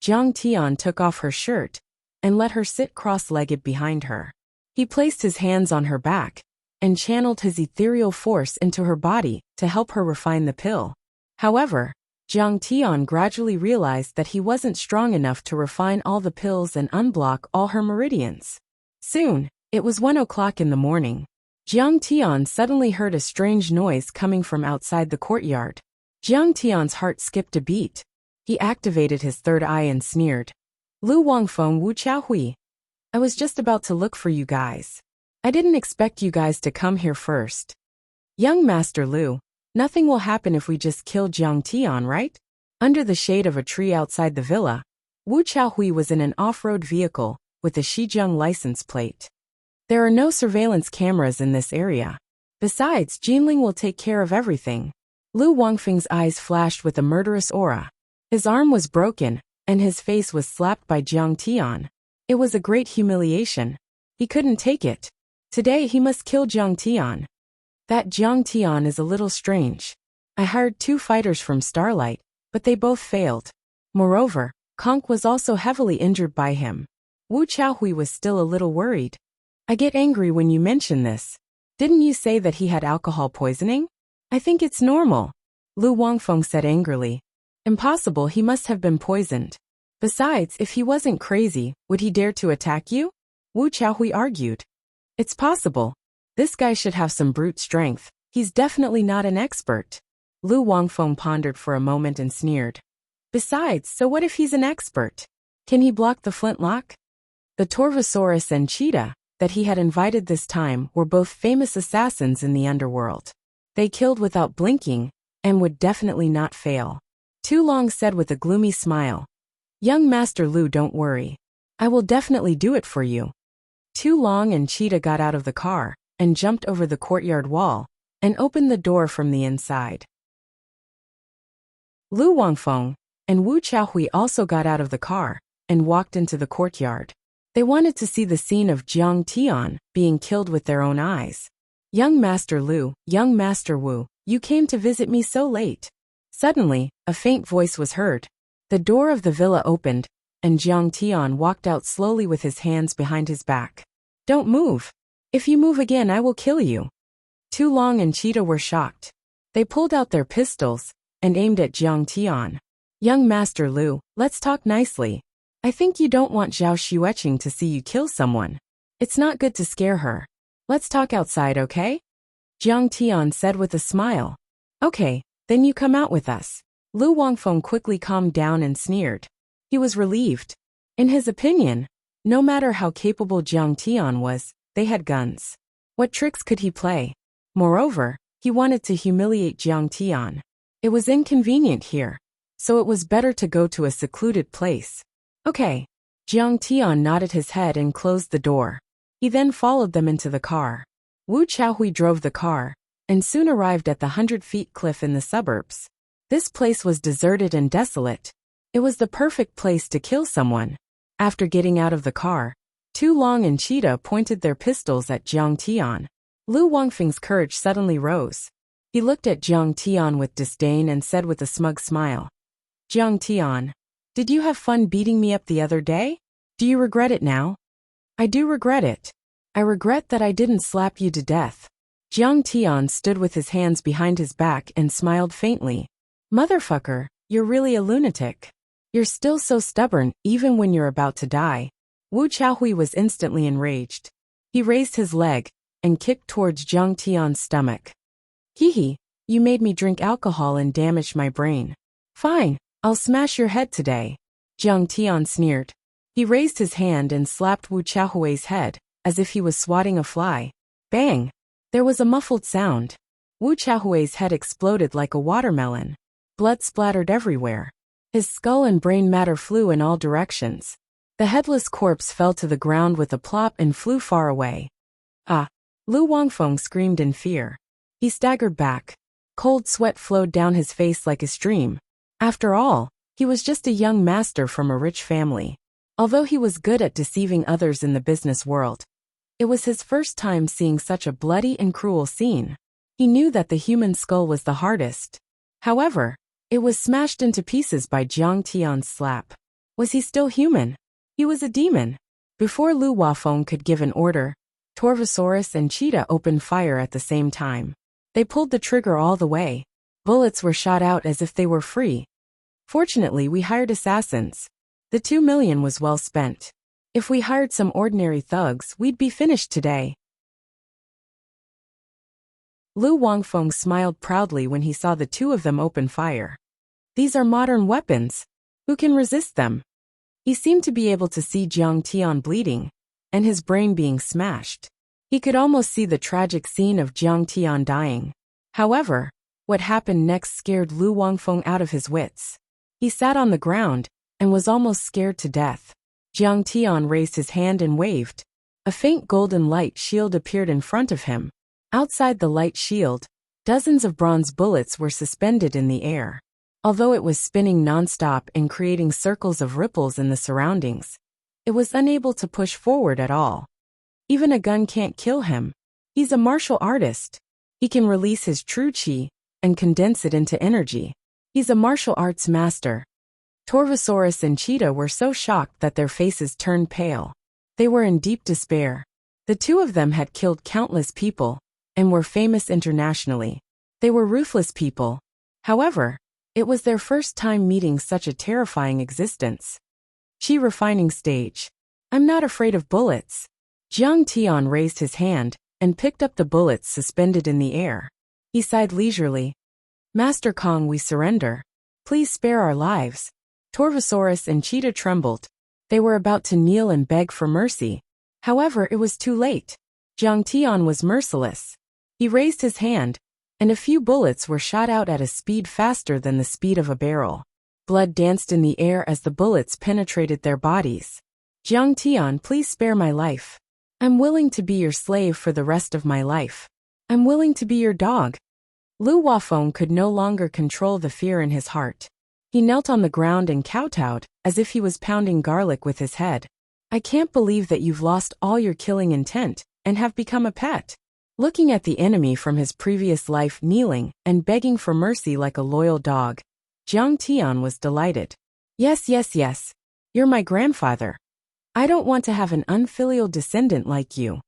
A: Jiang Tian took off her shirt and let her sit cross-legged behind her. He placed his hands on her back and channeled his ethereal force into her body to help her refine the pill. However, Jiang Tian gradually realized that he wasn't strong enough to refine all the pills and unblock all her meridians. Soon, it was 1 o'clock in the morning. Jiang Tian suddenly heard a strange noise coming from outside the courtyard. Jiang Tian's heart skipped a beat. He activated his third eye and sneered. Lu Wangfeng Wu Chaohui. I was just about to look for you guys. I didn't expect you guys to come here first. Young Master Lu, nothing will happen if we just kill Jiang Tian, right? Under the shade of a tree outside the villa, Wu Chaohui was in an off-road vehicle with a Xizhiang license plate. There are no surveillance cameras in this area. Besides, Jinling will take care of everything. Lu Wangfeng's eyes flashed with a murderous aura. His arm was broken, and his face was slapped by Jiang Tian. It was a great humiliation. He couldn't take it. Today he must kill Jiang Tian. That Jiang Tian is a little strange. I hired 2 fighters from Starlight, but they both failed. Moreover, Conk was also heavily injured by him. Wu Chaohui was still a little worried. I get angry when you mention this. Didn't you say that he had alcohol poisoning? I think it's normal, Lu Wangfeng said angrily. Impossible, he must have been poisoned. Besides, if he wasn't crazy, would he dare to attack you? Wu Chaohui argued. It's possible. This guy should have some brute strength. He's definitely not an expert. Lu Wangfeng pondered for a moment and sneered. Besides, so what if he's an expert? Can he block the flintlock? The Torvosaurus and Cheetah that he had invited this time were both famous assassins in the underworld. They killed without blinking and would definitely not fail. Tu Long said with a gloomy smile. Young Master Lu, don't worry. I will definitely do it for you. Tu Long and Cheetah got out of the car and jumped over the courtyard wall and opened the door from the inside. Lu Wangfeng and Wu Chaohui also got out of the car and walked into the courtyard. They wanted to see the scene of Jiang Tian being killed with their own eyes. Young Master Lu, young Master Wu, you came to visit me so late. Suddenly, a faint voice was heard. The door of the villa opened, and Jiang Tian walked out slowly with his hands behind his back. Don't move. If you move again, I will kill you. Tu Long and Cheetah were shocked. They pulled out their pistols and aimed at Jiang Tian. Young Master Lu, let's talk nicely. I think you don't want Zhao Xueqing to see you kill someone. It's not good to scare her. Let's talk outside, okay? Jiang Tian said with a smile. Okay, then you come out with us. Lu Wangfeng quickly calmed down and sneered. He was relieved. In his opinion, no matter how capable Jiang Tian was, they had guns. What tricks could he play? Moreover, he wanted to humiliate Jiang Tian. It was inconvenient here, so it was better to go to a secluded place. Okay. Jiang Tian nodded his head and closed the door. He then followed them into the car. Wu Chaohui drove the car, and soon arrived at the 100-feet cliff in the suburbs. This place was deserted and desolate. It was the perfect place to kill someone. After getting out of the car, Tu Long and Cheetah pointed their pistols at Jiang Tian. Lu Wangfeng's courage suddenly rose. He looked at Jiang Tian with disdain and said with a smug smile, Jiang Tian, did you have fun beating me up the other day? Do you regret it now? I do regret it. I regret that I didn't slap you to death. Jiang Tian stood with his hands behind his back and smiled faintly. Motherfucker, you're really a lunatic. You're still so stubborn even when you're about to die. Wu Chaohui was instantly enraged. He raised his leg and kicked towards Jiang Tian's stomach. Hee, you made me drink alcohol and damaged my brain. Fine, I'll smash your head today. Jiang Tian sneered. He raised his hand and slapped Wu Chaohui's head, as if he was swatting a fly. Bang! There was a muffled sound. Wu Chaohui's head exploded like a watermelon. Blood splattered everywhere. His skull and brain matter flew in all directions. The headless corpse fell to the ground with a plop and flew far away. Ah! Lu Wangfeng screamed in fear. He staggered back. Cold sweat flowed down his face like a stream. After all, he was just a young master from a rich family. Although he was good at deceiving others in the business world, it was his first time seeing such a bloody and cruel scene. He knew that the human skull was the hardest. However, it was smashed into pieces by Jiang Tian's slap. Was he still human? He was a demon. Before Lu Wafeng could give an order, Torvosaurus and Cheetah opened fire at the same time. They pulled the trigger all the way. Bullets were shot out as if they were free. Fortunately, we hired assassins. The 2 million was well spent. If we hired some ordinary thugs, we'd be finished today. Lu Wangfeng smiled proudly when he saw the two of them open fire. These are modern weapons. Who can resist them? He seemed to be able to see Jiang Tian bleeding, and his brain being smashed. He could almost see the tragic scene of Jiang Tian dying. However, what happened next scared Lu Wangfeng out of his wits. He sat on the ground and was almost scared to death. Jiang Tian raised his hand and waved. A faint golden light shield appeared in front of him. Outside the light shield, dozens of bronze bullets were suspended in the air. Although it was spinning non-stop and creating circles of ripples in the surroundings, it was unable to push forward at all. Even a gun can't kill him. He's a martial artist. He can release his true chi and condense it into energy. He's a martial arts master. Torvosaurus and Cheetah were so shocked that their faces turned pale. They were in deep despair. The two of them had killed countless people and were famous internationally. They were ruthless people. However, it was their first time meeting such a terrifying existence. Chi refining stage. I'm not afraid of bullets. Jiang Tian raised his hand and picked up the bullets suspended in the air. He sighed leisurely. Master Kong, we surrender. Please spare our lives. Torvosaurus and Cheetah trembled. They were about to kneel and beg for mercy. However, it was too late. Jiang Tian was merciless. He raised his hand, and a few bullets were shot out at a speed faster than the speed of a barrel. Blood danced in the air as the bullets penetrated their bodies. Jiang Tian, please spare my life. I'm willing to be your slave for the rest of my life. I'm willing to be your dog. Lu Wafeng could no longer control the fear in his heart. He knelt on the ground and kowtowed, as if he was pounding garlic with his head. I can't believe that you've lost all your killing intent and have become a pet. Looking at the enemy from his previous life kneeling and begging for mercy like a loyal dog, Jiang Tian was delighted. Yes, yes, yes. You're my grandfather. I don't want to have an unfilial descendant like you.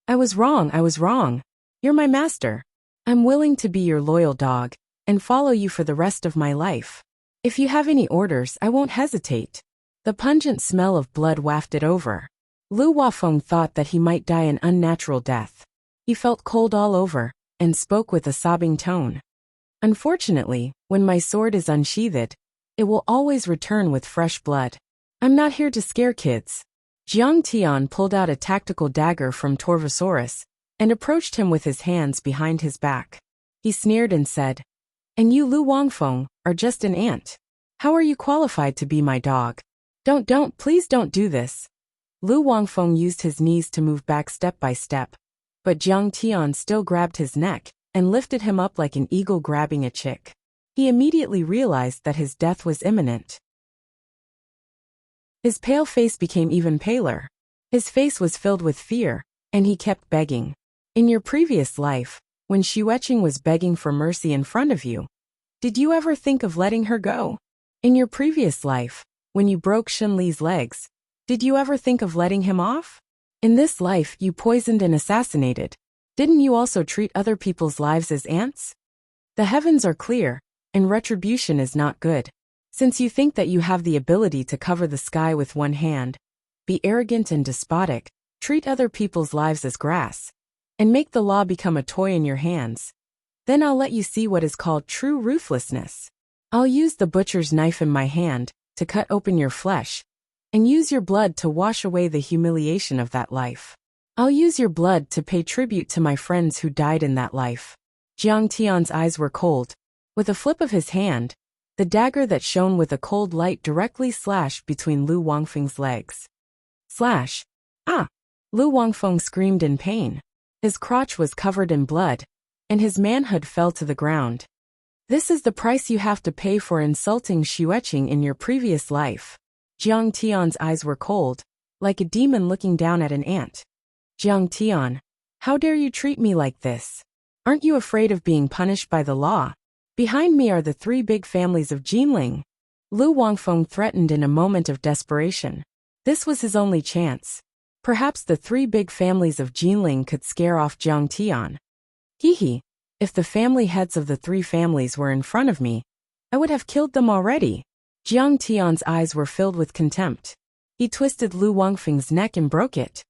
A: I was wrong. You're my master. I'm willing to be your loyal dog and follow you for the rest of my life. If you have any orders, I won't hesitate. The pungent smell of blood wafted over. Lu Wafeng thought that he might die an unnatural death. He felt cold all over, and spoke with a sobbing tone. Unfortunately, when my sword is unsheathed, it will always return with fresh blood. I'm not here to scare kids. Jiang Tian pulled out a tactical dagger from Torvosaurus, and approached him with his hands behind his back. He sneered and said, "And you Lu Wangfeng, are just an ant. How are you qualified to be my dog? Please don't do this." Lu Wangfeng used his knees to move back step by step, but Jiang Tian still grabbed his neck and lifted him up like an eagle grabbing a chick. He immediately realized that his death was imminent. His pale face became even paler. His face was filled with fear, and he kept begging. In your previous life, when Xueqing was begging for mercy in front of you, did you ever think of letting her go? In your previous life, when you broke Xinli's legs, did you ever think of letting him off? In this life you poisoned and assassinated. Didn't you also treat other people's lives as ants? The heavens are clear, and retribution is not good. Since you think that you have the ability to cover the sky with one hand, be arrogant and despotic, treat other people's lives as grass, and make the law become a toy in your hands. Then I'll let you see what is called true ruthlessness. I'll use the butcher's knife in my hand to cut open your flesh, and use your blood to wash away the humiliation of that life. I'll use your blood to pay tribute to my friends who died in that life. Jiang Tian's eyes were cold. With a flip of his hand, the dagger that shone with a cold light directly slashed between Lu Wangfeng's legs. Slash! Ah! Lu Wangfeng screamed in pain. His crotch was covered in blood, and his manhood fell to the ground. This is the price you have to pay for insulting Xueqing in your previous life. Jiang Tian's eyes were cold, like a demon looking down at an ant. Jiang Tian, how dare you treat me like this? Aren't you afraid of being punished by the law? Behind me are the three big families of Jinling. Lu Wangfeng threatened in a moment of desperation. This was his only chance. Perhaps the three big families of Jinling could scare off Jiang Tian. Hee, if the family heads of the three families were in front of me, I would have killed them already. Jiang Tian's eyes were filled with contempt. He twisted Lu Wangfeng's neck and broke it.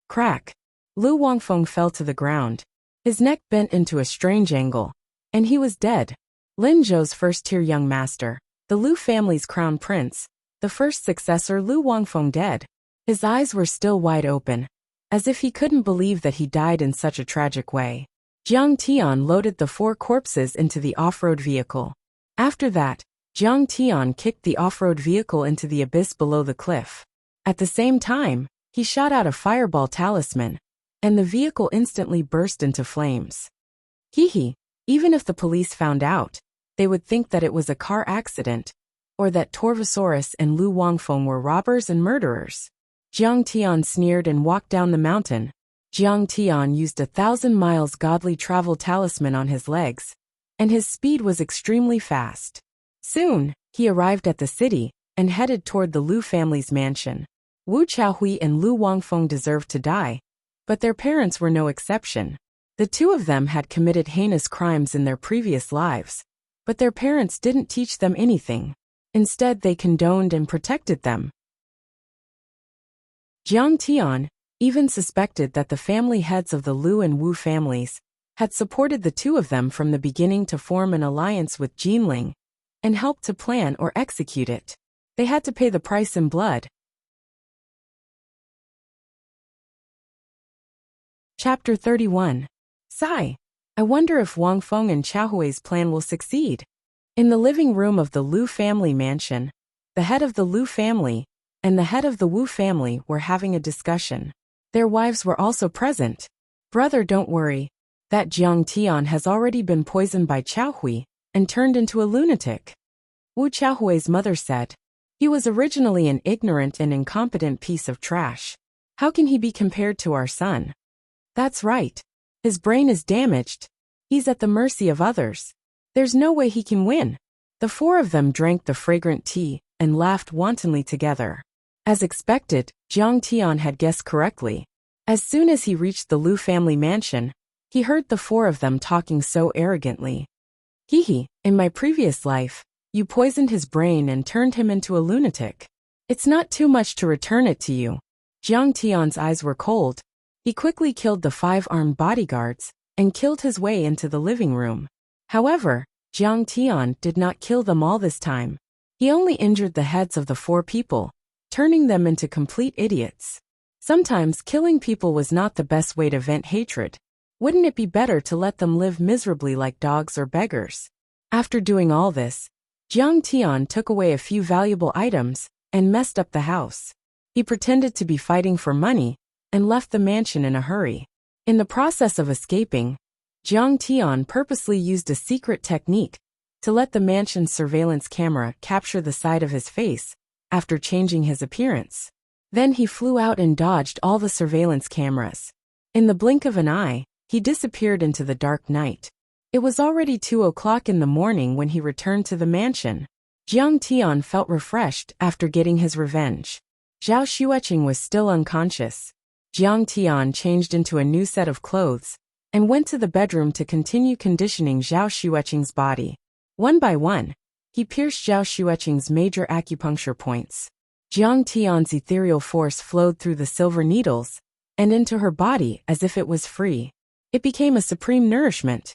A: Crack! Lu Wangfeng fell to the ground. His neck bent into a strange angle, and he was dead. Lin Zhou's first-tier young master, the Lu family's crown prince, the first successor Lu Wangfeng dead. His eyes were still wide open, as if he couldn't believe that he died in such a tragic way. Jiang Tian loaded the four corpses into the off-road vehicle. After that, Jiang Tian kicked the off-road vehicle into the abyss below the cliff. At the same time, he shot out a fireball talisman, and the vehicle instantly burst into flames. Hee, even if the police found out, they would think that it was a car accident, or that Torvosaurus and Lu Wangfeng were robbers and murderers. Jiang Tian sneered and walked down the mountain. Jiang Tian used 1,000 miles godly travel talisman on his legs, and his speed was extremely fast. Soon, he arrived at the city and headed toward the Lu family's mansion. Wu Chaohui and Lu Wangfeng deserved to die, but their parents were no exception. The two of them had committed heinous crimes in their previous lives, but their parents didn't teach them anything. Instead, they condoned and protected them. Jiang Tian even suspected that the family heads of the Lu and Wu families had supported the two of them from the beginning to form an alliance with Jinling and helped to plan or execute it. They had to pay the price in blood. Chapter 31. Sigh. I wonder if Wangfeng and Chaohui's plan will succeed. In the living room of the Lu family mansion, the head of the Lu family and the head of the Wu family were having a discussion. Their wives were also present. Brother, don't worry. That Jiang Tian has already been poisoned by Chaohui and turned into a lunatic. Wu Chaohui's mother said. He was originally an ignorant and incompetent piece of trash. How can he be compared to our son? That's right. His brain is damaged. He's at the mercy of others. There's no way he can win. The four of them drank the fragrant tea and laughed wantonly together. As expected, Jiang Tian had guessed correctly. As soon as he reached the Lu family mansion, he heard the four of them talking so arrogantly. Hee, in my previous life, you poisoned his brain and turned him into a lunatic. It's not too much to return it to you. Jiang Tian's eyes were cold. He quickly killed the 5 armed bodyguards and killed his way into the living room. However, Jiang Tian did not kill them all this time. He only injured the heads of the 4 people, turning them into complete idiots. Sometimes killing people was not the best way to vent hatred. Wouldn't it be better to let them live miserably like dogs or beggars? After doing all this, Jiang Tian took away a few valuable items and messed up the house. He pretended to be fighting for money and left the mansion in a hurry. In the process of escaping, Jiang Tian purposely used a secret technique to let the mansion's surveillance camera capture the side of his face after changing his appearance. Then he flew out and dodged all the surveillance cameras. In the blink of an eye, he disappeared into the dark night. It was already 2 o'clock in the morning when he returned to the mansion. Jiang Tian felt refreshed after getting his revenge. Zhao Xueqing was still unconscious. Jiang Tian changed into a new set of clothes and went to the bedroom to continue conditioning Zhao Xueqing's body. One by one, he pierced Zhao Xueqing's major acupuncture points. Jiang Tian's ethereal force flowed through the silver needles and into her body as if it was free. It became a supreme nourishment.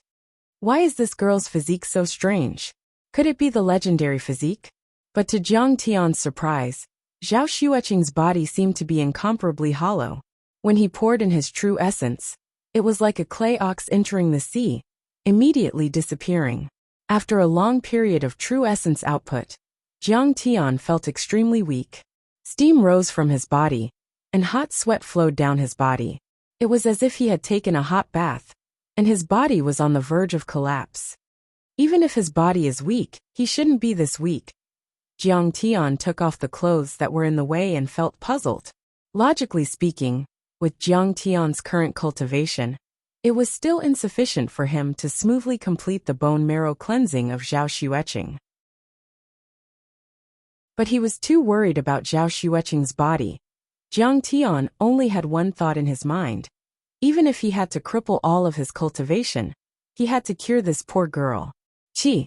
A: Why is this girl's physique so strange? Could it be the legendary physique? But to Jiang Tian's surprise, Zhao Xueqing's body seemed to be incomparably hollow. When he poured in his true essence, it was like a clay ox entering the sea, immediately disappearing. After a long period of true essence output, Jiang Tian felt extremely weak. Steam rose from his body, and hot sweat flowed down his body. It was as if he had taken a hot bath, and his body was on the verge of collapse. Even if his body is weak, he shouldn't be this weak. Jiang Tian took off the clothes that were in the way and felt puzzled. Logically speaking, with Jiang Tian's current cultivation, it was still insufficient for him to smoothly complete the bone marrow cleansing of Zhao Xueqing. But he was too worried about Zhao Xueqing's body. Jiang Tian only had one thought in his mind. Even if he had to cripple all of his cultivation, he had to cure this poor girl. Qi.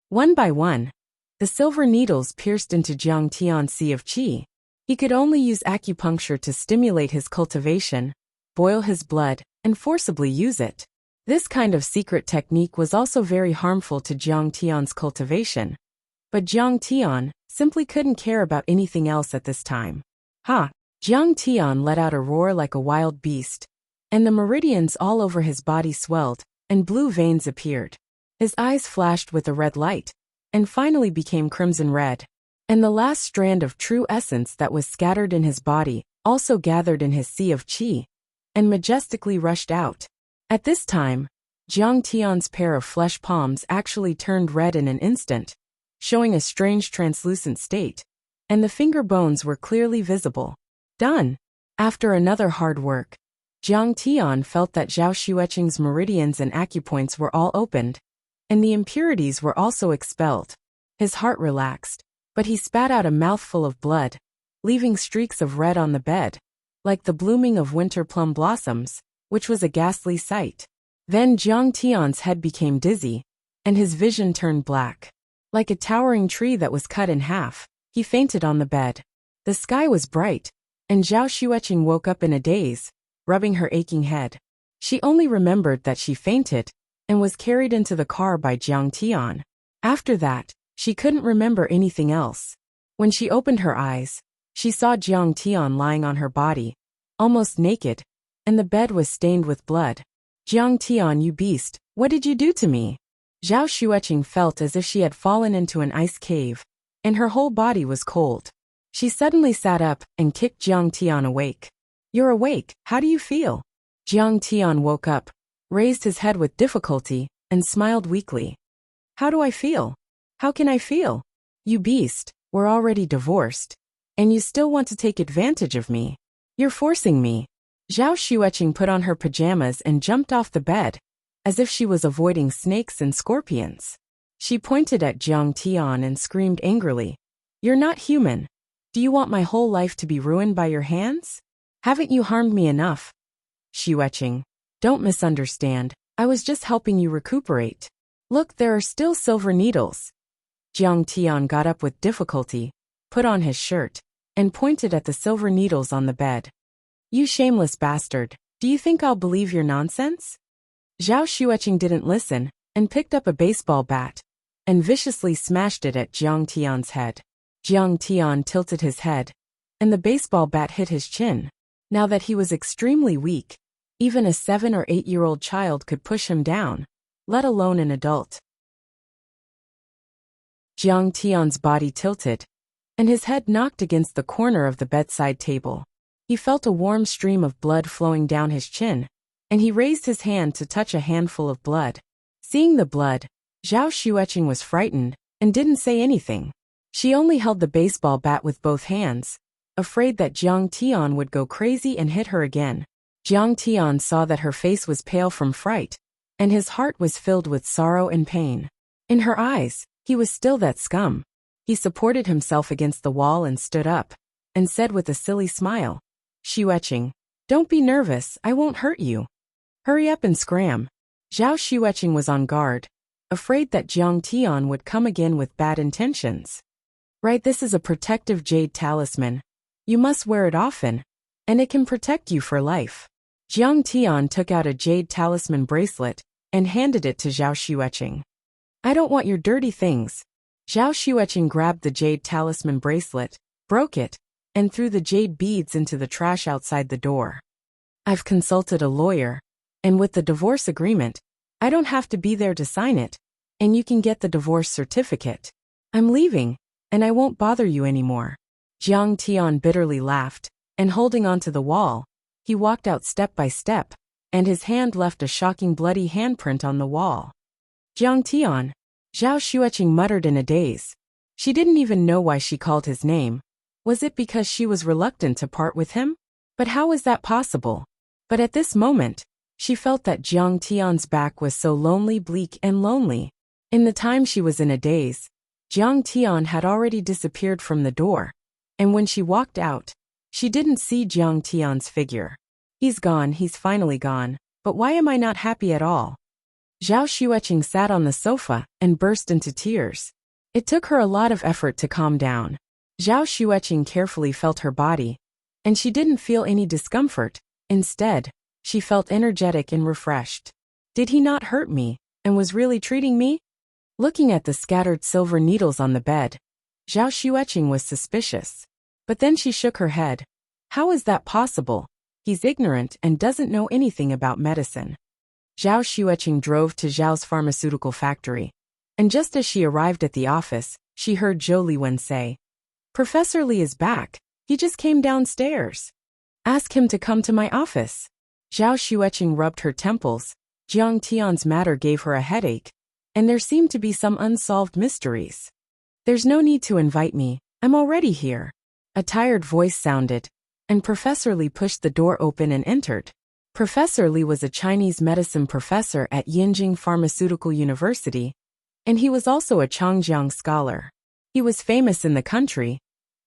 A: One by one, the silver needles pierced into Jiang Tian's sea of qi. He could only use acupuncture to stimulate his cultivation, boil his blood, and forcibly use it. This kind of secret technique was also very harmful to Jiang Tian's cultivation. But Jiang Tian simply couldn't care about anything else at this time. Jiang Tian let out a roar like a wild beast, and the meridians all over his body swelled, and blue veins appeared. His eyes flashed with a red light, and finally became crimson red. And the last strand of true essence that was scattered in his body also gathered in his sea of qi, and majestically rushed out. At this time, Jiang Tian's pair of flesh palms actually turned red in an instant, showing a strange translucent state, and the finger bones were clearly visible. Done. After another hard work, Jiang Tian felt that Zhao Xueqing's meridians and acupoints were all opened, and the impurities were also expelled. His heart relaxed, but he spat out a mouthful of blood, leaving streaks of red on the bed, like the blooming of winter plum blossoms, which was a ghastly sight. Then Jiang Tian's head became dizzy, and his vision turned black. Like a towering tree that was cut in half, he fainted on the bed. The sky was bright, and Zhao Xueqing woke up in a daze, rubbing her aching head. She only remembered that she fainted, and was carried into the car by Jiang Tian. After that, she couldn't remember anything else. When she opened her eyes, she saw Jiang Tian lying on her body, almost naked, and the bed was stained with blood. Jiang Tian, you beast, what did you do to me? Zhao Xueqing felt as if she had fallen into an ice cave, and her whole body was cold. She suddenly sat up and kicked Jiang Tian awake. You're awake, how do you feel? Jiang Tian woke up, raised his head with difficulty, and smiled weakly. How do I feel? How can I feel? You beast, we're already divorced, and you still want to take advantage of me. You're forcing me. Zhao Xueqing put on her pajamas and jumped off the bed, as if she was avoiding snakes and scorpions. She pointed at Jiang Tian and screamed angrily. You're not human. Do you want my whole life to be ruined by your hands? Haven't you harmed me enough? Xueqing, don't misunderstand. I was just helping you recuperate. Look, there are still silver needles. Jiang Tian got up with difficulty, put on his shirt, and pointed at the silver needles on the bed. You shameless bastard, do you think I'll believe your nonsense? Zhao Xueqing didn't listen, and picked up a baseball bat, and viciously smashed it at Jiang Tian's head. Jiang Tian tilted his head, and the baseball bat hit his chin. Now that he was extremely weak, even a 7 or 8-year-old child could push him down, let alone an adult. Jiang Tian's body tilted, and his head knocked against the corner of the bedside table. He felt a warm stream of blood flowing down his chin, and he raised his hand to touch a handful of blood. Seeing the blood, Zhao Xueqing was frightened and didn't say anything. She only held the baseball bat with both hands, afraid that Jiang Tian would go crazy and hit her again. Jiang Tian saw that her face was pale from fright, and his heart was filled with sorrow and pain. In her eyes, he was still that scum. He supported himself against the wall and stood up, and said with a silly smile, Xueqing, don't be nervous, I won't hurt you. Hurry up and scram. Zhao Xueqing was on guard, afraid that Jiang Tian would come again with bad intentions. Right, this is a protective jade talisman. You must wear it often, and it can protect you for life. Jiang Tian took out a jade talisman bracelet and handed it to Zhao Xueqing. I don't want your dirty things. Zhao Xueqing grabbed the jade talisman bracelet, broke it, and threw the jade beads into the trash outside the door. I've consulted a lawyer, and with the divorce agreement, I don't have to be there to sign it, and you can get the divorce certificate. I'm leaving, and I won't bother you anymore. Jiang Tian bitterly laughed, and holding onto the wall, he walked out step by step, and his hand left a shocking bloody handprint on the wall. Jiang Tian, Zhao Xueqing muttered in a daze. She didn't even know why she called his name. Was it because she was reluctant to part with him? But how was that possible? But at this moment, she felt that Jiang Tian's back was so lonely, bleak and lonely. In the time she was in a daze, Jiang Tian had already disappeared from the door, and when she walked out, she didn't see Jiang Tian's figure. He's gone, he's finally gone, but why am I not happy at all? Zhao Xueqing sat on the sofa and burst into tears. It took her a lot of effort to calm down. Zhao Xueqing carefully felt her body, and she didn't feel any discomfort. Instead, she felt energetic and refreshed. Did he not hurt me, and was really treating me? Looking at the scattered silver needles on the bed, Zhao Xueqing was suspicious. But then she shook her head. How is that possible? He's ignorant and doesn't know anything about medicine. Zhao Xueqing drove to Zhao's pharmaceutical factory, and just as she arrived at the office, she heard Zhou Liwen say, Professor Li is back, he just came downstairs. Ask him to come to my office. Zhao Xueqing rubbed her temples. Jiang Tian's matter gave her a headache, and there seemed to be some unsolved mysteries. There's no need to invite me, I'm already here. A tired voice sounded, and Professor Li pushed the door open and entered. Professor Li was a Chinese medicine professor at Yinjing Pharmaceutical University, and he was also a Chongjiang scholar. He was famous in the country,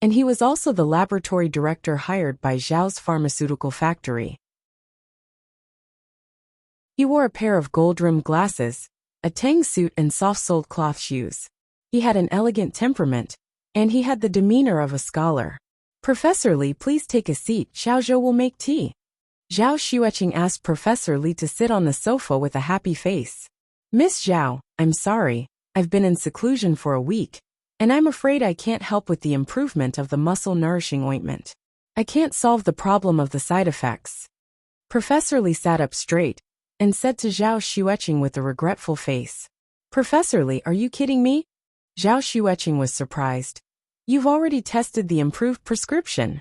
A: and he was also the laboratory director hired by Zhao's pharmaceutical factory. He wore a pair of gold-rimmed glasses, a tang suit and soft-soled cloth shoes. He had an elegant temperament, and he had the demeanor of a scholar. Professor Li, please take a seat, Xiao Zhou will make tea. Zhao Xueqing asked Professor Li to sit on the sofa with a happy face. Miss Zhao, I'm sorry, I've been in seclusion for a week, and I'm afraid I can't help with the improvement of the muscle-nourishing ointment. I can't solve the problem of the side effects. Professor Li sat up straight, and said to Zhao Xueqing with a regretful face. Professor Li, are you kidding me? Zhao Xueqing was surprised. You've already tested the improved prescription.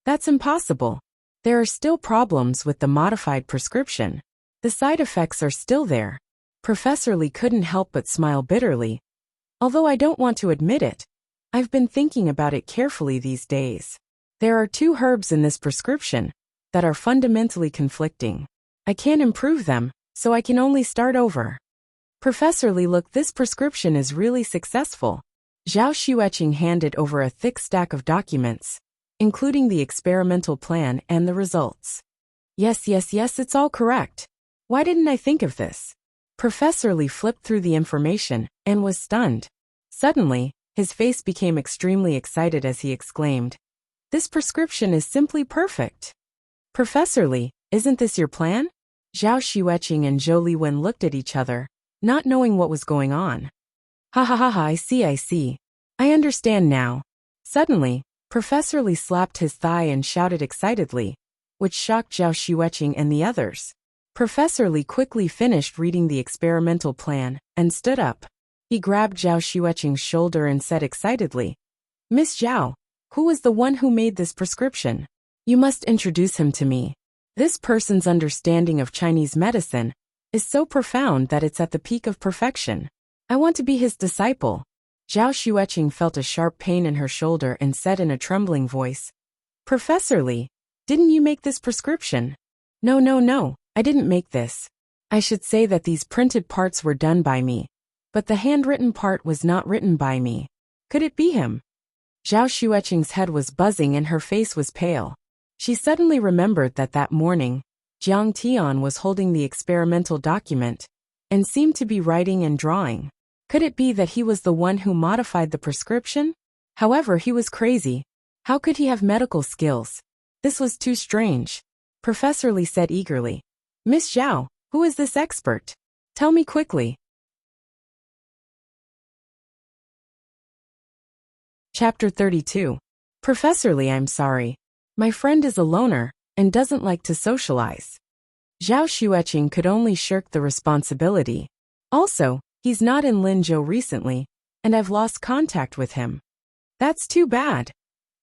A: That's impossible. There are still problems with the modified prescription. The side effects are still there. Professor Li couldn't help but smile bitterly. Although I don't want to admit it, I've been thinking about it carefully these days. There are 2 herbs in this prescription that are fundamentally conflicting. I can't improve them, so I can only start over. Professor Li, look, this prescription is really successful. Zhao Xueqing handed over a thick stack of documents, including the experimental plan and the results. Yes, it's all correct. Why didn't I think of this? Professor Li flipped through the information and was stunned. Suddenly, His face became extremely excited as he exclaimed, "This prescription is simply perfect." "Professor Li, isn't this your plan?" Zhao Xueqing and Zhou Liwen looked at each other, not knowing what was going on. "Ha ha ha ha, I see. I understand now." Suddenly, Professor Li slapped his thigh and shouted excitedly, which shocked Zhao Xueqing and the others. Professor Li quickly finished reading the experimental plan and stood up. He grabbed Zhao Xueqing's shoulder and said excitedly, "Miss Zhao, who was the one who made this prescription? You must introduce him to me. This person's understanding of Chinese medicine is so profound that it's at the peak of perfection. I want to be his disciple." Zhao Xueqing felt a sharp pain in her shoulder and said in a trembling voice, "Professor Li, didn't you make this prescription?" No, I didn't make this. I should say that these printed parts were done by me, but the handwritten part was not written by me. Could it be him?" Zhao Xueqing's head was buzzing and her face was pale. She suddenly remembered that morning, Jiang Tian was holding the experimental document and seemed to be writing and drawing. Could it be that he was the one who modified the prescription? However, he was crazy. How could he have medical skills? This was too strange. Professor Li said eagerly, "Miss Zhao, who is this expert? Tell me quickly." Chapter 32. Professor Li, I'm sorry. My friend is a loner and doesn't like to socialize. Zhao Xueqing could only shirk the responsibility. Also, he's not in Linzhou recently, and I've lost contact with him. That's too bad.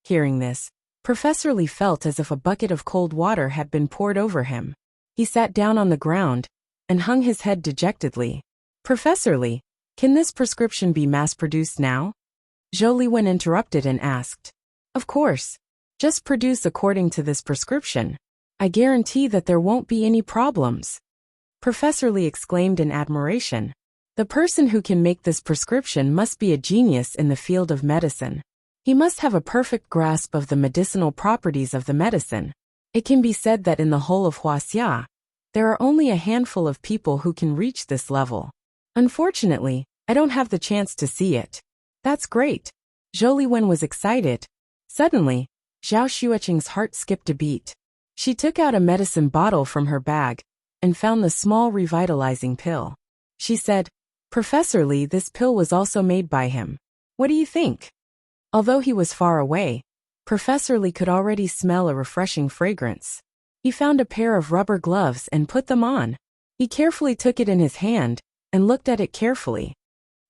A: Hearing this, Professor Li felt as if a bucket of cold water had been poured over him. He sat down on the ground and hung his head dejectedly. "Professor Li, can this prescription be mass-produced now?" Zhou Liwen interrupted and asked. "Of course. Just produce according to this prescription. I guarantee that there won't be any problems." Professor Li exclaimed in admiration. The person who can make this prescription must be a genius in the field of medicine. He must have a perfect grasp of the medicinal properties of the medicine. It can be said that in the whole of Wuxia, there are only a handful of people who can reach this level. Unfortunately, I don't have the chance to see it. That's great. Zhou Liwen was excited. Suddenly, Zhao Xueqing's heart skipped a beat. She took out a medicine bottle from her bag and found the small revitalizing pill. She said, "Professor Li, this pill was also made by him. What do you think?" Although he was far away, Professor Li could already smell a refreshing fragrance. He found a pair of rubber gloves and put them on. He carefully took it in his hand and looked at it carefully.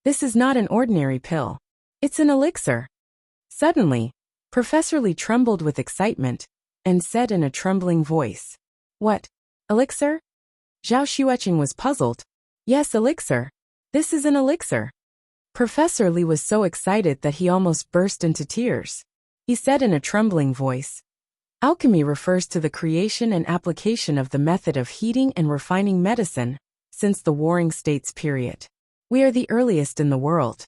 A: This is not an ordinary pill. It's an elixir. Suddenly, Professor Li trembled with excitement and said in a trembling voice, "What? Elixir?" Zhao Xueqing was puzzled. "Yes, elixir. This is an elixir." Professor Li was so excited that he almost burst into tears. He said in a trembling voice, "Alchemy refers to the creation and application of the method of heating and refining medicine since the Warring States period. We are the earliest in the world.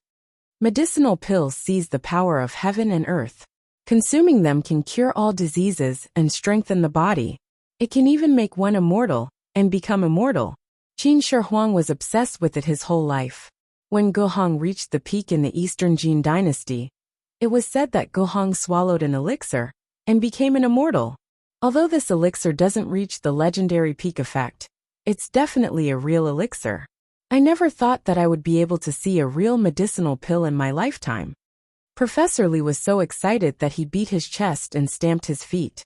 A: Medicinal pills seize the power of heaven and earth. Consuming them can cure all diseases and strengthen the body. It can even make one immortal and become immortal." Qin Shi Huang was obsessed with it his whole life. When Guhong reached the peak in the Eastern Jin dynasty, it was said that Guhong swallowed an elixir and became an immortal. Although this elixir doesn't reach the legendary peak effect, it's definitely a real elixir. I never thought that I would be able to see a real medicinal pill in my lifetime. Professor Li was so excited that he beat his chest and stamped his feet.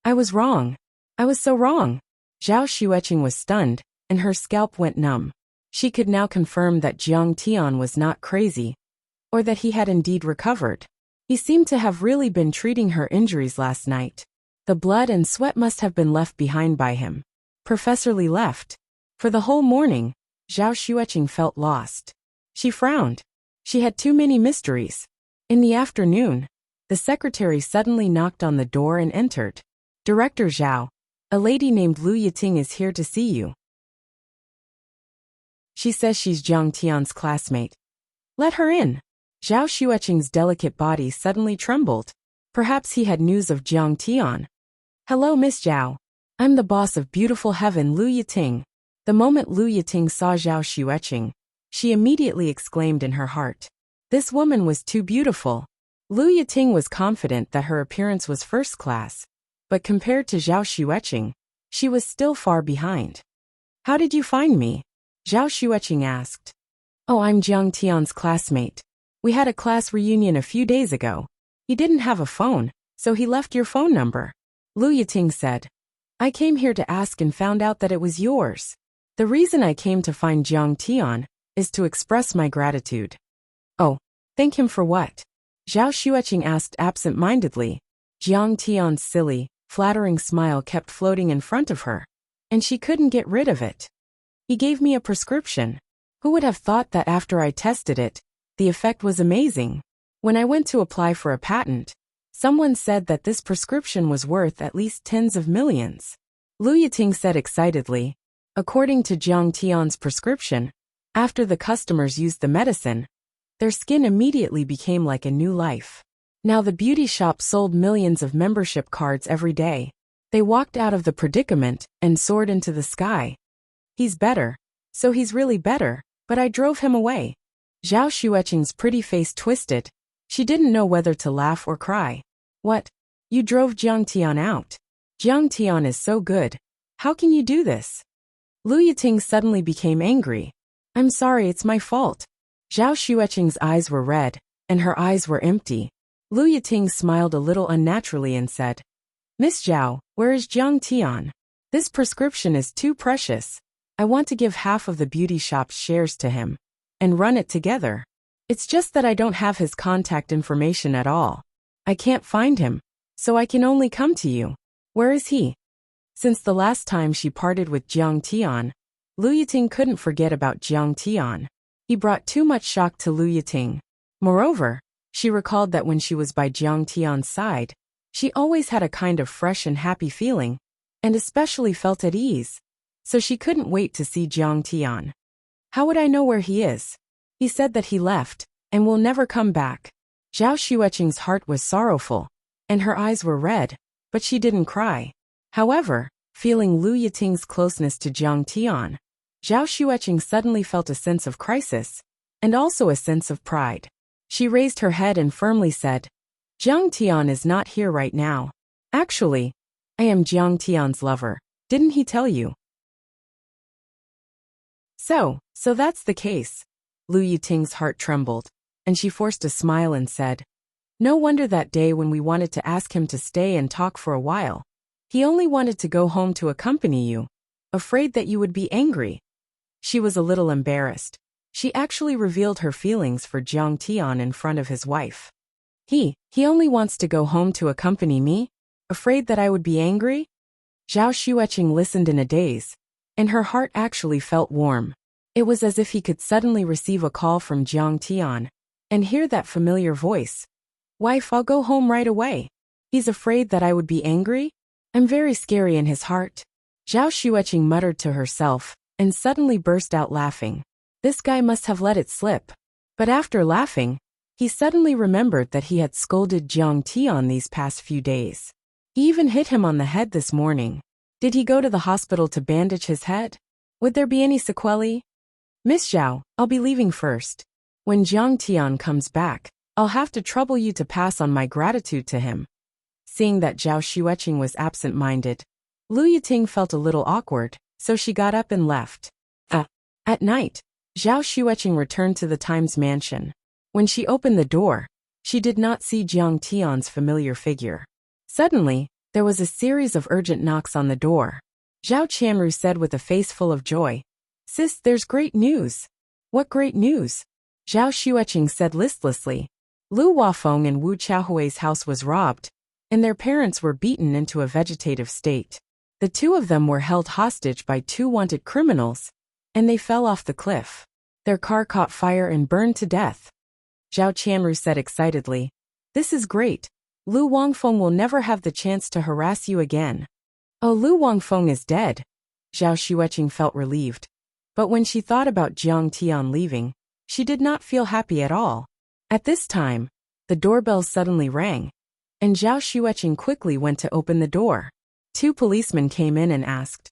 A: "I was wrong. I was so wrong." Zhao Xueqing was stunned, and her scalp went numb. She could now confirm that Jiang Tian was not crazy, or that he had indeed recovered. He seemed to have really been treating her injuries last night. The blood and sweat must have been left behind by him. Professor Li left. For the whole morning, Zhao Xueqing felt lost. She frowned. She had too many mysteries. In the afternoon, the secretary suddenly knocked on the door and entered. "Director Zhao, a lady named Lu Yiting is here to see you. She says she's Jiang Tian's classmate." "Let her in." Zhao Xueqing's delicate body suddenly trembled. Perhaps he had news of Jiang Tian. "Hello, Miss Zhao. I'm the boss of beautiful heaven, Lu Yiting." The moment Lu Yiting saw Zhao Xueqing, she immediately exclaimed in her heart, This woman was too beautiful. Lu Yiting was confident that her appearance was first class, but compared to Zhao Xueqing, she was still far behind. How did you find me? Zhao Xueqing asked. Oh, I'm Jiang Tian's classmate. We had a class reunion a few days ago. He didn't have a phone, so he left your phone number. Lu Yiting said. I came here to ask and found out that it was yours. The reason I came to find Jiang Tian is to express my gratitude. Oh, thank him for what? Zhao Xueqing asked absent-mindedly. Jiang Tian's silly, flattering smile kept floating in front of her, and she couldn't get rid of it. He gave me a prescription. Who would have thought that after I tested it, the effect was amazing? When I went to apply for a patent, someone said that this prescription was worth at least tens of millions. Lu Yiting said excitedly. According to Jiang Tian's prescription, after the customers used the medicine, their skin immediately became like a new life. Now the beauty shop sold millions of membership cards every day. They walked out of the predicament and soared into the sky. He's better. So he's really better, but I drove him away. Zhao Xueqing's pretty face twisted. She didn't know whether to laugh or cry. What? You drove Jiang Tian out? Jiang Tian is so good. How can you do this? Lu Yiting suddenly became angry. I'm sorry, it's my fault. Zhao Xueqing's eyes were red, and her eyes were empty. Lu Yiting smiled a little unnaturally and said, Miss Zhao, where is Jiang Tian? This prescription is too precious. I want to give half of the beauty shop's shares to him and run it together. It's just that I don't have his contact information at all. I can't find him, so I can only come to you. Where is he? Since the last time she parted with Jiang Tian, Lu Yiting couldn't forget about Jiang Tian. He brought too much shock to Lu Yiting. Moreover, she recalled that when she was by Jiang Tian's side, she always had a kind of fresh and happy feeling, and especially felt at ease. So she couldn't wait to see Jiang Tian. How would I know where he is? He said that he left, and will never come back. Zhao Xueqing's heart was sorrowful, and her eyes were red, but she didn't cry. However, feeling Lu Yiting's closeness to Jiang Tian, Zhao Xueqing suddenly felt a sense of crisis, and also a sense of pride. She raised her head and firmly said, Jiang Tian is not here right now. Actually, I am Jiang Tian's lover. Didn't he tell you? So that's the case. Lu Yiting's heart trembled, and she forced a smile and said, No wonder that day when we wanted to ask him to stay and talk for a while, he only wanted to go home to accompany you, afraid that you would be angry. She was a little embarrassed. She actually revealed her feelings for Jiang Tian in front of his wife. He only wants to go home to accompany me, afraid that I would be angry? Zhao Xueqing listened in a daze, and her heart actually felt warm. It was as if he could suddenly receive a call from Jiang Tian and hear that familiar voice. Wife, I'll go home right away. He's afraid that I would be angry? I'm very scary in his heart. Zhao Xueqing muttered to herself and suddenly burst out laughing. This guy must have let it slip. But after laughing, he suddenly remembered that he had scolded Jiang Tian these past few days. He even hit him on the head this morning. Did he go to the hospital to bandage his head? Would there be any sequelae? Miss Zhao, I'll be leaving first. When Jiang Tian comes back, I'll have to trouble you to pass on my gratitude to him. Seeing that Zhao Xueqing was absent-minded, Lu Yiting felt a little awkward, so she got up and left. At night, Zhao Xueqing returned to the Times mansion. When she opened the door, she did not see Jiang Tian's familiar figure. Suddenly, there was a series of urgent knocks on the door. Zhao Qianru said with a face full of joy, Sis, there's great news. What great news? Zhao Xueqing said listlessly. Lu Wafeng and Wu Qiaohui's house was robbed, and their parents were beaten into a vegetative state. The two of them were held hostage by two wanted criminals, and they fell off the cliff. Their car caught fire and burned to death. Zhao Qianru said excitedly, This is great. Lu Wangfeng will never have the chance to harass you again. Oh, Lu Wangfeng is dead. Zhao Xueqing felt relieved. But when she thought about Jiang Tian leaving, she did not feel happy at all. At this time, the doorbell suddenly rang, and Zhao Xueqing quickly went to open the door. Two policemen came in and asked,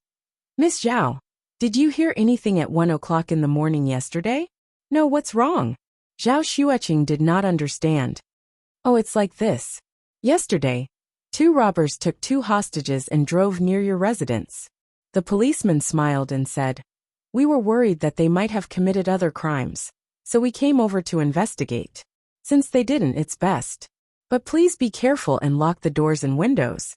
A: Miss Zhao, did you hear anything at 1 o'clock in the morning yesterday? No, what's wrong? Zhao Xueqing did not understand. Oh, it's like this. Yesterday, 2 robbers took 2 hostages and drove near your residence. The policeman smiled and said, "We were worried that they might have committed other crimes, so we came over to investigate. Since they didn't, it's best. But please be careful and lock the doors and windows."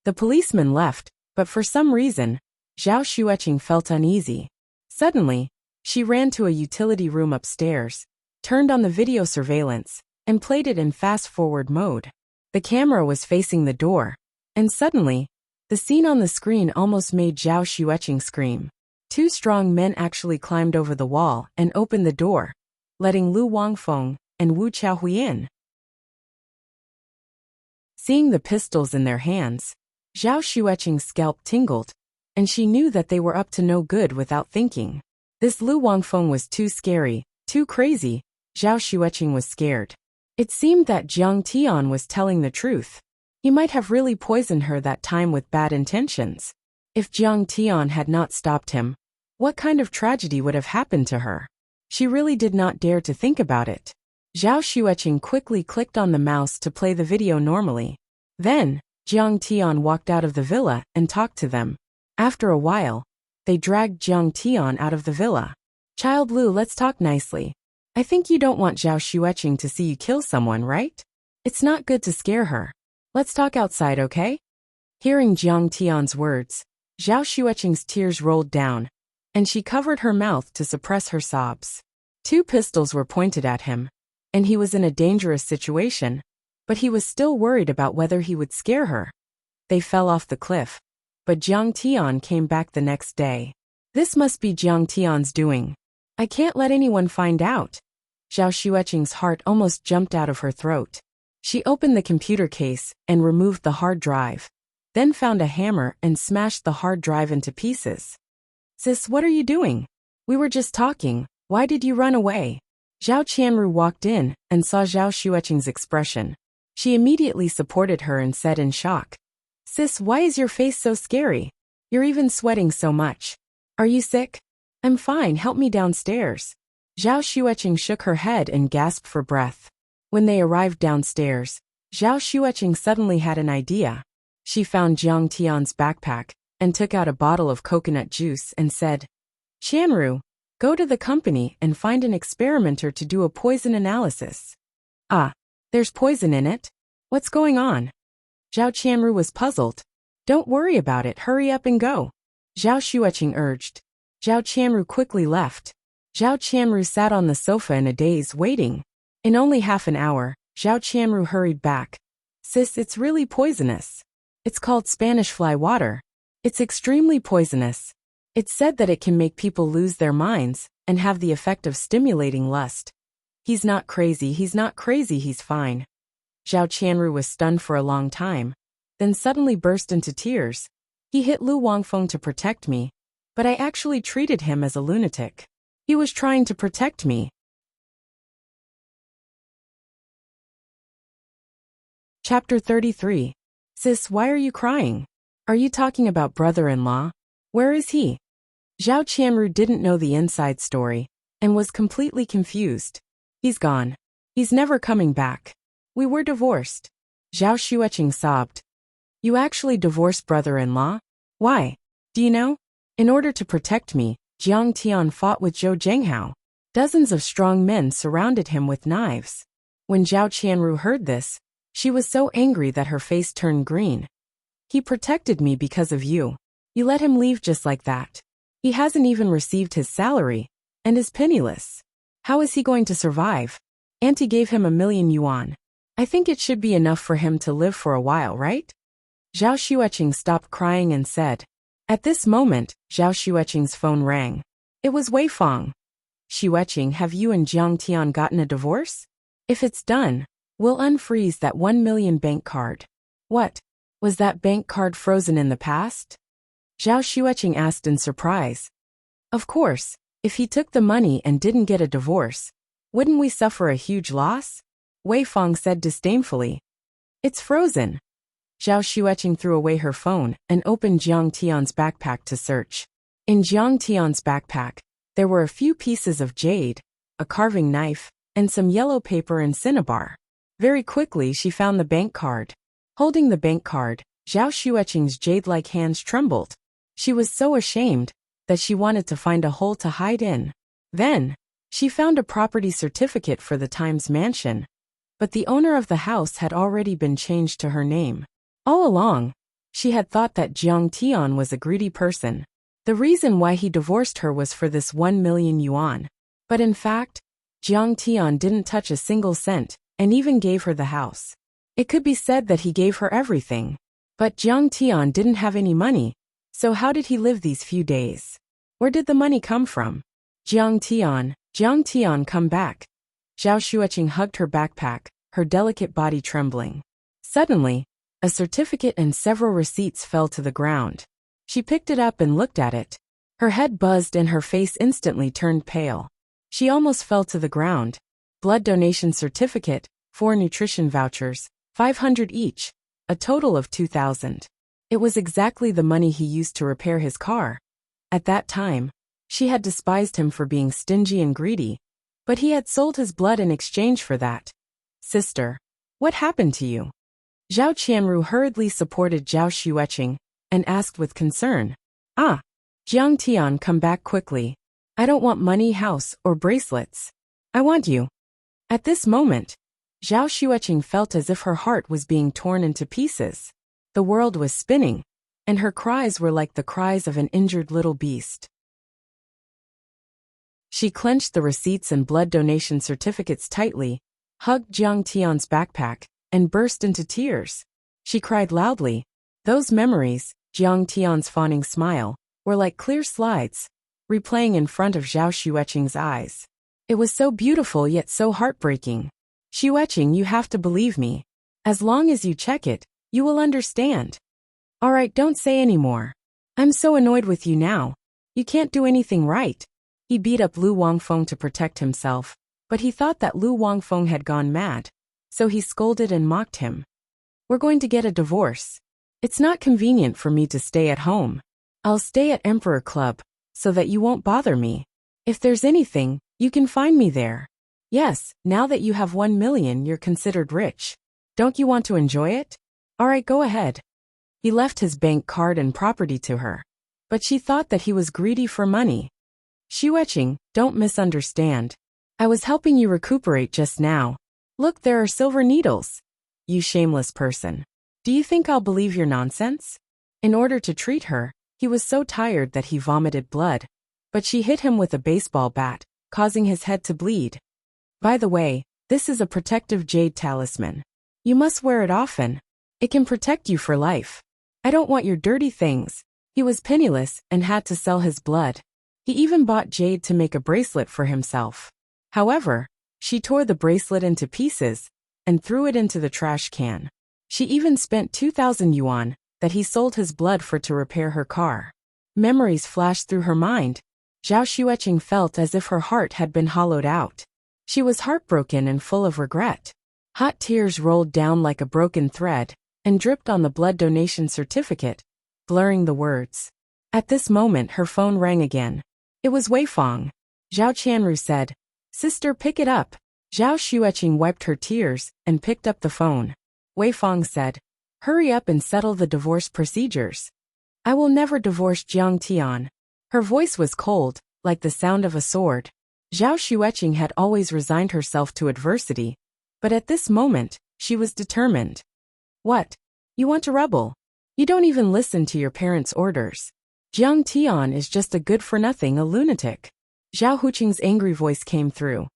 A: The policeman left, but for some reason, Zhao Xueqing felt uneasy. Suddenly, she ran to a utility room upstairs, turned on the video surveillance, and played it in fast-forward mode. The camera was facing the door, and suddenly, the scene on the screen almost made Zhao Xueqing scream. 2 strong men actually climbed over the wall and opened the door, letting Lu Wangfeng and Wu Qiaohui in. Seeing the pistols in their hands, Zhao Xueqing's scalp tingled, and she knew that they were up to no good without thinking. This Lu Wangfeng was too scary, too crazy. Zhao Xueqing was scared. It seemed that Jiang Tian was telling the truth. He might have really poisoned her that time with bad intentions. If Jiang Tian had not stopped him, what kind of tragedy would have happened to her? She really did not dare to think about it. Zhao Xueqing quickly clicked on the mouse to play the video normally. Then, Jiang Tian walked out of the villa and talked to them. After a while, they dragged Jiang Tian out of the villa. "Child Lu, let's talk nicely. I think you don't want Zhao Xueqing to see you kill someone, right? It's not good to scare her. Let's talk outside, okay?" Hearing Jiang Tian's words, Zhao Xueqing's tears rolled down, and she covered her mouth to suppress her sobs. 2 pistols were pointed at him, and he was in a dangerous situation, but he was still worried about whether he would scare her. They fell off the cliff, but Jiang Tian came back the next day. This must be Jiang Tian's doing. I can't let anyone find out. Zhao Xueqing's heart almost jumped out of her throat. She opened the computer case and removed the hard drive, then found a hammer and smashed the hard drive into pieces. "Sis, what are you doing? We were just talking. Why did you run away?" Zhao Qianru walked in and saw Zhao Xueqing's expression. She immediately supported her and said in shock, "Sis, why is your face so scary? You're even sweating so much. Are you sick?" "I'm fine, help me downstairs." Zhao Xueqing shook her head and gasped for breath. When they arrived downstairs, Zhao Xueqing suddenly had an idea. She found Jiang Tian's backpack and took out a bottle of coconut juice and said, "Qianru, go to the company and find an experimenter to do a poison analysis." "Ah, there's poison in it? What's going on?" Zhao Qianru was puzzled. "Don't worry about it, hurry up and go," Zhao Xueqing urged. Zhao Qianru quickly left. Zhao Qianru sat on the sofa in a daze waiting. In only half an hour, Zhao Qianru hurried back. "Sis, it's really poisonous. It's called Spanish fly water. It's extremely poisonous. It's said that it can make people lose their minds and have the effect of stimulating lust." "He's not crazy, he's fine." Zhao Qianru was stunned for a long time, then suddenly burst into tears. "He hit Lu Wangfeng to protect me, but I actually treated him as a lunatic. He was trying to protect me." Chapter 33. Sis, why are you crying? Are you talking about brother-in-law? Where is he? Zhao Qianru didn't know the inside story and was completely confused. "He's gone. He's never coming back. We were divorced." Zhao Xueqing sobbed. "You actually divorced brother-in-law? Why? Do you know? In order to protect me, Jiang Tian fought with Zhou Zhenghao. Dozens of strong men surrounded him with knives." When Zhao Qianru heard this, she was so angry that her face turned green. "He protected me because of you. You let him leave just like that. He hasn't even received his salary, and is penniless. How is he going to survive? Auntie gave him 1,000,000 yuan. I think it should be enough for him to live for a while, right?" Zhao Xueqing stopped crying and said. At this moment, Zhao Xueqing's phone rang. It was Wei Fang. "Xueqing, have you and Jiang Tian gotten a divorce? If it's done, we'll unfreeze that 1,000,000 bank card." "What? Was that bank card frozen in the past?" Zhao Xueqing asked in surprise. "Of course, if he took the money and didn't get a divorce, wouldn't we suffer a huge loss?" Wei Fang said disdainfully. "It's frozen." Zhao Xueqing threw away her phone and opened Jiang Tian's backpack to search. In Jiang Tian's backpack, there were a few pieces of jade, a carving knife, and some yellow paper and cinnabar. Very quickly she found the bank card. Holding the bank card, Zhao Xueqing's jade-like hands trembled. She was so ashamed that she wanted to find a hole to hide in. Then, she found a property certificate for the Times mansion, but the owner of the house had already been changed to her name. All along, she had thought that Jiang Tian was a greedy person. The reason why he divorced her was for this 1 million yuan. But in fact, Jiang Tian didn't touch a single cent, and even gave her the house. It could be said that he gave her everything. But Jiang Tian didn't have any money, so how did he live these few days? Where did the money come from? Jiang Tian, come back. Zhao Xueqing hugged her backpack, her delicate body trembling. Suddenly, a certificate and several receipts fell to the ground. She picked it up and looked at it. Her head buzzed and her face instantly turned pale. She almost fell to the ground. Blood donation certificate, 4 nutrition vouchers, 500 each, a total of 2,000. It was exactly the money he used to repair his car. At that time, she had despised him for being stingy and greedy, but he had sold his blood in exchange for that. Sister, what happened to you? Zhao Qianru hurriedly supported Zhao Xueqing and asked with concern. Jiang Tian, come back quickly. I don't want money, house, or bracelets. I want you. At this moment, Zhao Xueqing felt as if her heart was being torn into pieces. The world was spinning, and her cries were like the cries of an injured little beast. She clenched the receipts and blood donation certificates tightly, hugged Jiang Tian's backpack, and burst into tears. She cried loudly. Those memories, Jiang Tian's fawning smile, were like clear slides, replaying in front of Zhao Xueqing's eyes. It was so beautiful yet so heartbreaking. Xueqing, you have to believe me. As long as you check it, you will understand. Alright, don't say any more. I'm so annoyed with you now. You can't do anything right. He beat up Lu Wangfeng to protect himself, but he thought that Lu Wangfeng had gone mad, so he scolded and mocked him. We're going to get a divorce. It's not convenient for me to stay at home. I'll stay at Emperor Club, so that you won't bother me. If there's anything, you can find me there. Yes, now that you have 1 million, you're considered rich. Don't you want to enjoy it? Alright, go ahead. He left his bank card and property to her, but she thought that he was greedy for money. Xueqing, don't misunderstand. I was helping you recuperate just now. Look, there are silver needles. You shameless person. Do you think I'll believe your nonsense? In order to treat her, he was so tired that he vomited blood, but she hit him with a baseball bat, causing his head to bleed. By the way, this is a protective jade talisman. You must wear it often. It can protect you for life. I don't want your dirty things. He was penniless and had to sell his blood. He even bought jade to make a bracelet for himself. However, she tore the bracelet into pieces and threw it into the trash can. She even spent 2,000 yuan that he sold his blood for to repair her car. Memories flashed through her mind. Zhao Xueqing felt as if her heart had been hollowed out. She was heartbroken and full of regret. Hot tears rolled down like a broken thread and dripped on the blood donation certificate, blurring the words. At this moment her phone rang again. It was Weifang. Zhao Qianru said, Sister, pick it up. Zhao Xueqing wiped her tears and picked up the phone. Weifang said, Hurry up and settle the divorce procedures. I will never divorce Jiang Tian. Her voice was cold, like the sound of a sword. Zhao Xueqing had always resigned herself to adversity, but at this moment, she was determined. What? You want to rebel? You don't even listen to your parents' orders. Jiang Tian is just a good-for-nothing, a lunatic. Zhao Huqing's angry voice came through.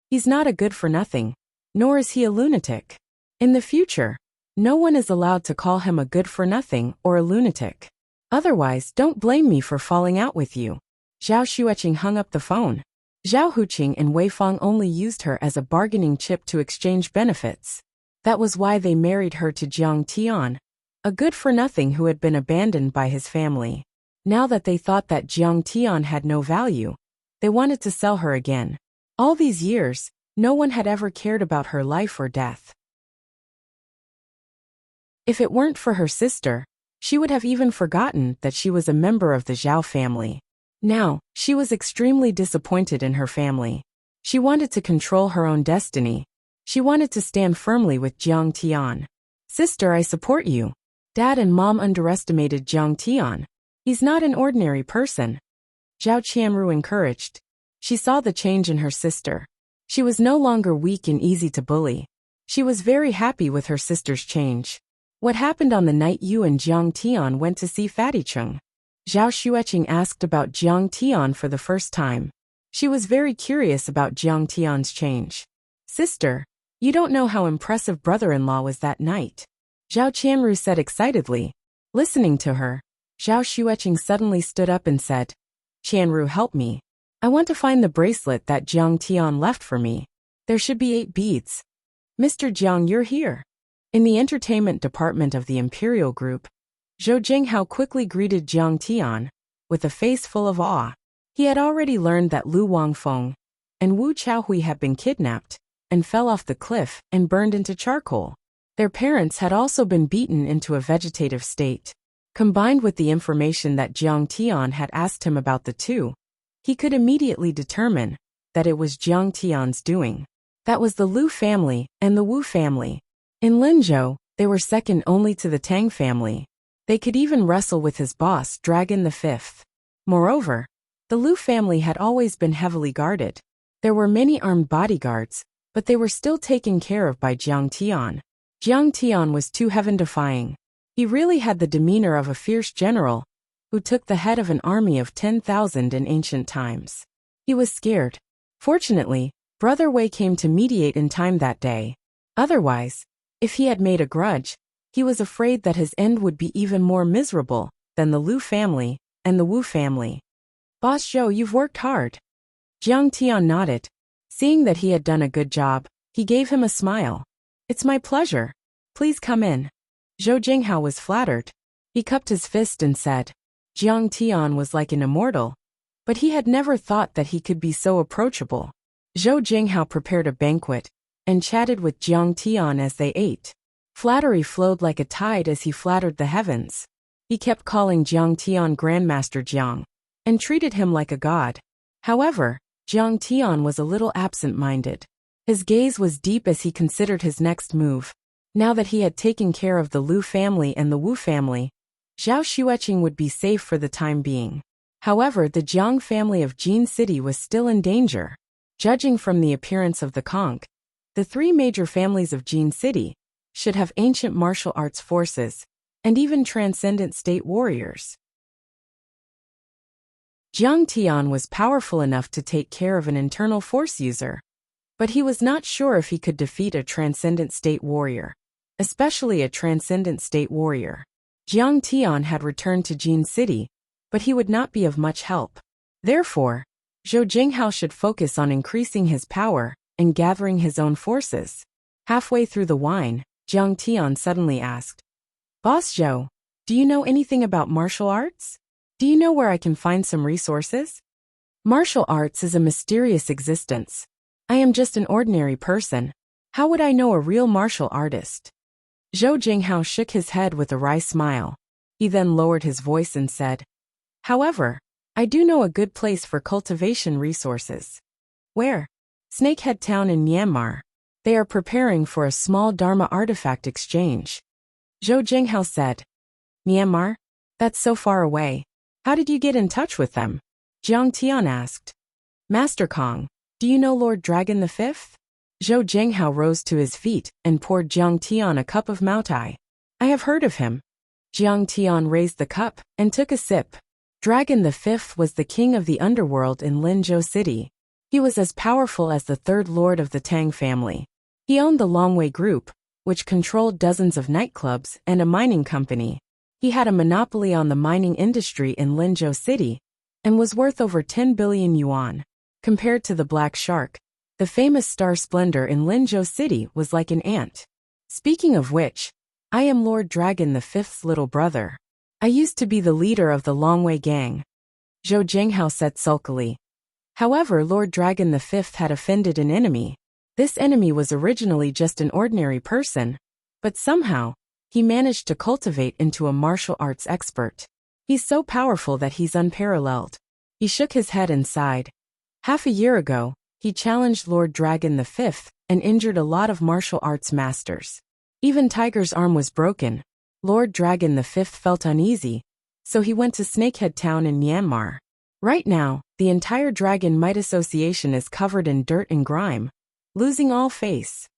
A: He's not a good-for-nothing, nor is he a lunatic. In the future, no one is allowed to call him a good-for-nothing or a lunatic. Otherwise, don't blame me for falling out with you. Zhao Xueqing hung up the phone. Zhao Huqing and Weifang only used her as a bargaining chip to exchange benefits. That was why they married her to Jiang Tian, a good-for-nothing who had been abandoned by his family. Now that they thought that Jiang Tian had no value, they wanted to sell her again. All these years, no one had ever cared about her life or death. If it weren't for her sister, she would have even forgotten that she was a member of the Zhao family. Now, she was extremely disappointed in her family. She wanted to control her own destiny. She wanted to stand firmly with Jiang Tian. Sister, I support you. Dad and Mom underestimated Jiang Tian. He's not an ordinary person. Zhao Qianru encouraged. She saw the change in her sister. She was no longer weak and easy to bully. She was very happy with her sister's change. What happened on the night you and Jiang Tian went to see Fatty Chung? Zhao Xueqing asked about Jiang Tian for the first time. She was very curious about Jiang Tian's change. Sister, you don't know how impressive brother-in-law was that night. Zhao Qianru said excitedly. Listening to her, Zhao Xueqing suddenly stood up and said, Qianru, help me. I want to find the bracelet that Jiang Tian left for me. There should be 8 beads. Mr. Jiang, you're here. In the entertainment department of the Imperial Group, Zhou Jinghao quickly greeted Jiang Tian with a face full of awe. He had already learned that Lu Wangfeng and Wu Chaohui had been kidnapped and fell off the cliff and burned into charcoal. Their parents had also been beaten into a vegetative state. Combined with the information that Jiang Tian had asked him about the two, he could immediately determine that it was Jiang Tian's doing. That was the Lu family and the Wu family. In Linzhou, they were second only to the Tang family. They could even wrestle with his boss, Dragon the Fifth. Moreover, the Lu family had always been heavily guarded. There were many armed bodyguards, but they were still taken care of by Jiang Tian. Jiang Tian was too heaven-defying. He really had the demeanor of a fierce general who took the head of an army of 10,000 in ancient times. He was scared. Fortunately, Brother Wei came to mediate in time that day. Otherwise, if he had made a grudge, he was afraid that his end would be even more miserable than the Lu family and the Wu family. Boss Zhou, you've worked hard. Jiang Tian nodded. Seeing that he had done a good job, he gave him a smile. It's my pleasure. Please come in. Zhou Jinghao was flattered. He cupped his fist and said, Jiang Tian was like an immortal, but he had never thought that he could be so approachable. Zhou Jinghao prepared a banquet and chatted with Jiang Tian as they ate. Flattery flowed like a tide as he flattered the heavens. He kept calling Jiang Tian Grandmaster Jiang and treated him like a god. However, Jiang Tian was a little absent-minded. His gaze was deep as he considered his next move. Now that he had taken care of the Lu family and the Wu family, Zhao Xueqing would be safe for the time being. However, the Jiang family of Jin City was still in danger. Judging from the appearance of the conch, the 3 major families of Jin City should have ancient martial arts forces and even transcendent state warriors. Jiang Tian was powerful enough to take care of an internal force user, but he was not sure if he could defeat a transcendent state warrior, especially a transcendent state warrior. Jiang Tian had returned to Jin City, but he would not be of much help. Therefore, Zhou Jinghao should focus on increasing his power and gathering his own forces. Halfway through the wine, Jiang Tian suddenly asked, Boss Zhou, do you know anything about martial arts? Do you know where I can find some resources? Martial arts is a mysterious existence. I am just an ordinary person. How would I know a real martial artist? Zhou Jinghao shook his head with a wry smile. He then lowered his voice and said, However, I do know a good place for cultivation resources. Where? Snakehead Town in Myanmar. They are preparing for a small Dharma artifact exchange. Zhou Jinghao said, Myanmar? That's so far away. How did you get in touch with them? Jiang Tian asked. Master Kong, do you know Lord Dragon the Fifth? Zhou Jinghao rose to his feet and poured Jiang Tian a cup of Maotai. I have heard of him. Jiang Tian raised the cup and took a sip. Dragon the Fifth was the king of the underworld in Linzhou City. He was as powerful as the third lord of the Tang family. He owned the Longwei Group, which controlled dozens of nightclubs and a mining company. He had a monopoly on the mining industry in Linzhou City and was worth over 10 billion yuan. Compared to the Black Shark, the famous Star Splendor in Linzhou City was like an ant. Speaking of which, I am Lord Dragon the Fifth's little brother. I used to be the leader of the Longwei gang. Zhou Jinghao said sulkily. However, Lord Dragon the Fifth had offended an enemy. This enemy was originally just an ordinary person, but somehow, he managed to cultivate into a martial arts expert. He's so powerful that he's unparalleled. He shook his head and sighed. Half a year ago, He challenged Lord Dragon V and injured a lot of martial arts masters. Even Tiger's arm was broken. Lord Dragon V felt uneasy, so he went to Snakehead Town in Myanmar. Right now, the entire Dragon Might Association is covered in dirt and grime, losing all face.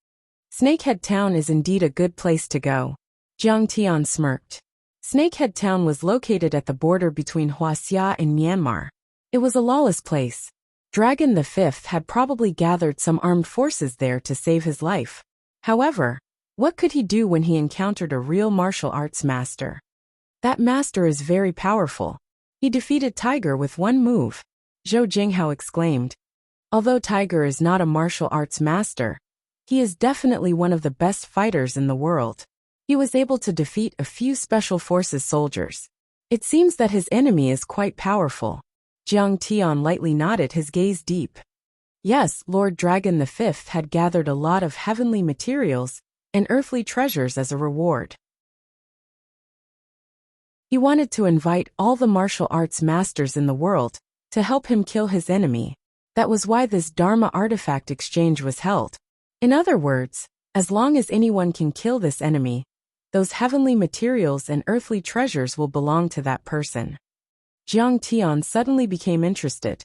A: Snakehead Town is indeed a good place to go. Jiang Tian smirked. Snakehead Town was located at the border between Wuxia and Myanmar. It was a lawless place. Dragon V had probably gathered some armed forces there to save his life. However, what could he do when he encountered a real martial arts master? That master is very powerful. He defeated Tiger with one move, Zhou Jinghao exclaimed. Although Tiger is not a martial arts master, he is definitely one of the best fighters in the world. He was able to defeat a few special forces soldiers. It seems that his enemy is quite powerful. Jiang Tian lightly nodded, his gaze deep. Yes, Lord Dragon V had gathered a lot of heavenly materials and earthly treasures as a reward. He wanted to invite all the martial arts masters in the world to help him kill his enemy. That was why this Dharma artifact exchange was held. In other words, as long as anyone can kill this enemy, those heavenly materials and earthly treasures will belong to that person. Jiang Tian suddenly became interested.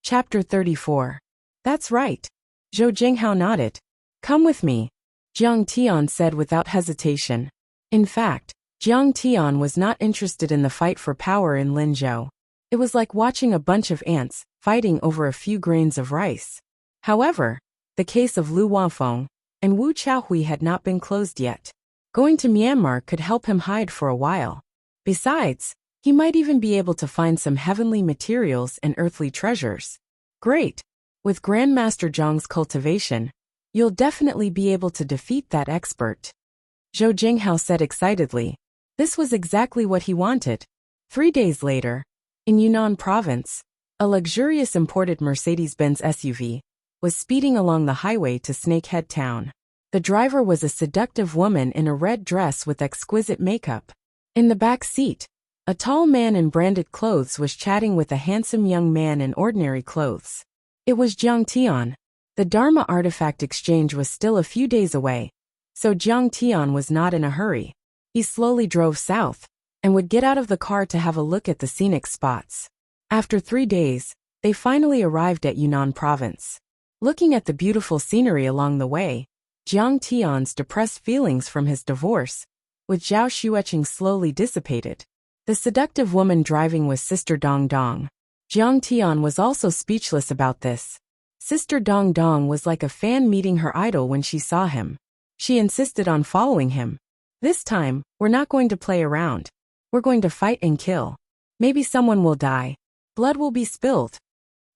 A: Chapter 34. That's right. Zhou Jinghao nodded. Come with me, Jiang Tian said without hesitation. In fact, Jiang Tian was not interested in the fight for power in Linzhou. It was like watching a bunch of ants fighting over a few grains of rice. However, the case of Lu Wanfeng and Wu Chaohui had not been closed yet. Going to Myanmar could help him hide for a while. Besides, he might even be able to find some heavenly materials and earthly treasures. Great! With Grandmaster Zhang's cultivation, you'll definitely be able to defeat that expert. Zhou Jinghao said excitedly. This was exactly what he wanted. 3 days later, in Yunnan province, a luxurious imported Mercedes-Benz SUV was speeding along the highway to Snakehead Town. The driver was a seductive woman in a red dress with exquisite makeup. In the back seat, a tall man in branded clothes was chatting with a handsome young man in ordinary clothes. It was Jiang Tian. The Dharma artifact exchange was still a few days away, so Jiang Tian was not in a hurry. He slowly drove south and would get out of the car to have a look at the scenic spots. After 3 days, they finally arrived at Yunnan province. Looking at the beautiful scenery along the way, Jiang Tian's depressed feelings from his divorce with Zhao Xueqing slowly dissipated. The seductive woman driving was Sister Dong Dong. Jiang Tian was also speechless about this. Sister Dong Dong was like a fan meeting her idol when she saw him. She insisted on following him. This time, we're not going to play around. We're going to fight and kill. Maybe someone will die. Blood will be spilled.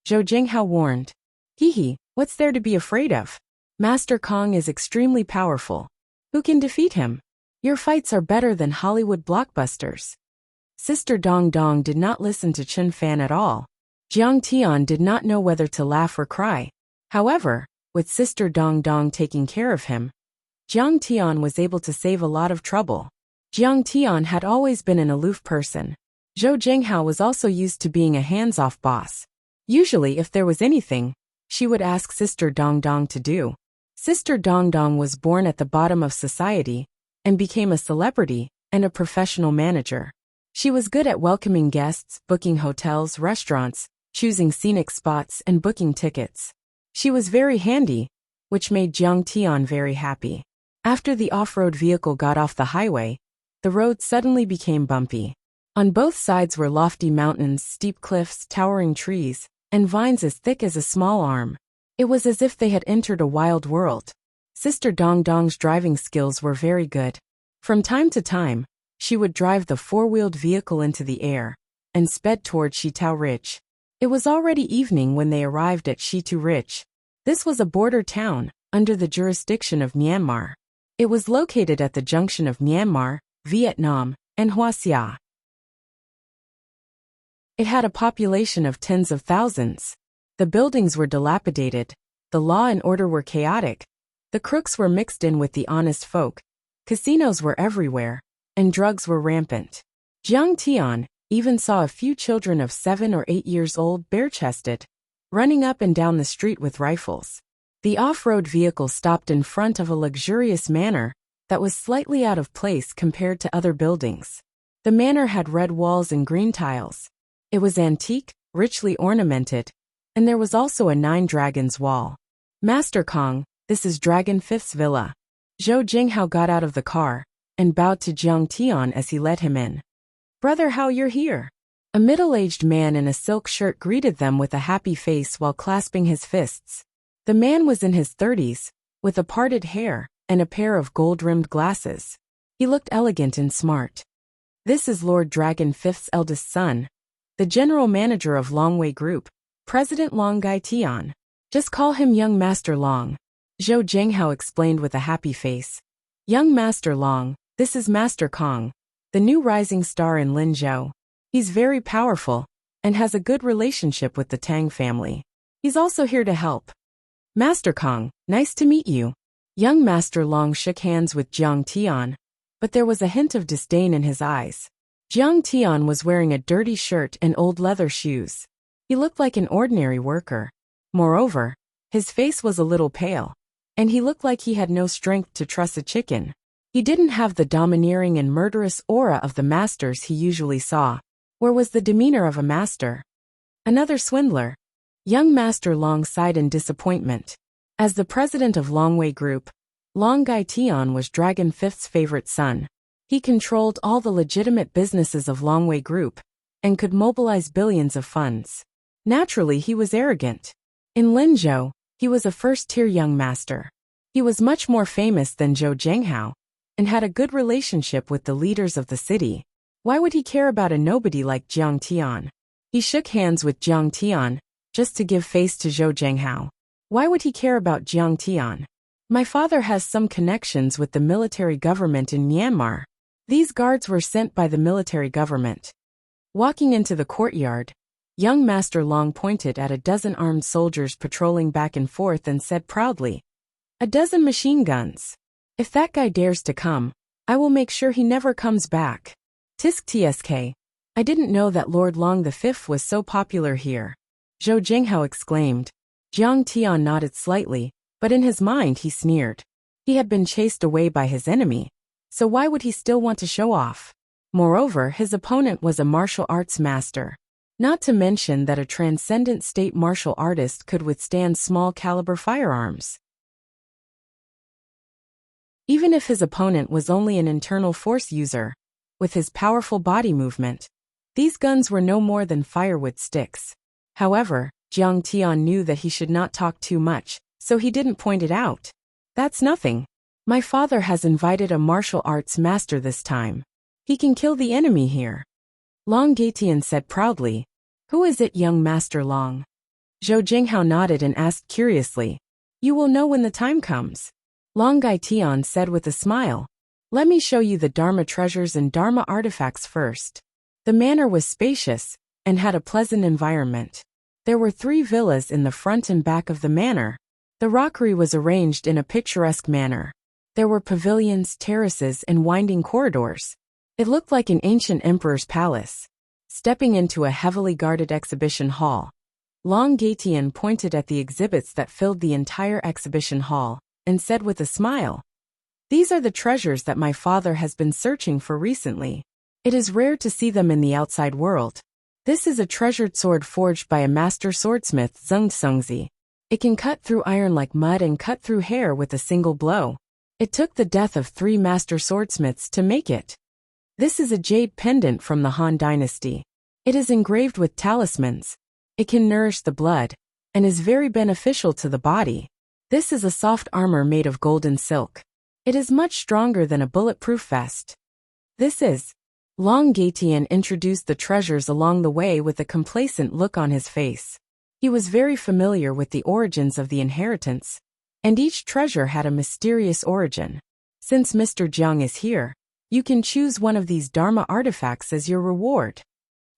A: Zhou Jinghao warned. Hee, what's there to be afraid of? Master Kong is extremely powerful. Who can defeat him? Your fights are better than Hollywood blockbusters. Sister Dong Dong did not listen to Chen Fan at all. Jiang Tian did not know whether to laugh or cry. However, with Sister Dong Dong taking care of him, Jiang Tian was able to save a lot of trouble. Jiang Tian had always been an aloof person. Zhou Jinghao was also used to being a hands-off boss. Usually if there was anything, she would ask Sister Dong Dong to do. Sister Dong Dong was born at the bottom of society and became a celebrity and a professional manager. She was good at welcoming guests, booking hotels, restaurants, choosing scenic spots, and booking tickets. She was very handy, which made Jiang Tian very happy. After the off-road vehicle got off the highway, the road suddenly became bumpy. On both sides were lofty mountains, steep cliffs, towering trees, and vines as thick as a small arm. It was as if they had entered a wild world. Sister Dong Dong's driving skills were very good. From time to time, she would drive the four-wheeled vehicle into the air and sped toward Shitao Ridge. It was already evening when they arrived at Shitu Ridge. This was a border town under the jurisdiction of Myanmar. It was located at the junction of Myanmar, Vietnam, and Wuxia. It had a population of tens of thousands. The buildings were dilapidated, the law and order were chaotic, the crooks were mixed in with the honest folk, casinos were everywhere, and drugs were rampant. Jiang Tian, even saw a few children of 7 or 8 years old bare-chested, running up and down the street with rifles. The off-road vehicle stopped in front of a luxurious manor that was slightly out of place compared to other buildings. The manor had red walls and green tiles. It was antique, richly ornamented, and there was also a 9 dragons wall. Master Kong, this is Dragon Fifth's villa. Zhou Jinghao got out of the car and bowed to Jiang Tian as he led him in. Brother, how you're here? A middle-aged man in a silk shirt greeted them with a happy face while clasping his fists. The man was in his 30s, with a parted hair and a pair of gold-rimmed glasses. He looked elegant and smart. This is Lord Dragon Fifth's eldest son, the general manager of Longwei Group, President Long Gai Tian. Just call him Young Master Long, Zhou Jinghao explained with a happy face. Young Master Long, this is Master Kong, the new rising star in Linzhou. He's very powerful and has a good relationship with the Tang family. He's also here to help. Master Kong, nice to meet you. Young Master Long shook hands with Jiang Tian, but there was a hint of disdain in his eyes. Jiang Tian was wearing a dirty shirt and old leather shoes. He looked like an ordinary worker. Moreover, his face was a little pale, and he looked like he had no strength to truss a chicken. He didn't have the domineering and murderous aura of the masters he usually saw. Where was the demeanor of a master? Another swindler. Young Master Long sighed in disappointment. As the president of Longwei Group, Long Gai Tian was Dragon Fifth's favorite son. He controlled all the legitimate businesses of Longwei Group and could mobilize billions of funds. Naturally, he was arrogant. In Linzhou, he was a first-tier young master. He was much more famous than Zhou Jinghao and had a good relationship with the leaders of the city. Why would he care about a nobody like Jiang Tian? He shook hands with Jiang Tian just to give face to Zhou Jinghao. Why would he care about Jiang Tian? My father has some connections with the military government in Myanmar. These guards were sent by the military government. Walking into the courtyard, young Master Long pointed at a dozen armed soldiers patrolling back and forth and said proudly, "A dozen machine guns. If that guy dares to come, I will make sure he never comes back." Tisk tsk. I didn't know that Lord Long V was so popular here, Zhou Jinghao exclaimed. Jiang Tian nodded slightly, but in his mind he sneered. He had been chased away by his enemy, so why would he still want to show off? Moreover, his opponent was a martial arts master. Not to mention that a transcendent state martial artist could withstand small-caliber firearms. Even if his opponent was only an internal force user, with his powerful body movement, these guns were no more than firewood sticks. However, Jiang Tian knew that he should not talk too much, so he didn't point it out. That's nothing. My father has invited a martial arts master this time. He can kill the enemy here. Long Gaitian said proudly. Who is it, young Master Long? Zhou Jinghao nodded and asked curiously. You will know when the time comes. Long Gaitian said with a smile. Let me show you the Dharma treasures and Dharma artifacts first. The manor was spacious and had a pleasant environment. There were 3 villas in the front and back of the manor. The rockery was arranged in a picturesque manner. There were pavilions, terraces, and winding corridors. It looked like an ancient emperor's palace. Stepping into a heavily guarded exhibition hall, Long Gaitian pointed at the exhibits that filled the entire exhibition hall and said with a smile, "These are the treasures that my father has been searching for recently. It is rare to see them in the outside world. This is a treasured sword forged by a master swordsmith, Zheng Sengzi. It can cut through iron like mud and cut through hair with a single blow. It took the death of 3 master swordsmiths to make it. This is a jade pendant from the Han Dynasty. It is engraved with talismans. It can nourish the blood and is very beneficial to the body. This is a soft armor made of golden silk. It is much stronger than a bulletproof vest. This is..." Long Gaitian introduced the treasures along the way with a complacent look on his face. He was very familiar with the origins of the inheritance, and each treasure had a mysterious origin. Since Mr. Jiang is here, you can choose one of these Dharma artifacts as your reward.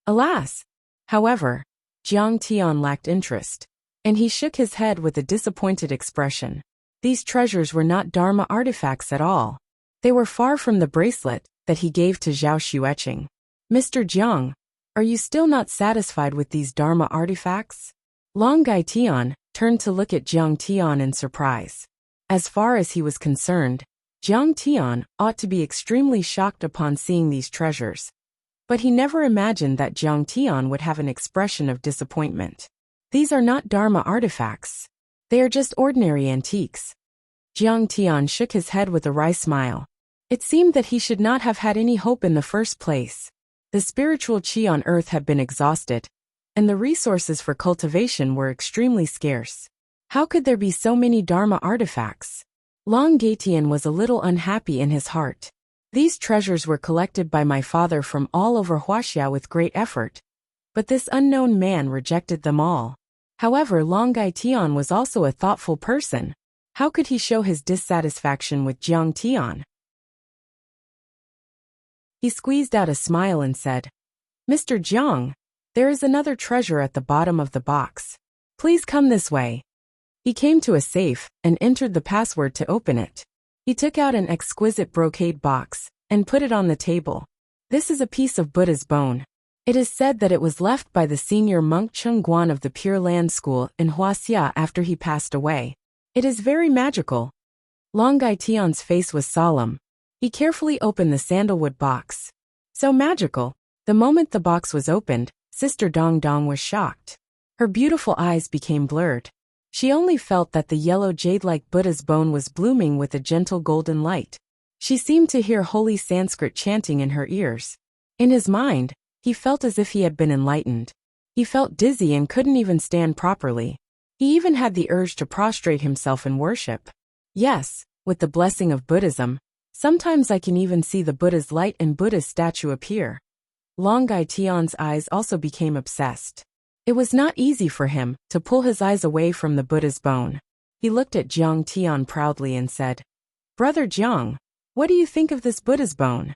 A: Alas! However, Jiang Tian lacked interest, and he shook his head with a disappointed expression. These treasures were not Dharma artifacts at all. They were far from the bracelet that he gave to Zhao Xueqing. Mr. Jiang, Are you still not satisfied with these Dharma artifacts? Long Gai Tian turned to look at Jiang Tian in surprise. As far as he was concerned, Jiang Tian ought to be extremely shocked upon seeing these treasures. But he never imagined that Jiang Tian would have an expression of disappointment. These are not Dharma artifacts. They are just ordinary antiques. Jiang Tian shook his head with a wry smile. It seemed that he should not have had any hope in the first place. The spiritual qi on earth had been exhausted, and the resources for cultivation were extremely scarce. How could there be so many Dharma artifacts? Long Gaitian was a little unhappy in his heart. These treasures were collected by my father from all over Wuxia with great effort. But this unknown man rejected them all. However, Long Gaitian was also a thoughtful person. How could he show his dissatisfaction with Jiang Tian? He squeezed out a smile and said, "Mr. Jiang, there is another treasure at the bottom of the box. Please come this way." He came to a safe and entered the password to open it. He took out an exquisite brocade box and put it on the table. This is a piece of Buddha's bone. It is said that it was left by the senior monk Chung Guan of the Pure Land School in Wuxia after he passed away. It is very magical. Long Gai Tian's face was solemn. He carefully opened the sandalwood box. So magical. The moment the box was opened, Sister Dong Dong was shocked. Her beautiful eyes became blurred. She only felt that the yellow jade-like Buddha's bone was blooming with a gentle golden light. She seemed to hear holy Sanskrit chanting in her ears. In his mind, he felt as if he had been enlightened. He felt dizzy and couldn't even stand properly. He even had the urge to prostrate himself in worship. Yes, with the blessing of Buddhism, sometimes I can even see the Buddha's light and Buddha's statue appear. Long Gai Tian's eyes also became obsessed. It was not easy for him to pull his eyes away from the Buddha's bone. He looked at Jiang Tian proudly and said, "Brother Jiang, what do you think of this Buddha's bone?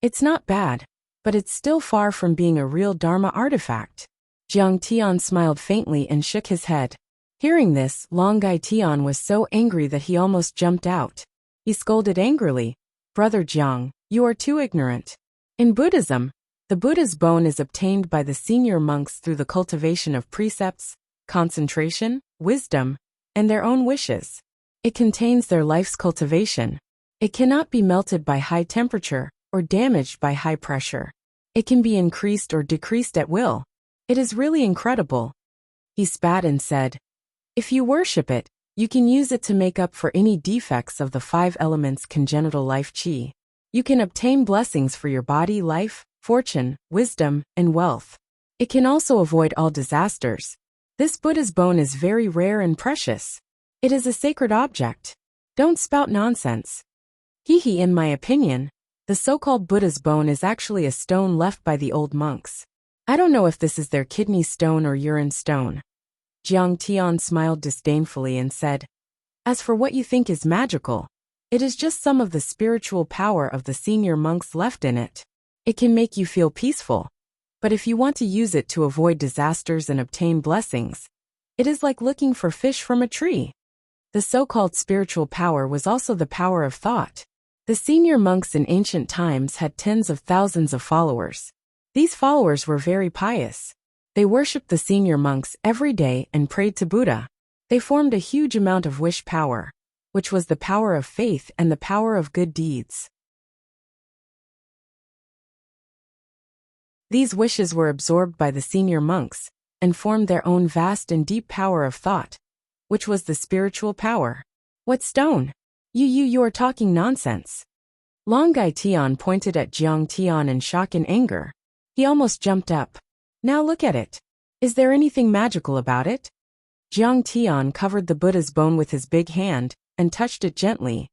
A: It's not bad, but it's still far from being a real Dharma artifact." Jiang Tian smiled faintly and shook his head. Hearing this, Long Gai Tian was so angry that he almost jumped out. He scolded angrily, "Brother Jiang, you are too ignorant. In Buddhism, the Buddha's bone is obtained by the senior monks through the cultivation of precepts, concentration, wisdom, and their own wishes. It contains their life's cultivation. It cannot be melted by high temperature or damaged by high pressure. It can be increased or decreased at will. It is really incredible." He spat and said, "If you worship it, you can use it to make up for any defects of the 5 elements congenital life qi. You can obtain blessings for your body, life, fortune, wisdom, and wealth. It can also avoid all disasters. This Buddha's bone is very rare and precious. It is a sacred object. Don't spout nonsense." In my opinion, the so-called Buddha's bone is actually a stone left by the old monks. I don't know if this is their kidney stone or urine stone. Jiang Tian smiled disdainfully and said, "As for what you think is magical, it is just some of the spiritual power of the senior monks left in it. It can make you feel peaceful. But if you want to use it to avoid disasters and obtain blessings, it is like looking for fish from a tree." The so-called spiritual power was also the power of thought. The senior monks in ancient times had tens of thousands of followers. These followers were very pious. They worshipped the senior monks every day and prayed to Buddha. They formed a huge amount of wish power, which was the power of faith and the power of good deeds. These wishes were absorbed by the senior monks and formed their own vast and deep power of thought, which was the spiritual power. "What stone? You are talking nonsense." Long Gai Tian pointed at Jiang Tian in shock and anger. He almost jumped up. "Now look at it. Is there anything magical about it?" Jiang Tian covered the Buddha's bone with his big hand and touched it gently.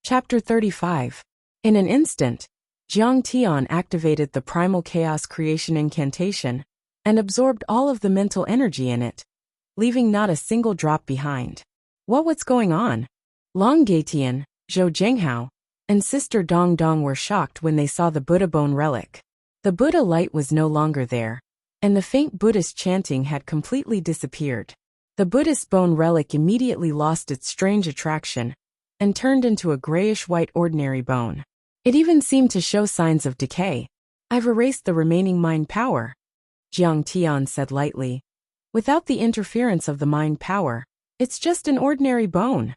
A: Chapter 35. In an instant, Jiang Tian activated the primal chaos creation incantation and absorbed all of the mental energy in it, leaving not a single drop behind. What's going on? Long Gaitian, Zhou Zhenghao, and Sister Dong Dong were shocked when they saw the Buddha bone relic. The Buddha light was no longer there, and the faint Buddhist chanting had completely disappeared. The Buddhist bone relic immediately lost its strange attraction and turned into a grayish-white ordinary bone. It even seemed to show signs of decay. I've erased the remaining mind power, Jiang Tian said lightly. Without the interference of the mind power, it's just an ordinary bone.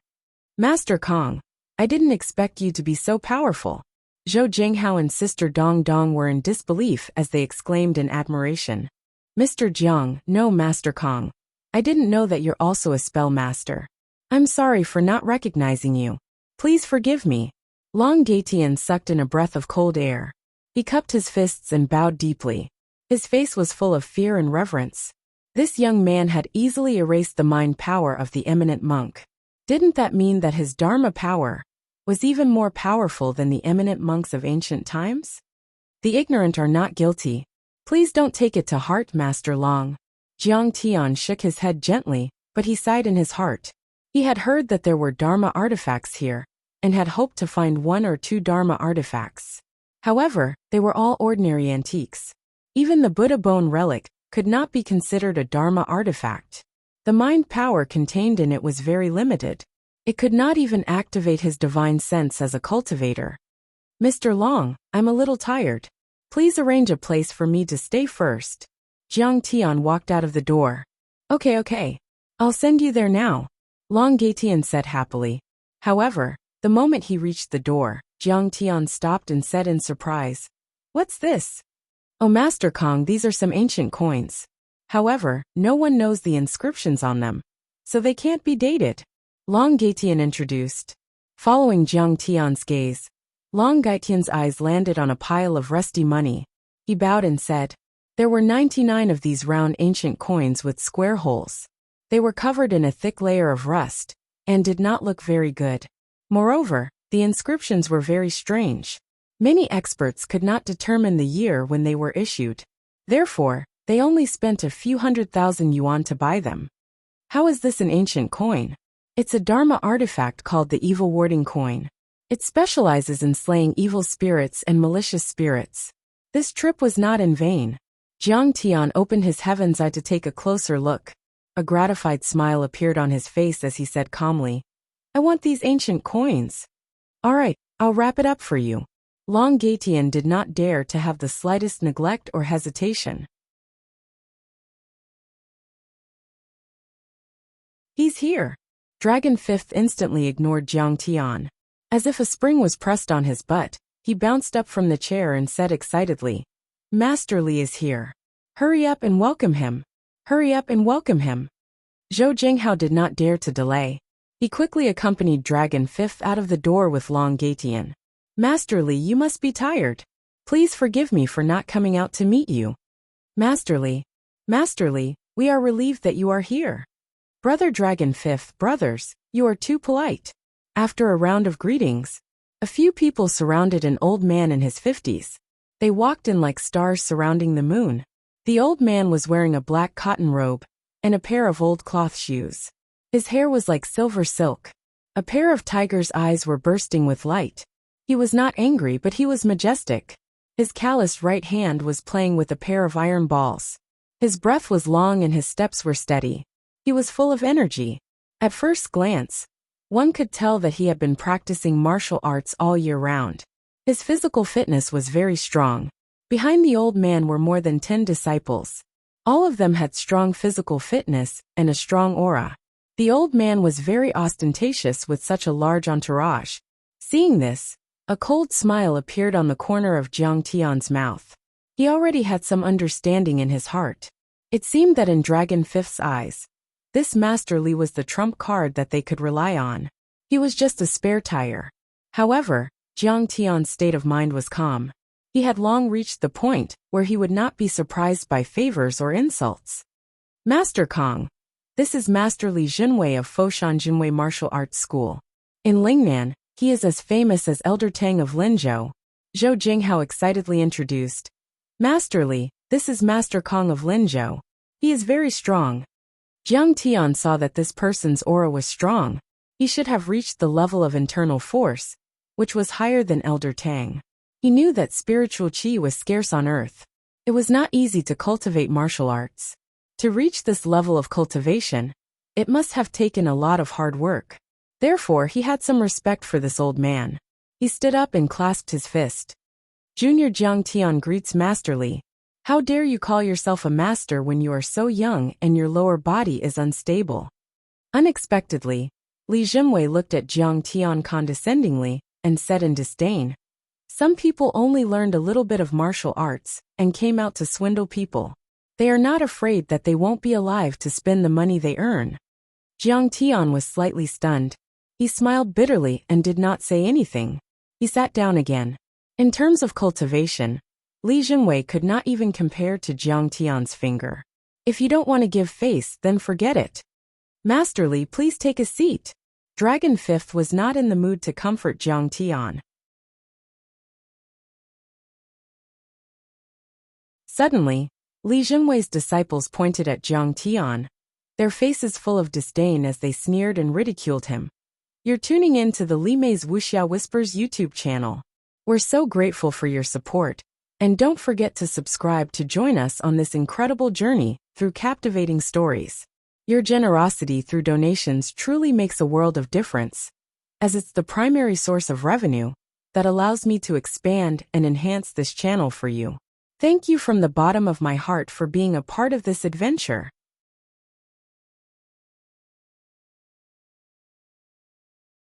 A: Master Kong, I didn't expect you to be so powerful. Zhou Jinghao and Sister Dong Dong were in disbelief as they exclaimed in admiration. Mr. Jiang, no Master Kong. I didn't know that you're also a spell master. I'm sorry for not recognizing you. Please forgive me. Long Gaetian sucked in a breath of cold air. He cupped his fists and bowed deeply. His face was full of fear and reverence. This young man had easily erased the mind power of the eminent monk. Didn't that mean that his Dharma power was even more powerful than the eminent monks of ancient times? The ignorant are not guilty. Please don't take it to heart, Master Long. Jiang Tian shook his head gently, but he sighed in his heart. He had heard that there were Dharma artifacts here, and had hoped to find 1 or 2 Dharma artifacts. However, they were all ordinary antiques. Even the Buddha bone relic could not be considered a Dharma artifact. The mind power contained in it was very limited. It could not even activate his divine sense as a cultivator. Mr. Long, I'm a little tired. Please arrange a place for me to stay first. Jiang Tian walked out of the door. Okay. I'll send you there now, Long Gaetian said happily. However, the moment he reached the door, Jiang Tian stopped and said in surprise, What's this? Oh Master Kong, these are some ancient coins. However, no one knows the inscriptions on them, so they can't be dated. Long Gaetian introduced. Following Jiang Tian's gaze, Long Gaetian's eyes landed on a pile of rusty money. He bowed and said, There were 99 of these round ancient coins with square holes. They were covered in a thick layer of rust, and did not look very good. Moreover, the inscriptions were very strange. Many experts could not determine the year when they were issued. Therefore, they only spent a few 100,000 yuan to buy them. How is this an ancient coin? It's a Dharma artifact called the Evil Warding Coin. It specializes in slaying evil spirits and malicious spirits. This trip was not in vain. Jiang Tian opened his heaven's eye to take a closer look. A gratified smile appeared on his face as he said calmly, I want these ancient coins. All right, I'll wrap it up for you. Long Gaetian did not dare to have the slightest neglect or hesitation. He's here. Dragon Fifth instantly ignored Jiang Tian. As if a spring was pressed on his butt, he bounced up from the chair and said excitedly, Master Li is here. Hurry up and welcome him. Hurry up and welcome him. Zhou Jinghao did not dare to delay. He quickly accompanied Dragon Fifth out of the door with Long Gaetian. Master Li, you must be tired. Please forgive me for not coming out to meet you. Master Li, we are relieved that you are here. Brother Dragon Fifth, brothers, you are too polite. After a round of greetings, a few people surrounded an old man in his 50s. They walked in like stars surrounding the moon. The old man was wearing a black cotton robe and a pair of old cloth shoes. His hair was like silver silk. A pair of tiger's eyes were bursting with light. He was not angry, but he was majestic. His calloused right hand was playing with a pair of iron balls. His breath was long and his steps were steady. He was full of energy. At first glance, one could tell that he had been practicing martial arts all year round. His physical fitness was very strong. Behind the old man were more than 10 disciples. All of them had strong physical fitness and a strong aura. The old man was very ostentatious with such a large entourage. Seeing this, a cold smile appeared on the corner of Jiang Tian's mouth. He already had some understanding in his heart. It seemed that in Dragon Fifth's eyes, this Master Li was the trump card that they could rely on. He was just a spare tire. However, Jiang Tian's state of mind was calm. He had long reached the point where he would not be surprised by favors or insults. Master Kong, this is Master Li Junwei of Foshan Junwei Martial Arts School. In Lingnan, he is as famous as Elder Tang of Linzhou. Zhou Jinghao excitedly introduced. Master Li, this is Master Kong of Linzhou. He is very strong. Jiang Tian saw that this person's aura was strong. He should have reached the level of internal force, which was higher than Elder Tang. He knew that spiritual qi was scarce on earth. It was not easy to cultivate martial arts. To reach this level of cultivation, it must have taken a lot of hard work. Therefore, he had some respect for this old man. He stood up and clasped his fist. Junior Jiang Tian greets Masterly. How dare you call yourself a master when you are so young and your lower body is unstable? Unexpectedly, Li Jimwei looked at Jiang Tian condescendingly and said in disdain, some people only learned a little bit of martial arts and came out to swindle people. They are not afraid that they won't be alive to spend the money they earn. Jiang Tian was slightly stunned. He smiled bitterly and did not say anything. He sat down again. In terms of cultivation, Li Jimwei could not even compare to Jiang Tian's finger. If you don't want to give face, then forget it. Masterly, please take a seat. Dragon Fifth was not in the mood to comfort Jiang Tian. Suddenly, Li Jimwei's disciples pointed at Jiang Tian, their faces full of disdain as they sneered and ridiculed him. You're tuning in to the Li Mei's Wuxia Whispers YouTube channel. We're so grateful for your support, and don't forget to subscribe to join us on this incredible journey through captivating stories. Your generosity through donations truly makes a world of difference, as it's the primary source of revenue that allows me to expand and enhance this channel for you. Thank you from the bottom of my heart for being a part of this adventure.